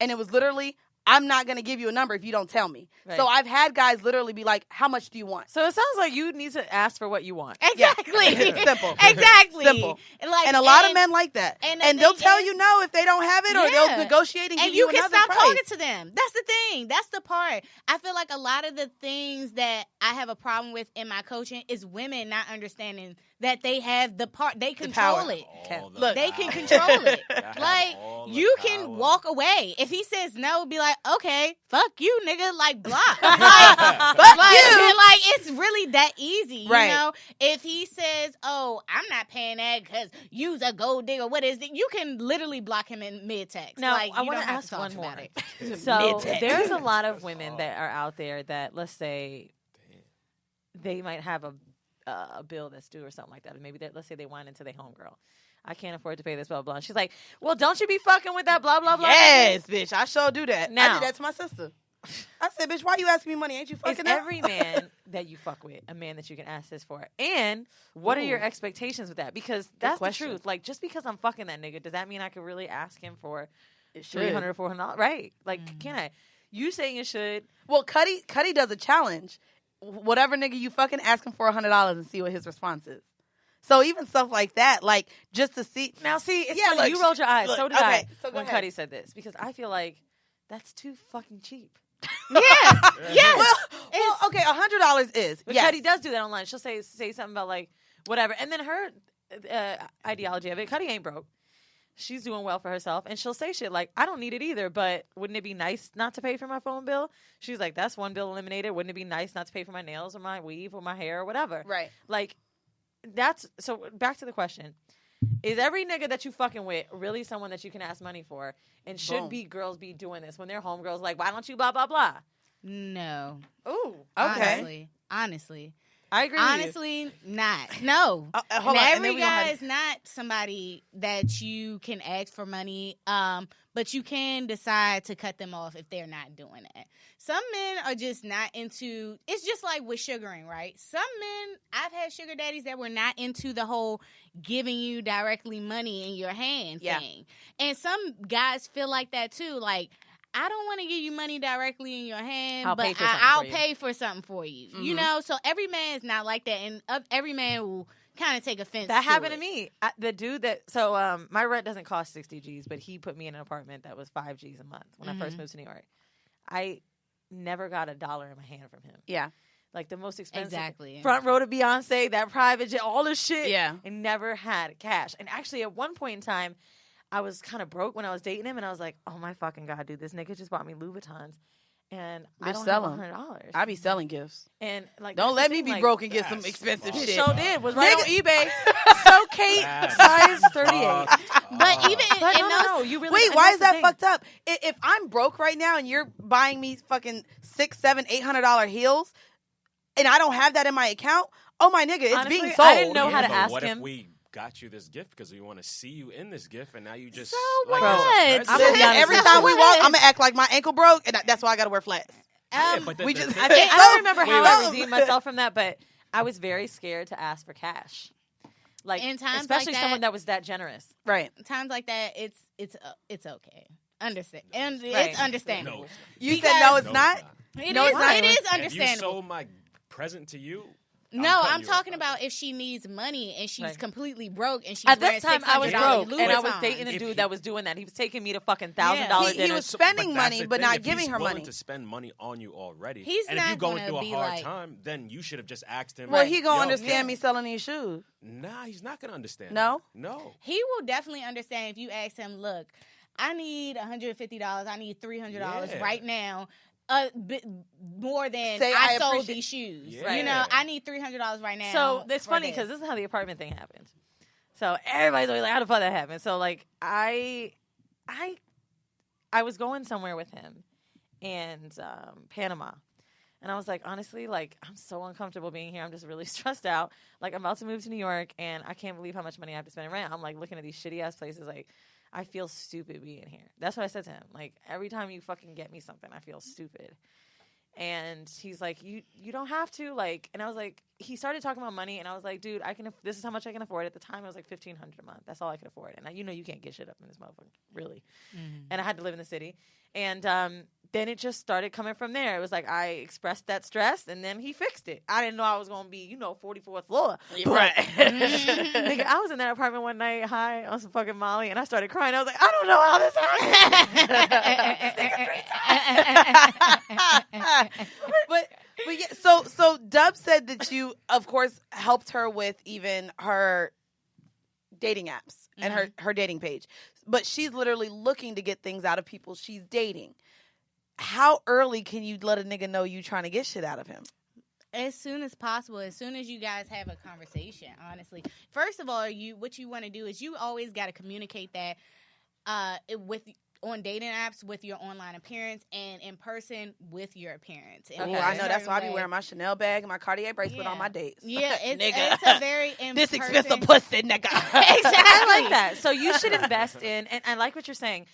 S2: And it was literally, I'm not going to give you a number if you don't tell me.
S3: Right.
S2: So I've had guys literally be like, how much do you want?
S3: So it sounds like you need to ask for what you want.
S5: Exactly.
S2: Simple.
S5: Exactly.
S2: Simple.
S5: Like,
S2: And a lot of men like that.
S5: and
S2: And
S5: the
S2: they'll
S5: thing
S2: tell
S5: is-
S2: you no if they don't have it, or
S5: Yeah.
S2: they'll negotiate and give
S5: and you can
S2: another
S5: stop
S2: price.
S5: talking to them. That's the thing. That's the part. I feel like a lot of the things that I have a problem with in my coaching is women not understanding that they have the part. They control
S2: power.
S5: it.
S2: Look,
S5: They can control it.
S4: have
S5: Like,
S4: all the
S5: you
S4: power.
S5: can walk away. If he says no, be like, okay, fuck you, nigga. Like, block.
S2: Fuck
S5: Like, it's really that easy.
S2: Right.
S5: You know? If he says, oh, I'm not paying that because you's a gold digger, what is it? You can literally block him in mid-text.
S3: Now,
S5: like,
S3: I
S5: you
S3: want
S5: don't
S3: to
S5: have
S3: ask
S5: talk
S3: one
S5: about
S3: more.
S5: it.
S3: So
S5: Mid-text.
S3: there's a lot of women that are out there that, let's say, they might have a bill that's due or something like that. Or maybe let's say they whine into their homegirl. I can't afford to pay this, blah, blah. And she's like, well, don't you be fucking with that, blah, blah, blah.
S2: Yes, bitch. I sure do that. I
S3: Now-
S2: did that to my sister. I said, bitch, why you asking me money? Ain't you
S3: Is
S2: fucking up?
S3: every man that you fuck with a man that you can ask this for? And what are your expectations with that? Because that's the
S2: question.
S3: truth. Like, just because I'm fucking that nigga, does that mean I could really ask him for
S2: It should.
S3: $300 or $400? Right. Like, can I? You saying it should.
S2: Well, Cuddy does a challenge. Whatever nigga you fucking ask him for $100 and see what his response is. So even stuff like that, like just to see.
S3: Now, see, it's
S2: Yeah,
S3: funny.
S2: look,
S3: You rolled your eyes.
S2: look,
S3: So did
S2: okay,
S3: I
S2: so go
S3: when
S2: ahead.
S3: Cuddy said this. Because I feel like that's too fucking cheap.
S5: Yeah. Yes.
S2: Well, okay, $100 is.
S3: But
S2: Yes.
S3: Cuddy does do that online. She'll say something about like whatever, and then her ideology of it. Cuddy ain't broke. She's doing well for herself, and she'll say shit like, "I don't need it either, but wouldn't it be nice not to pay for my phone bill?" She's like, "That's one bill eliminated. Wouldn't it be nice not to pay for my nails or my weave or my hair or whatever?"
S2: Right.
S3: Like, that's so. Back to the question: is every nigga that you fucking with really someone that you can ask money for? And should
S2: Boom.
S3: be girls be doing this when their homegirls like, "Why don't you blah blah blah?"
S5: No.
S3: Ooh,
S2: Okay.
S5: Honestly.
S3: I agree. with you.
S5: Honestly, not. No.
S2: Hold on, and
S5: Every
S2: then we gonna
S5: guy
S2: have-
S5: is not somebody that you can ask for money, but you can decide to cut them off if they're not doing that. Some men are just not into, it's just like with sugaring, right? Some men, I've had sugar daddies that were not into the whole giving you directly money in your hand thing. And some guys feel like that too, like, I don't want to give you money directly in your hand,
S3: I'll
S5: but
S3: pay for something
S5: I'll
S3: for you.
S5: pay for something for you. You know, so every man is not like that, and every man will kind of take offense.
S3: That
S5: to
S3: happened
S5: it.
S3: to me. The dude that my rent doesn't cost 60 G's, but he put me in an apartment that was 5 G's a month when I first moved to New York. I never got $1 in my hand from him.
S2: Yeah.
S3: Like the most expensive
S5: Exactly.
S3: front row to Beyonce, that private jet, all this shit.
S2: Yeah.
S3: And never had cash. And actually, at one point in time, I was kind of broke when I was dating him, and I was like, "Oh my fucking god, dude, this nigga just bought me Louboutins, and I
S2: Bitch,
S3: don't
S2: sell
S3: have
S2: 'em.
S3: $100."
S2: I be selling gifts.
S3: And like,
S2: Don't
S3: that's
S2: let
S3: the
S2: me
S3: thing,
S2: be
S3: like,
S2: broke and get some
S4: that's
S2: expensive
S4: fucked
S2: shit.
S3: Sure did. Was right
S2: Nigga.
S3: on eBay. So Kate, size 38.
S5: But even
S3: But
S5: in those,
S3: no, you really.
S2: Wait,
S3: and
S2: why
S3: that's
S2: is
S3: the
S2: that
S3: thing.
S2: fucked up? If I'm broke right now and you're buying me fucking $600, $700, $800 heels, and I don't have that in my account, oh my nigga, it's
S3: Honestly,
S2: being sold.
S3: I didn't know how to
S4: but
S3: ask
S4: what
S3: him.
S4: if we got you this gift because we want to see you in this gift, and now you just
S5: So
S4: like,
S5: what?
S4: as a
S5: I'm
S4: present?
S3: gonna be honest
S2: Every
S3: with
S2: time
S3: you.
S2: we walk, I'm gonna act like my ankle broke, and that's why I gotta wear flats.
S4: Yeah, but
S2: we just-
S3: I don't remember how I
S2: wait.
S3: redeemed myself from that, but I was very scared to ask for cash. Like,
S5: In times
S3: especially
S5: like
S3: someone
S5: that-
S3: that was that generous.
S2: Right.
S5: times like that, it's okay. Understand, and
S3: Right.
S5: it's understandable.
S4: No,
S2: You
S5: Because-
S2: said no, it's
S4: no,
S2: not.
S5: It
S2: No,
S5: is.
S2: it's not.
S5: It is
S4: If you
S5: understandable.
S4: sold my present to you,
S5: No,
S4: cutting
S5: I'm
S4: you
S5: talking
S4: off.
S5: about if she needs money and she's
S3: Right.
S5: completely broke and she's
S3: At
S5: wearing
S3: this time, I was
S5: $600
S3: broke, and I was
S5: Louboutins.
S3: dating a
S4: If
S3: dude
S4: he-
S3: that was doing that. He was taking me to fucking $1,000
S2: He
S3: dinners.
S2: was spending
S4: But that's
S2: money,
S4: the
S2: but
S4: thing.
S2: not
S4: If
S2: giving
S4: he's
S2: her
S4: willing
S2: money.
S4: to spend money on you already.
S5: He's
S4: and if
S5: not
S4: you're going
S5: gonna
S4: through a
S5: be
S4: hard
S5: like-
S4: time, then you should have just asked him.
S2: Well, he gonna
S4: "Yo,
S2: understand
S4: yeah."
S2: me selling these shoes.
S4: Nah, he's not gonna understand.
S2: No?
S4: that. No.
S5: He will definitely understand if you ask him, look, I need $150. I need $300
S4: Yeah.
S5: right now. Bit more than
S2: Say,
S5: I
S2: I
S5: sold
S2: appreciate-
S5: these shoes.
S4: Yeah.
S5: You know, I need $300 right now.
S3: So it's
S5: for
S3: funny
S5: this.
S3: because this is how the apartment thing happened. So everybody's always like, "How the fuck that happened?" So like, I was going somewhere with him, and Panama, and I was like, honestly, like I'm so uncomfortable being here. I'm just really stressed out. Like I'm about to move to New York, and I can't believe how much money I have to spend in rent. I'm like looking at these shitty ass places, like. I feel stupid being here. That's what I said to him. Like every time you fucking get me something, I feel stupid. And he's like, you don't have to, like, and I was like, he started talking about money, and I was like, dude, this is how much I can afford. At the time, it was like $1,500 a month. That's all I could afford. And you can't get shit up in this motherfucker, really. And I had to live in the city. And then it just started coming from there. It was like I expressed that stress, and then he fixed it. I didn't know I was going to be, 44th floor.
S2: Right.
S3: Nigga, I was in that apartment one night high on some fucking Molly, and I started crying. I was like, I don't know how this happened.
S2: but yeah, so Dub said that you, of course, helped her with even her dating apps and her dating page. But she's literally looking to get things out of people she's dating. How early can you let a nigga know you trying to get shit out of him?
S5: As soon as possible, as soon as you guys have a conversation, honestly. First of all, what you want to do is you always got to communicate that on dating apps with your online appearance and in person with your appearance.
S2: Okay. I know. That's why I be wearing my Chanel bag and my Cartier bracelet on my dates.
S5: Yeah,
S2: nigga.
S5: it's a very
S2: this expensive pussy, nigga.
S5: Exactly.
S3: I like that. So you should invest in, and I like what you're saying.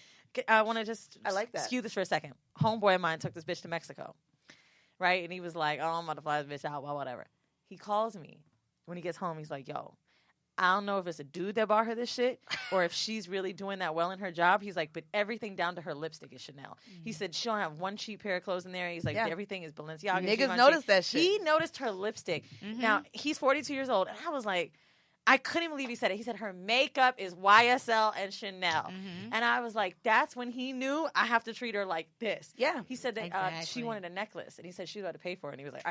S3: I want to just skew this for a second. Homeboy of mine took this bitch to Mexico, right? And he was like, oh, I'm about to fly this bitch out, well, whatever. He calls me. When he gets home, he's like, yo, I don't know if it's a dude that bought her this shit or if she's really doing that well in her job. He's like, but everything down to her lipstick is Chanel. He said she don't have one cheap pair of clothes in there. He's like, everything is Balenciaga.
S2: Niggas noticed that shit.
S3: He noticed her lipstick. Now, he's 42 years old. And I was like, I couldn't believe he said it. He said her makeup is YSL and Chanel. And I was like, that's when he knew I have to treat her like this.
S2: Yeah.
S3: He said that she wanted a necklace. And he said she was about to pay for it. And he was like,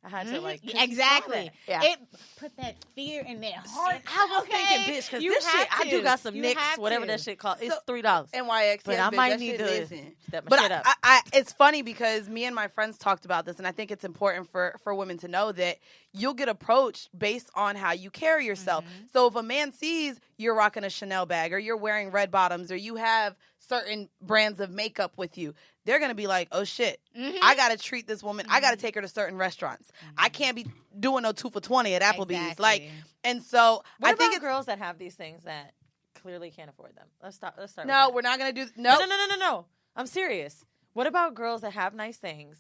S3: I had to like
S5: exactly.
S2: Yeah.
S5: It put that fear in their heart.
S3: I was thinking, bitch, because this shit, I do got some
S5: You
S3: nicks,
S5: have
S3: whatever
S5: to.
S3: that shit called. It's $3.
S2: NYX.
S3: But
S2: yeah,
S3: I
S2: bitch,
S3: might
S2: that
S3: need
S2: shit
S3: to
S2: listen.
S3: step my
S2: But
S3: shit up.
S2: it's funny because me and my friends talked about this, and I think it's important for women to know that you'll get approached based on how you carry yourself. So if a man sees you're rocking a Chanel bag or you're wearing red bottoms or you have certain brands of makeup with you, they're going to be like, oh shit, I got to treat this woman. I got to take her to certain restaurants. I can't be doing no 2 for $20 at Applebee's.
S5: Exactly.
S2: Like, and so
S3: What
S2: I
S3: about
S2: think it's
S3: girls that have these things that clearly can't afford them? Let's start.
S2: no,
S3: with that.
S2: we're not going to do
S3: No. I'm serious. What about girls that have nice things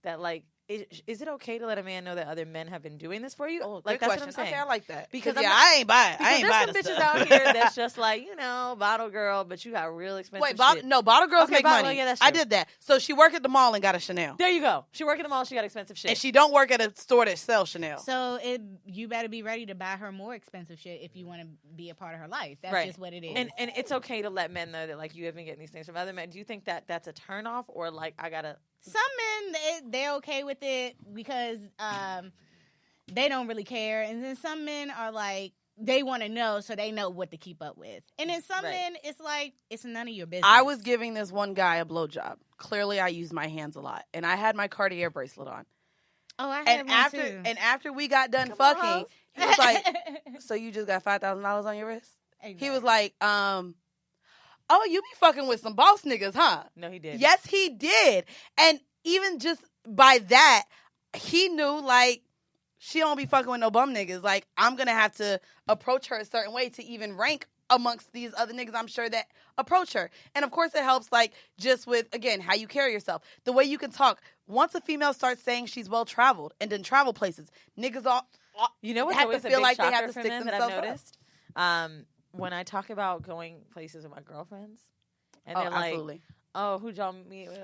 S3: that like? Is it okay to let a man know that other men have been doing this for you?
S2: Oh,
S3: Like
S2: good
S3: that's
S2: question.
S3: what I'm saying.
S2: Okay, I like that.
S3: Because
S2: Because
S3: I'm not-
S2: I ain't buying.
S3: Because
S2: I ain't
S3: there's
S2: buying
S3: some
S2: the
S3: bitches
S2: stuff.
S3: out here that's just like, bottle girl, but you got real expensive
S2: Wait,
S3: shit.
S2: bottle girls
S3: Okay,
S2: make
S3: bottle-
S2: money.
S3: yeah, that's
S2: I
S3: true.
S2: did that. So she worked at the mall and got a Chanel,
S3: There you go. She worked at the mall. She got expensive shit.
S2: and she don't work at a store that sells Chanel.
S5: So you better be ready to buy her more expensive shit if you want to be a part of her life. That's
S3: Right.
S5: just what it is.
S3: and it's okay to let men know that like you have been getting these things from other men. Do you think that that's a turnoff or like I gotta?
S5: Some men they're okay with it because they don't really care, and then some men are like they want to know so they know what to keep up with, and then some men it's like it's none of your business.
S2: I was giving this one guy a blowjob. Clearly, I use my hands a lot, and I had my Cartier bracelet on.
S5: Oh, I
S2: And
S5: had one too.
S2: after we got done fucking, he was like, "So you just got $5,000 on your wrist?" He was like, "Oh, you be fucking with some boss niggas, huh?"
S3: No, he did.
S2: Yes, he did. And even just by that, he knew, like, she don't be fucking with no bum niggas. Like, I'm going to have to approach her a certain way to even rank amongst these other niggas I'm sure that approach her. And, of course, it helps, like, just with, again, how you carry yourself. The way you can talk. Once a female starts saying she's well-traveled and didn't travel places, niggas all
S3: You know what's
S2: have
S3: always
S2: to
S3: a
S2: feel
S3: big
S2: like they
S3: shocker
S2: have to
S3: for
S2: stick
S3: men that I've
S2: themselves up.
S3: noticed? When I talk about going places with my girlfriends, and
S2: Oh,
S3: they're like,
S2: absolutely.
S3: "Oh, who'd y'all meet with?"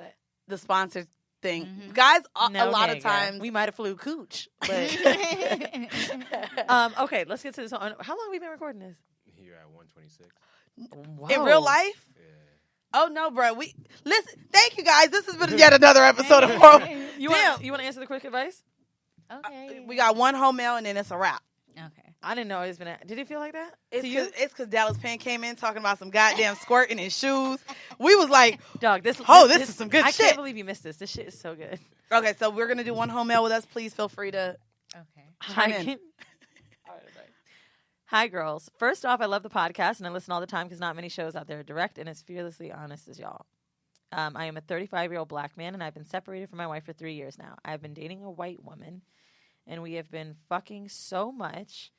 S2: The sponsored thing. Guys, a lot of
S3: nigga.
S2: times...
S3: we might have flew cooch. But okay, let's get to this. How long have we been recording this?
S4: Here at 126.
S3: Wow.
S2: In real life?
S4: Yeah.
S2: Oh, no, bro. Listen, thank you, guys. This has been yet another episode of Whoreible.
S3: You want to answer the quick advice?
S5: Okay.
S2: We got one home mail, and then it's a wrap.
S5: Okay.
S3: I didn't know it's been. Did it feel like that?
S2: It's
S3: to you?
S2: because Dallas Penn came in talking about some goddamn squirt in his shoes. We was like,
S3: Dog, this
S2: is some good
S3: I
S2: shit.
S3: can't believe you missed this. This shit is so good.
S2: okay, so we're going to do one home mail with us. Please feel free to
S5: Okay.
S2: chime in.
S3: Hi, girls. First off, I love the podcast, and I listen all the time because not many shows out there are direct and as fearlessly honest as y'all. I am a 35-year-old black man, and I've been separated from my wife for 3 years now. I've been dating a white woman, and we have been fucking so much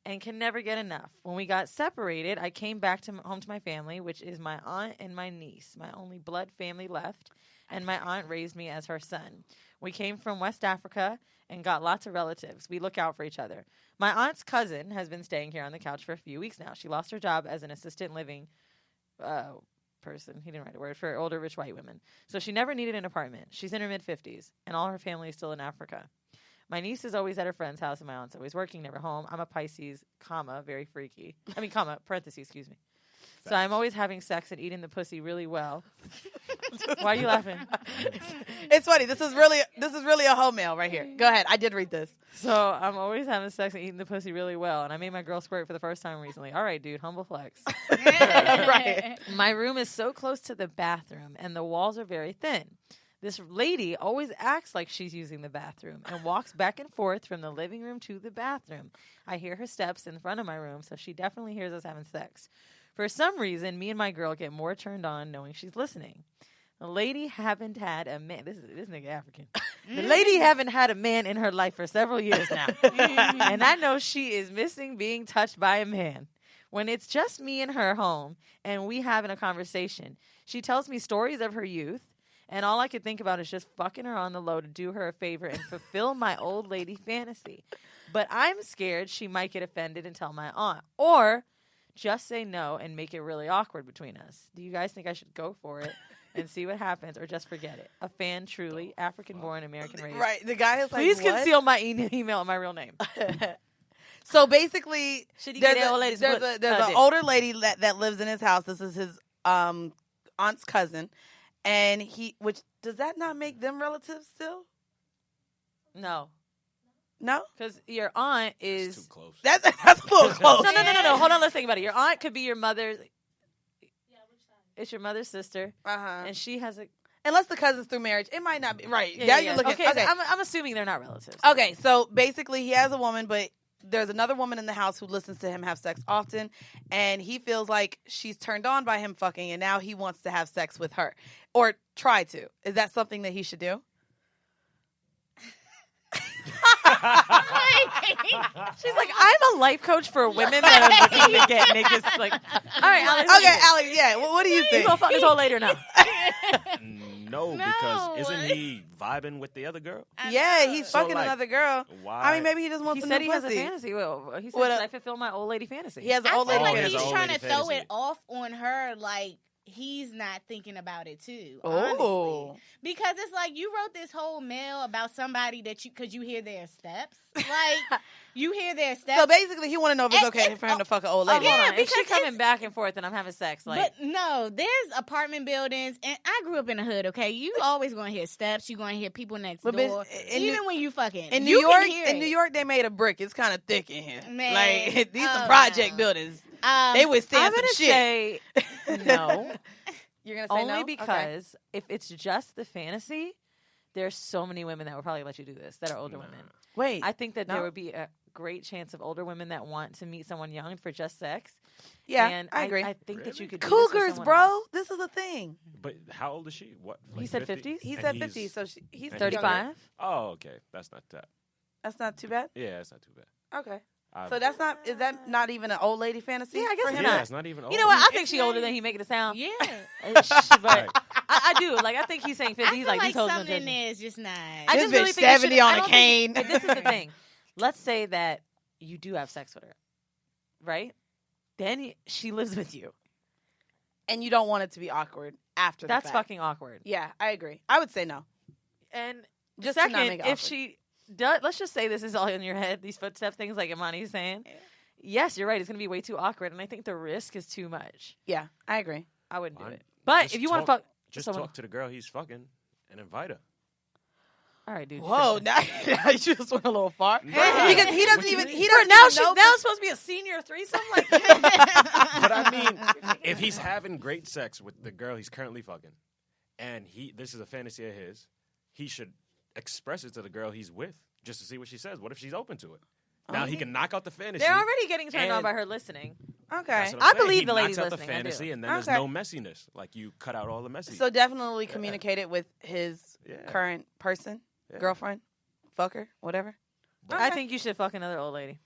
S3: and can never get enough. When we got separated, I came back home to my family, which is my aunt and my niece, my only blood family left, and my aunt raised me as her son. We came from West Africa and got lots of relatives. We look out for each other. My aunt's cousin has been staying here on the couch for a few weeks now. She lost her job as an assistant living person. He didn't write a word for older rich white women. So she never needed an apartment. She's in her mid-50s, and all her family is still in Africa. My niece is always at her friend's house, and my aunt's always working, never home. I'm a Pisces, very freaky. Parentheses, excuse me. So I'm always having sex and eating the pussy really well. Why are you laughing?
S2: It's funny. This is really a home mail right here. Go ahead. I did read this.
S3: So I'm always having sex and eating the pussy really well, and I made my girl squirt for the first time recently. All right, dude, humble flex.
S2: Right.
S3: My room is so close to the bathroom, and the walls are very thin. This lady always acts like she's using the bathroom and walks back and forth from the living room to the bathroom. I hear her steps in front of my room, so she definitely hears us having sex. For some reason, me and my girl get more turned on knowing she's listening. The lady haven't had a man. This nigga African. The lady haven't had a man in her life for several years now. And I know she is missing being touched by a man. When it's just me and her home and we having a conversation, she tells me stories of her youth. And all I could think about is just fucking her on the low to do her a favor and fulfill my old lady fantasy. But I'm scared she might get offended and tell my aunt. Or just say no and make it really awkward between us. Do you guys think I should go for it and see what happens or just forget it? A fan, truly, African-born, American-raised.
S2: Right. The guy is like,
S3: Please
S2: what?
S3: conceal my email and my real name.
S2: So basically,
S3: Should he
S2: there's
S3: get the old lady's
S2: there's an
S3: dick?
S2: older lady that lives in his house. This is his aunt's cousin. And which does that not make them relatives still?
S3: No.
S2: No?
S3: Because your aunt
S4: It's
S3: is...
S4: too close.
S2: That's a little close.
S3: No. Hold on, let's think about it. Your aunt could be your mother's... It's your mother's sister.
S2: Uh-huh.
S3: And she has a...
S2: Unless the cousin's through marriage. It might not be. Right.
S3: Yeah,
S2: Now
S3: yeah,
S2: you're
S3: yeah.
S2: looking.
S3: Okay,
S2: Okay.
S3: so I'm assuming they're not relatives.
S2: Okay, so basically he has a woman, but there's another woman in the house who listens to him have sex often, and he feels like she's turned on by him fucking, and now he wants to have sex with her. Or try to. Is that something that he should do?
S3: She's like, I'm a life coach for women that are looking to get niggas. Like, all right, Alex.
S2: Okay, Alex, yeah. What do you
S3: You
S2: think?
S3: gonna fuck this whole later now?
S4: No,
S5: No.
S4: because isn't he vibing with the other girl?
S2: Yeah, he's
S4: So,
S2: fucking
S4: like,
S2: another girl.
S4: Why?
S2: I mean, maybe he just wants
S3: He
S2: some
S3: said
S2: new
S3: he has a
S2: pussy.
S3: fantasy. Well, he said,
S2: What
S3: should
S2: a-
S3: I fulfill my old lady fantasy?
S2: He has an
S5: I
S2: old
S5: feel
S2: lady
S5: like
S4: he has
S5: he's
S4: an old
S5: trying to
S4: lady
S5: throw
S4: fantasy.
S5: it off on her like he's not thinking about it too.
S2: Oh.
S5: Honestly. Because it's like you wrote this whole mail about somebody that because you hear their steps. Like you hear their steps.
S2: So basically, he want to know if it's okay for him to fuck an old
S3: Oh,
S2: lady.
S3: hold
S5: Yeah,
S3: on. If she
S5: because
S3: coming back and forth and I'm having sex, like,
S5: But no, there's apartment buildings, and I grew up in the hood. Okay, you always gonna hear steps. You gonna hear people next
S2: But bitch,
S5: door.
S2: in
S5: Even
S2: New-
S5: when you fucking
S2: In New
S5: you
S2: York,
S5: can hear
S2: in
S5: it.
S2: New York, they made a brick. It's kind of thick in here.
S5: Man.
S2: Like these are
S5: Oh,
S2: project
S5: no.
S2: buildings. They
S5: Um,
S2: withstand
S3: I'm
S2: some
S3: gonna
S2: shit.
S3: say no.
S2: You're gonna say
S3: Only
S2: no?
S3: because if it's just the fantasy, there's so many women that would probably let you do this that are older women.
S2: Wait,
S3: I think that
S2: No.
S3: there would be a great chance of older women that want to meet someone young for just sex.
S2: yeah,
S3: and
S2: I agree.
S3: I think that you
S4: Really?
S3: could do this with
S2: Cougars,
S3: someone
S2: bro.
S3: else.
S2: This is a thing.
S4: But how old is she? What?
S3: He said 50s?
S2: He
S4: And
S2: said
S4: he's-
S2: 50, so he's
S4: and
S3: 35?
S2: younger.
S4: Oh, okay. That's not that.
S2: That's not too bad.
S4: Yeah, that's not too bad.
S2: Okay,
S4: I've-
S2: so that's not. Is that not even an old lady fantasy?
S3: Yeah, I guess
S2: for
S3: it's
S2: him?
S3: not.
S4: Yeah, it's not even old.
S3: You know what? I think she older than he making it sound.
S5: yeah,
S3: But I do. Like, I think he's saying 50.
S5: I
S3: He's
S5: feel
S3: like,
S5: like
S3: these hoes gonna
S5: something
S3: judge
S5: in
S3: me.
S5: there is just not.
S3: I
S2: This
S3: just really
S2: bitch
S3: think you
S2: 70
S3: should-
S2: on
S3: I
S2: a
S3: don't
S2: cane.
S3: think- This is the thing. Let's say that you do have sex with her, right? Then she lives with you.
S2: And you don't want it to be awkward after.
S3: That's
S2: the fact.
S3: fucking awkward.
S2: Yeah, I agree. I would say no.
S3: And
S2: Just to not
S3: second,
S2: make it
S3: if
S2: awkward.
S3: she does, let's just say this is all in your head, these footstep things like Imani's saying.
S2: Yeah.
S3: Yes, you're right. It's going to be way too awkward. And I think the risk is too much.
S2: Yeah, I agree.
S3: I wouldn't do
S4: Fine.
S3: it. But
S4: Just
S3: if you want to
S4: talk-
S3: fuck
S4: Just
S3: someone,
S4: talk to the girl he's fucking and invite her.
S3: all right, dude.
S2: Whoa, now you just went a little far.
S4: Nah.
S2: Because he doesn't
S4: What you
S2: even.
S4: mean?
S2: He
S3: For
S2: doesn't
S3: now,
S2: even know.
S3: now it's supposed to be a senior threesome. Like,
S4: But I mean, if he's having great sex with the girl he's currently fucking, and this is a fantasy of his, he should express it to the girl he's with just to see what she says. What if she's open to it? Now he can knock out the fantasy.
S3: they're already getting turned on
S4: And-
S3: by her listening.
S2: Okay.
S4: That's what
S3: I
S4: I'm saying.
S3: believe
S4: He
S3: the
S4: knocks
S3: lady's
S4: out
S3: listening,
S4: the
S3: I do.
S4: fantasy, and then there's
S2: Okay.
S4: no messiness. Like you cut out all the messy.
S2: So definitely communicate it with his
S4: Yeah.
S2: current person,
S4: Yeah.
S2: girlfriend, fucker, whatever.
S3: I
S2: Okay.
S3: think you should fuck another old lady.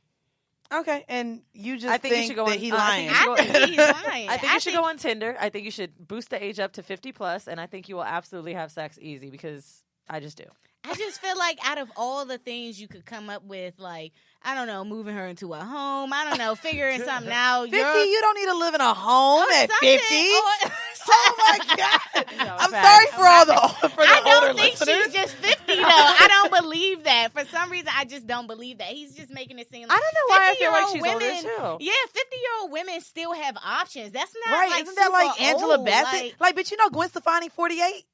S2: Okay, and you just
S3: I think you
S2: think
S3: should go
S2: that
S3: on-
S2: he
S3: I
S2: lying.
S3: think you
S5: I think he's lying.
S3: I think you should go on Tinder. I think you should boost the age up to 50 plus, and I think you will absolutely have sex easy because I just do.
S5: I just feel like out of all the things you could come up with, like, I don't know, moving her into a home, I don't know, figuring something out.
S2: 50, you don't need to live in a home
S5: or
S2: at
S5: something,
S2: 50.
S5: or
S2: Oh my God!
S3: No,
S2: I'm
S3: facts.
S2: sorry for all the
S5: I
S2: older
S5: don't think
S2: listeners.
S5: she's just 50 though. I don't believe that. For some reason, I just don't believe that. He's just making it seem like
S3: I don't know why I feel like
S5: 50-year-old
S3: she's
S5: women,
S3: older too.
S5: Yeah, 50-year-old women still have options. That's not
S2: Right?
S5: like
S2: Isn't that like
S5: super
S2: Angela
S5: old.
S2: Bassett? Like, bitch, you know Gwen Stefani, 48.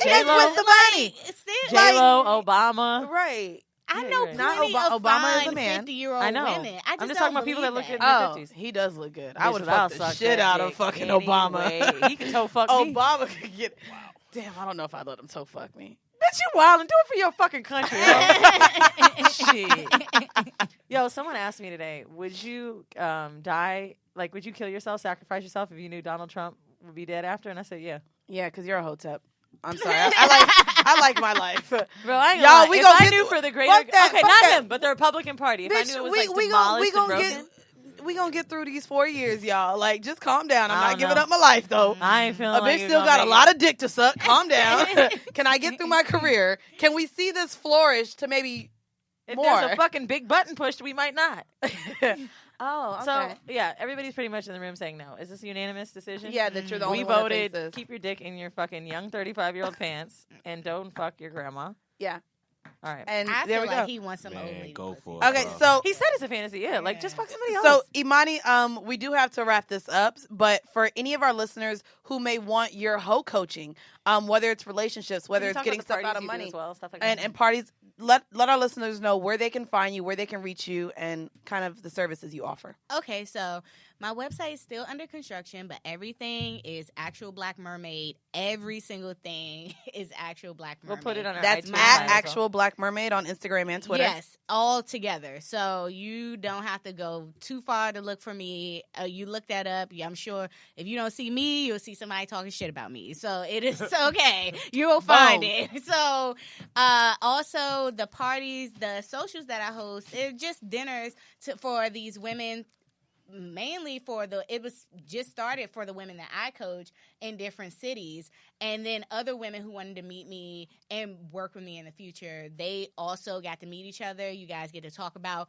S3: J-Lo?
S2: Gwen Stefani.
S5: It's still
S3: J-Lo, Obama.
S2: Right.
S5: I
S3: Yeah,
S5: know
S3: you're right.
S5: plenty
S2: Not
S5: of
S2: Obama is a
S5: fine
S2: man.
S5: 50-year-old
S3: I know.
S5: women. I
S3: I'm
S5: just
S3: just talking
S5: don't
S3: about people that
S5: believe
S3: look
S5: that.
S3: in their 50s.
S2: He does look good. I
S3: Bitch,
S2: would have
S3: but I'll
S2: fucked the
S3: suck
S2: shit
S3: that
S2: out of
S3: dick
S2: fucking
S3: anyway.
S2: Obama.
S3: He can toe fuck me.
S2: Obama could get. Wow. Damn, I don't know if I'd let him toe fuck me.
S3: Bitch, you wild and do it for your fucking country. Yo. Shit. Yo, someone asked me today, would you die? Like, would you kill yourself, sacrifice yourself if you knew Donald Trump would be dead after? And I said, yeah.
S2: Yeah, because you're a hotep. I'm sorry. I like my life.
S3: Bro, I ain't
S2: Y'all,
S3: gonna lie.
S2: we
S3: If
S2: gonna
S3: I
S2: get
S3: knew
S2: th-
S3: for the greater,
S2: fuck that,
S3: okay,
S2: fuck
S3: not
S2: that.
S3: him, but the Republican Party. If I
S2: Bitch,
S3: knew it was
S2: we
S3: like
S2: gonna
S3: demolished and broken,
S2: we gonna get through these 4 years, y'all. Like, just calm down. I'm
S3: I
S2: not
S3: don't
S2: giving
S3: know.
S2: up my life though.
S3: I ain't feeling
S2: A
S3: like
S2: bitch
S3: you're
S2: still
S3: gonna
S2: got a
S3: make
S2: lot
S3: it.
S2: of dick to suck. Calm down. Can I get through my career? Can we see this flourish to maybe
S3: If
S2: more?
S3: there's a fucking big button pushed, we might not.
S2: Oh,
S3: So yeah, everybody's pretty much in the room saying no. Is this a unanimous decision?
S2: yeah, that you're the only
S3: We
S2: one that
S3: voted.
S2: thinks this.
S3: Keep your dick in your fucking young 35-year-old pants and don't fuck your grandma.
S2: Yeah,
S3: All right.
S2: and
S5: I
S2: there
S5: feel
S2: we
S5: like
S2: go.
S5: he wants some old lady
S7: go
S5: pussy.
S7: for it.
S2: Okay,
S7: bro.
S2: so
S3: He said it's a fantasy. Yeah, like just fuck somebody else.
S2: So, Imani, we do have to wrap this up, but for any of our listeners who may want your hoe coaching, whether it's relationships, whether
S3: You
S2: it's
S3: talk
S2: getting
S3: about the
S2: stuff out
S3: parties
S2: of
S3: you do
S2: money,
S3: as well, stuff like
S2: and
S3: that.
S2: parties, let our listeners know where they can find you, where they can reach you, and kind of the services you offer.
S5: Okay, so my website is still under construction, but everything is Actual Black Mermaid. Every single thing is Actual Black Mermaid.
S3: We'll put it on our
S2: That's
S3: iTunes
S2: at
S3: site as well.
S2: Actual Black Mermaid on Instagram and Twitter.
S5: Yes, all together. So you don't have to go too far to look for me. You look that up. I'm sure if you don't see me, you'll see somebody talking shit about me. So it is okay. You will find it. So also the parties, the socials that I host, they're just dinners for these women. Mainly it was just started for the women that I coach in different cities, and then other women who wanted to meet me and work with me in the future, they also got to meet each other. You guys get to talk about,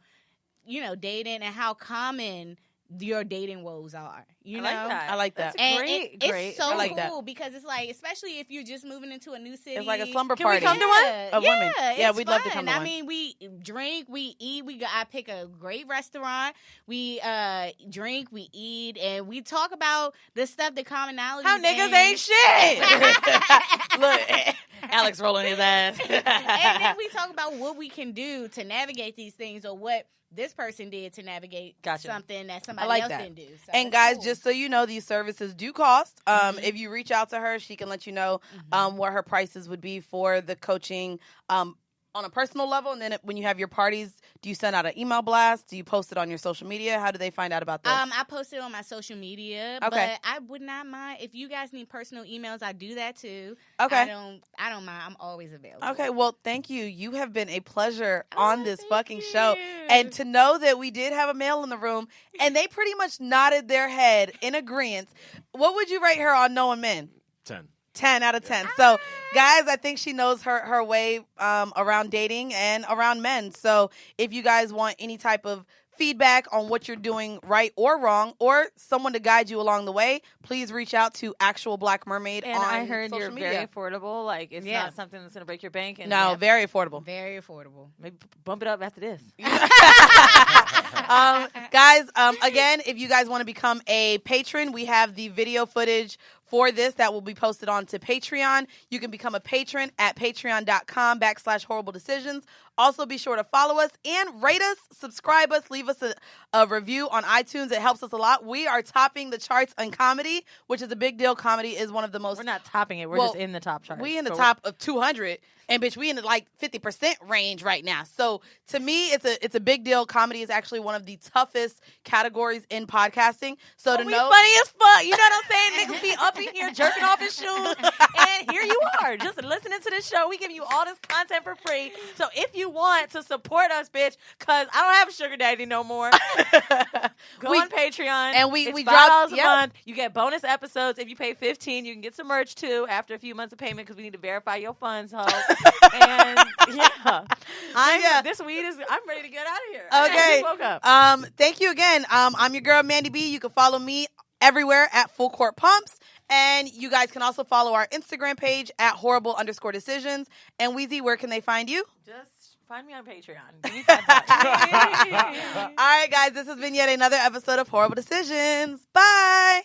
S5: dating and how common your dating woes are. You know,
S2: I like that.
S3: That's
S5: and
S3: great.
S5: it's so
S2: I like
S5: cool
S2: that.
S5: because it's like, especially if you're just moving into a new city,
S2: It's like a slumber
S3: Can we
S2: party.
S3: come to one?
S2: Of women. Yeah,
S5: it's
S2: we'd love to come to
S5: fun.
S2: one.
S5: I mean, we drink, we eat. I pick a great restaurant. We drink, we eat, and we talk about the stuff, the commonalities.
S3: How niggas
S5: and-
S3: ain't shit.
S2: Look, Alex rolling his ass.
S5: and then we talk about what we can do to navigate these things, or what this person did to navigate something that somebody
S2: like
S5: else
S2: that.
S5: didn't do. So
S2: And
S5: it's
S2: guys,
S5: cool.
S2: just so you know, these services do cost. If you reach out to her, she can let you know what her prices would be for the coaching on a personal level. And then when you have your parties, do you send out an email blast? Do you post it on your social media? How do they find out about this?
S5: I post it on my social media,
S2: Okay.
S5: but I would not mind if you guys need personal emails. I do that too.
S2: Okay.
S5: I don't mind. I'm always available.
S2: Okay, well, thank you. You have been a pleasure
S5: Oh,
S2: on this
S5: thank
S2: fucking
S5: you.
S2: show. And to know that we did have a male in the room and they pretty much nodded their head in agreement. What would you rate her on knowing men?
S4: 10.
S2: 10 out of 10. So, guys, I think she knows her way around dating and around men. So, if you guys want any type of feedback on what you're doing right or wrong, or someone to guide you along the way, please reach out to Actual Black Mermaid
S3: And
S2: on
S3: I heard
S2: social
S3: you're
S2: media.
S3: very affordable. Like, it's
S5: Yeah.
S3: not something that's going to break your bank. And
S2: No, very affordable.
S5: Very affordable.
S3: maybe bump it up after this.
S2: Guys, again, if you guys want to become a patron, we have the video footage for this that will be posted onto Patreon. You can become a patron at patreon.com/Whoreible Decisions. Also, be sure to follow us and rate us, subscribe us, leave us a review on iTunes. It helps us a lot. We are topping the charts on comedy, which is a big deal. Comedy is one of the most...
S3: We're not topping it. We're
S2: Well,
S3: just in the top chart.
S2: We in the top of 200, and bitch, we in the like 50% range right now. So to me, it's a big deal. Comedy is actually one of the toughest categories in podcasting. So to
S3: we
S2: know,
S3: funny as fuck. You know what I'm saying? Niggas be up in here jerking off his shoes, and here you are, just listening to this show. We give you all this content for free. So if you want to support us, bitch, because I don't have a sugar daddy no more, go on Patreon,
S2: and we
S3: it's
S2: drop
S3: $5 a month. You get bonus episodes. If you pay $15, you can get some merch too after a few months of payment because we need to verify your funds, ho. And this weed is. I'm ready to get out of here. I
S2: Okay.
S3: just woke up.
S2: Thank you again. I'm your girl Mandy B. You can follow me everywhere at Full Court Pumps. And you guys can also follow our Instagram page at Whoreible_Decisions. And Weezy, where can they find you?
S3: Just find me on Patreon. Give me $5.
S2: All right, guys, this has been yet another episode of Whoreible Decisions. Bye.